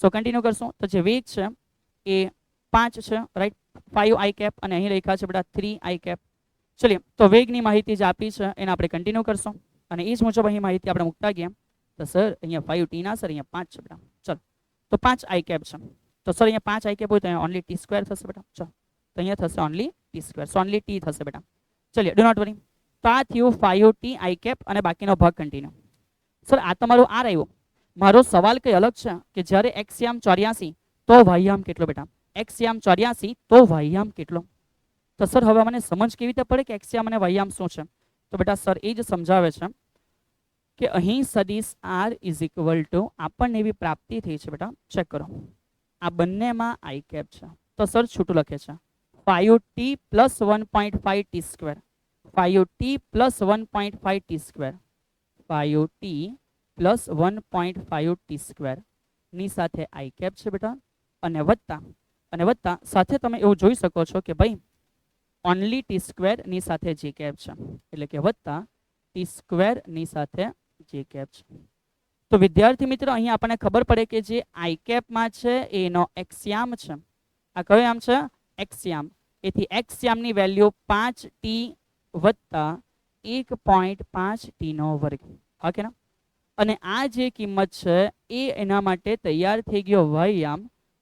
સો કન્ટિન્યુ કરશું. તો જે વેગ છે એ 5 છે, રાઈટ? 5i cap અને અહીં લખ્યા છે બેટા 3i cap. ચલિए તો વેગની માહિતી જે આપી છે એને આપણે કન્ટિન્યુ કરશું અને એ જ મુજબ અહીં માહિતી આપણે મૂકતા ગયા. તો સર અહીંયા 5t ના સર અહીંયા 5 છે બેટા. ચલો તો 5i cap છે. તો સર અહીંયા 5i cap હોય તો અહીંયા ઓનલી t સ્ક્વેર થશે બેટા. ચલો તો અહીંયા થશે ઓનલી t સ્ક્વેર. સો ઓનલી t થશે બેટા. ચલિए ડુ નોટ વરી. તો આ થયું 5ti cap અને બાકીનો ભાગ કન્ટિન્યુ. સર આ તમારું r આવ્યું. મારો સવાલ કઈ અલગ છે કે જ્યારે એક્સિયામ 84 તો વાયામ કેટલો બેટા? એક્સિયામ 84 તો વાયામ કેટલો? તો સર હવે મને સમજ કેવી રીતે પડે કે એક્સિયામ અને વાયામ શું છે? તો બેટા સર એ જ સમજાવે છે કે અહીં સદિશ r ઇઝ ઇક્વલ ટુ આપણને એવી પ્રાપ્તિ થઈ છે બેટા. ચેક કરો આ બંનેમાં i cap છે તો સર છૂટું લખે છે 5t plus 1.5 t square. 5t plus 1.5 t square. 5t plus 1.5 t square ની સાથે i cap છે બેટા અને વત્તા સાથે તમે એવું જોઈ શકો છો કે ભાઈ ઓનલી t સ્ક્વેર ની સાથે j cap છે એટલે કે વત્તા t સ્ક્વેર ની સાથે j cap છે. તો વિદ્યાર્થી મિત્રો અહીંયા આપણને ખબર પડે કે જે i cap માં છે એનો એક્સિયામ છે. આ કયો યામ છે? એક્સિયામ. એથી એક્સિયામની વેલ્યુ 5t વત્તા 1.5t નો વર્ગ. હા કે ના? અને આ જે કિંમત છે એ એના માટે તૈયાર થઈ ગયો વાયામ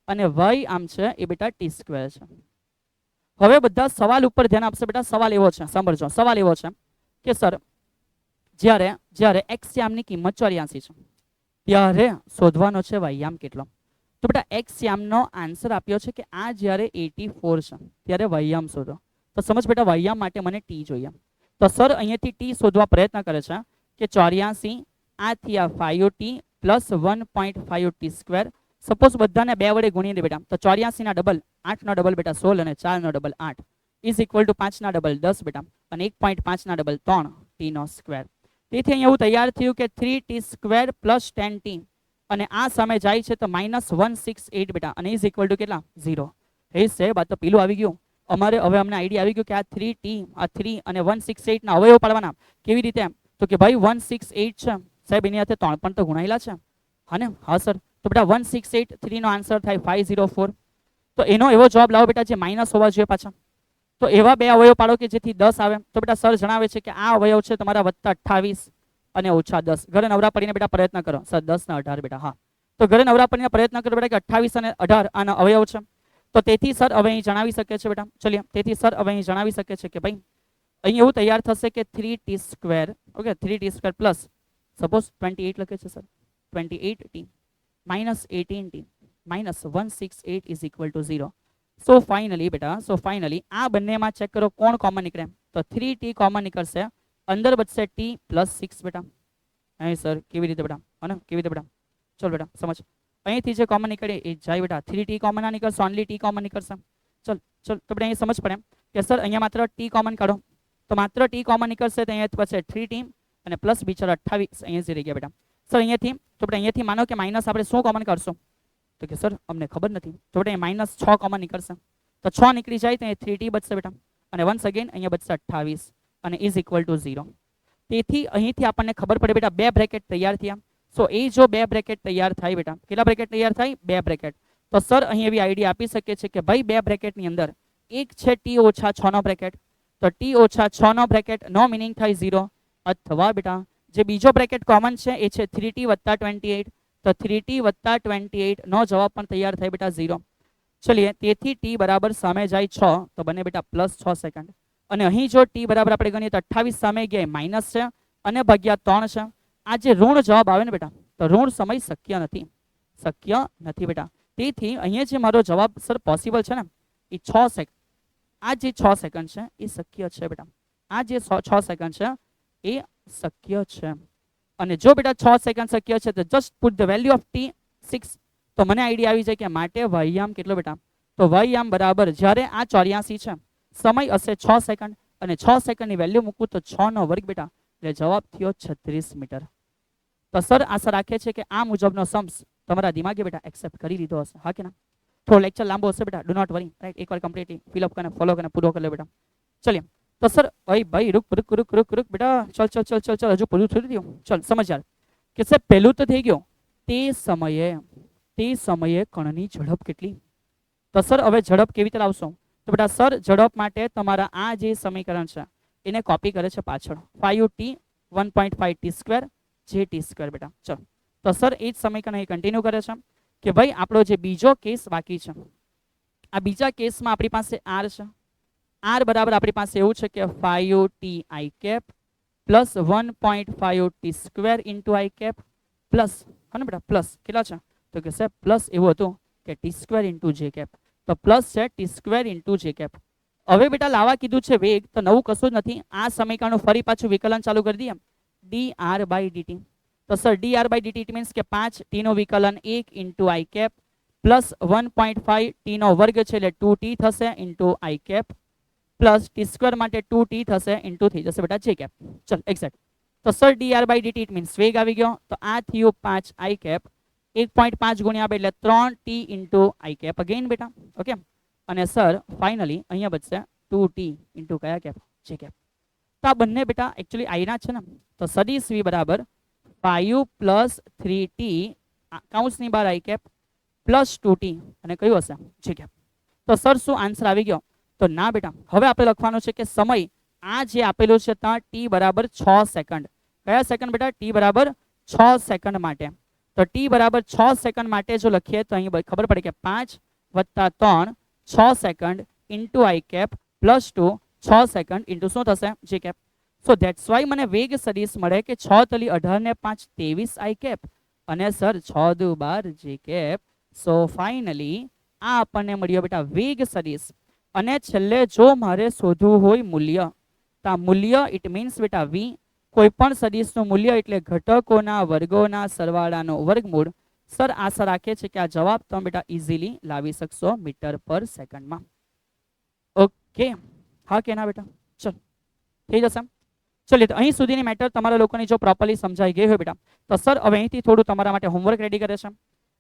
અને વાયામ છે એ બેટા ટી સ્ક્વેર છે. હવે બધા સવાલ ઉપર ધ્યાન આપશે બેટા. સવાલ એવો છે, સાંભળજો. સવાલ એવો છે કે સર જ્યારે એક્સિયામની કિંમત 84 છે ત્યારે શોધવાનો છે વાયામ કેટલો? તો બેટા એક્સ યામનો આન્સર આપ્યો છે કે આ જ્યારે 84 છે ત્યારે વયયામ શોધો. તો સમજ બેટા વયયામ માટે મને ટી જોઈએ. તો સર અહીંયાથી ટી શોધવા પ્રયત્ન કરે છે કે 84 આ થયા 5t plus 1.5 T square. Suppose બધાને 2 વડે ગુણી દે બેટા. તો 84 ના ડબલ 8 નો ડબલ બેટા 16 અને 4 નો ડબલ 8 ઇઝ ઇક્વલ ટુ 5 ના ડબલ 10 બેટા અને 1.5 ના ડબલ 3 ટી નો સ્ક્વેર. તેથી અહીંયા એવું તૈયાર થયું કે 3t સ્ક્વેર પ્લસ 10t અને આ સામે જાય છે તો -168 બેટા અને ઇઝ ઇક્વલ ટુ કેટલા 0. હે સાહેબ આ તો પેલું આવી ગયું અમારે. હવે અમને આઈડિયા આવી ગયો કે આ 3t આ 3 અને 168 ના અવયવ પાડવાના. કેવી રીતે? તો કે ભાઈ 168 છે સાહેબ એની સાથે 3 પણ તો ગુણાયેલા છે હા ને. હા સર. તો બેટા 168 3 નો આન્સર થાય 504. તો એનો એવો જવાબ લાવો બેટા જે માઇનસ હોવા જોઈએ પાછા. તો એવા બે અવયવ પાડો કે જેથી 10 આવે. તો બેટા સર જણાવે છે કે આ અવયવ છે તમારા +28 અને -10. ઘરે નવરા પડીને બેટા પ્રયત્ન કરો. સર 10 ને 18 બેટા. હા તો ઘરે નવરા પડીને પ્રયત્ન કરો બેટા કે 28 અને 18 આના અવયવ છે. તો તેથી સર હવે અહીં જણાવી શકે છે બેટા. ચલિए તેથી સર હવે અહીં જણાવી શકે છે કે ભાઈ અહીં એવું તૈયાર થશે કે 3t square okay 3t square plus suppose 28 લખે છે sir 28t -18t -168 is equal two 0. So finally બેટા આ બંનેમાં ચેક કરો કોણ કોમન નીકળે. તો 3t કોમન નીકળશે. અંદર બચશે t + 6 બેટા. અહીં સર કેવી રીતે બેટા અને કેવી રીતે બેટા ચલો બેટા સમજ. અહીંથી જે કોમન નીકળે એ જાય બેટા. 3t કોમન ના નીકળશે ઓનલી t કોમન નીકળશે. ચલ તો બેટા અહીં સમજ પડે કે સર અહીંયા માત્ર t કોમન કાઢો. તો માત્ર t કોમન નીકળશે તો અહીંયા પછી 3t અને પ્લસ બિચારા 28 અહીંયા જ રહી ગયા બેટા. સર અહીંયાથી તો બેટા અહીંયાથી માનો કે માઇનસ આપણે શું કોમન કાઢશું. તો કે સર અમને ખબર નથી. તો બેટા -6 કોમન નીકળશે. તો 6 નીકળી જાય તો અહીંયા 3t બચશે બેટા અને વન્સ અગેન અહીંયા બચશે 28 અને ઇઝ ઇક્વલ ટુ 0. તેથી અહીંથી આપણને ખબર પડે બેટા બે બ્રેકેટ તૈયાર થયા. સો એ જો બે બ્રેકેટ તૈયાર થાય બેટા કેટલા બ્રેકેટ તૈયાર થાય? બે બ્રેકેટ. તો સર અહીં એવી આઈડિયા આપી શકે છે કે ભાઈ બે બ્રેકેટની અંદર એક છે t - 6 નો બ્રેકેટ. તો t - 6 નો બ્રેકેટ નો મિનિંગ થાય 0 અથવા બેટા જે બીજો બ્રેકેટ કોમન છે એ છે 3t + 28. તો 3t + 28 નો જવાબ પણ તૈયાર થાય બેટા 0. ચલીએ તેથી t બરાબર સામે જાય 6 તો બને બેટા +6 સેકન્ડ. અને અહીં જો t બરાબર આપણે ગણીએ તો 28 સામે ગયા માઇનસ છે અને ભાગ્યા 3 છે. આ જે ઋણ જવાબ આવે ને બેટા તો ઋણ સમય શક્ય નથી બેટા. તેથી અહીંયા જે મારો જવાબ સર પોસિબલ છે ને એ 6 સેકન્ડ. આ જે 6 સેકન્ડ છે એ શક્ય છે બેટા. આ જે 6 સેકન્ડ છે એ શક્ય છે. અને જો બેટા 6 સેકન્ડ શક્ય છે તો just put the value of t 6. તો મને આઈડિયા આવી જાય કે માટે વયયામ કેટલો બેટા. તો વયયામ બરાબર જ્યારે આ 84 છે સમય હશે 6 સેકન્ડ અને 6 સેકન્ડની વેલ્યુ મૂકું તો 6 નો વર્ગ બેટા એટલે જવાબ થયો 36 મીટર. તો સર આશા રાખે છે કે આ મુજબનો सम्स તમારા દિમાગે બેટા એક્સેપ્ટ કરી લીધો હશે. હા કે ના? થોડો લેક્ચર લાંબો હશે બેટા. Do not worry right. એકવાર કમ્પ્લીટલી ફિલઅપ કરીને ફોલો કરીને પૂરો કરી લે બેટા. ચલિए તો સર ભાઈ રૂક બેટા ચલ હજુ પૂરું થઈ ગયું. ચલ સમજ યાર કે સાહેબ પહેલું તો થઈ ગયું તે સમયે કણની ઝડપ કેટલી. તો સર હવે ઝડપ કેવી રીતે લાવશો. તો બેટા સર ઝડપ માટે તમારા આ જે સમીકરણ છે એને કોપી કરે છે પાછળ 5t 1.5t square j t square બેટા. ચલો તો સર એ જ સમીકરણ અહીં કન્ટિન્યુ કરે છે કે ભાઈ આપણો જે બીજો કેસ બાકી છે આ બીજા કેસમાં આપણી પાસે r છે. r બરાબર આપણી પાસે એવું છે કે 5t i cap plus 1.5t square into i cap plus હા ને બેટા પ્લસ કેટલા છે તો કે સાહેબ પ્લસ એવું હતું કે t square into j cap. તો પ્લસ છે t square into j cap. હવે બેટા લાવવા કીધું છે વેગ તો નવું કશું જ નથી. આ સમીકરણનું ફરી પાછું વિકલન ચાલુ કરી દઈએ dr/dt. તો સર dr/dt ઇટ મીન્સ કે 5t નો વિકલન 1 into i cap plus 1.5t નો વર્ગ છે એટલે 2t થશે into i cap plus t square માટે 2t થશે ઇન્ટુ થઈ જશે બેટા j કેપ. ચલ એક્ઝેક્ટ. તો સર dr/dt ઇટ મીન્સ વેગ આવી ગયો. તો આ થયું 5i કેપ 1.5 ગુણ્યા 2 એટલે 3t into i cap again બેટા ઓકે. અને સર ફાઇનલી અહીંયા બચશે 2t ઇન્ટુ કયા કેપ j કેપ. તો આ બંને બેટા એકચ્યુઅલી આઈના છે ને. તો સદિશ v બરાબર 5 + 3t કૌંસની બહાર i કેપ પ્લસ 2t અને કયું હશે j કેપ. તો સર શું આન્સર આવી ગયો. તો ના બેટા હવે આપણે લખવાનું છે કે સમય આ જે આપેલું છે ત્યાં t બરાબર 6 સેકન્ડ. કયા સેકન્ડ બેટા t બરાબર 6 સેકન્ડ માટે. તો t બરાબર 6 સેકન્ડ માટે જો લખીએ તો અહીં ખબર પડે કે 5 + 3 6 second into i cap plus 2 6 second into શું થશે j cap. So that's why મને વેગ સદિશ મળે કે 6 * 18 ને 5 23 i કેપ અને sir 6 × 2 = 12 j cap so finally આ આપણને મળ્યો બેટા વેગ સદિશ. અને છેલ્લે જો મારે શોધવું હોય મૂલ્ય, તો આ મૂલ્ય ઇટ મીન્સ બેટા વી. કોઈ પણ સદિશનું મૂલ્ય એટલે ઘટકોના વર્ગોના સરવાળાનો વર્ગમૂળ. સર આશા રાખે છે કે આ જવાબ તમે બેટા ઇઝીલી લાવી શકશો મીટર પર સેકન્ડમાં. ઓકે, હા કે ના બેટા? ચલો થઈ જશે. ચલો તો અહીં સુધીની મેટર તમારા લોકોની જો પ્રોપરલી સમજાઈ ગઈ હોય બેટા, તો સર હવે અહીંથી થોડું તમારા માટે હોમવર્ક રેડી કરે છે.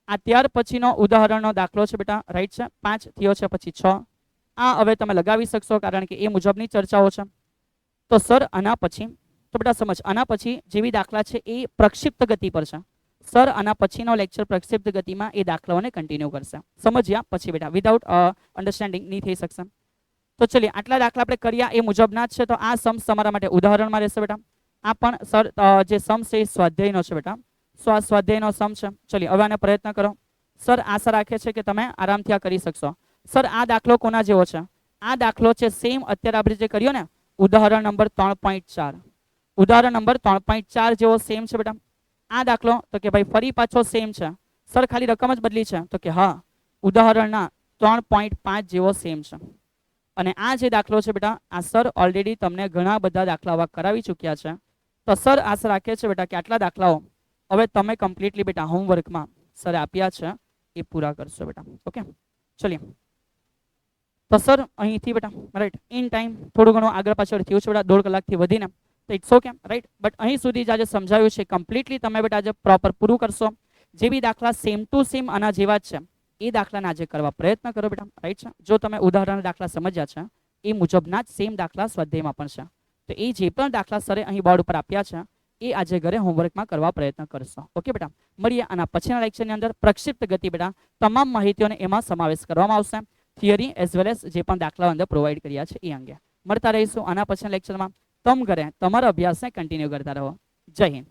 આ ત્યાર પછીનો ઉદાહરણનો દાખલો છે બેટા, રાઈટ છે. 5 થયો છે, પછી 6. આ હવે તમે લગાવી શકશો કારણ કે એ મુજબની ચર્ચાઓ છે. તો સર આના પછી તો બેટા સમજ, આના પછી જેવી દાખલા છે એ પ્રક્ષિપ્ત ગતિ પર છે. સર આના પછીનો લેક્ચર પ્રક્ષિપ્ત ગતિમાં એ દાખલાઓને કન્ટિન્યુ કરશે. સમજ્યા પછી બેટા, વિધાઉટ અન્ડરસ્ટેન્ડિંગ નહીં થઈ શકશે. તો ચલીએ આટલા દાખલા આપણે કર્યા એ મુજબના જ છે. તો આ સમ્સ તમારા માટે ઉદાહરણમાં રહેશે બેટા. આ પણ સર જે સમ્સ છે એ સ્વાધ્યાયનો છે બેટા. સો આ સ્વાધ્યાયનો સમ છે. ચલીએ હવે આને પ્રયત્ન કરો. સર આશા રાખે છે કે તમે આરામથી આ કરી શકશો. સર આ દાખલો કોના જેવો છે? આ દાખલો છે સેમ અત્યારે આપણે જે કર્યો ને ઉદાહરણ નંબર 3.4. ઉદાહરણ નંબર 3.4 જેવો સેમ છે બેટા. આ દાખલો તો કે ભાઈ ફરી પાછો સેમ છે. સર ખાલી રકમ જ બદલી છે. તો કે હા, ઉદાહરણના 3.5 જેવો સેમ છે. અને આ જે દાખલો છે બેટા, આ સર ઓલરેડી તમને ઘણા બધા દાખલાઓ કરાવી ચૂક્યા છે. તો સર આશા રાખે છે બેટા કે આટલા દાખલાઓ હવે તમે કમ્પ્લીટલી બેટા હોમવર્કમાં સર આપ્યા છે એ પૂરા કરશો બેટા. ઓકે, ચલીએ. તો સર અહીંથી બેટા રાઈટ ઇન ટાઈમ થોડું ઘણું આગળ પાછળ થયું છે બેટા, 1.5 કલાકથી વધીને, તો ઇટ્સ ઓકે રાઈટ. બટ અહીં સુધી જે આજે સમજાવ્યું છે કમ્પ્લીટલી તમે બેટા આજે પ્રોપર પૂરું કરશો. જે બી દાખલા સેમ ટુ સેમ આના જેવા જ છે એ દાખલાને આજે કરવા પ્રયત્ન કરો બેટા, રાઈટ છે. જો તમે ઉદાહરણ દાખલા સમજ્યા છે એ મુજબના જ સેમ દાખલા સ્વાધ્યાયમાં પણ છે. તો એ જે પણ દાખલા સરે અહીં બોર્ડ ઉપર આપ્યા છે એ આજે ઘરે હોમવર્કમાં કરવા પ્રયત્ન કરશો. ઓકે બેટા, મળીએ આના પછીના લેક્ચરની અંદર. પ્રક્ષિપ્ત ગતિ બેટા તમામ માહિતીઓને એમાં સમાવેશ કરવામાં આવશે, થિયરી એઝ વેલ એઝ જે પણ દાખલાઓ અંદર પ્રોવાઈડ કર્યા છે એ અંગે મળતા રહીશું આના પછીના લેક્ચરમાં. તમ ઘરે તમારા અભ્યાસને કન્ટિન્યુ કરતા રહો. જય હિન્દ.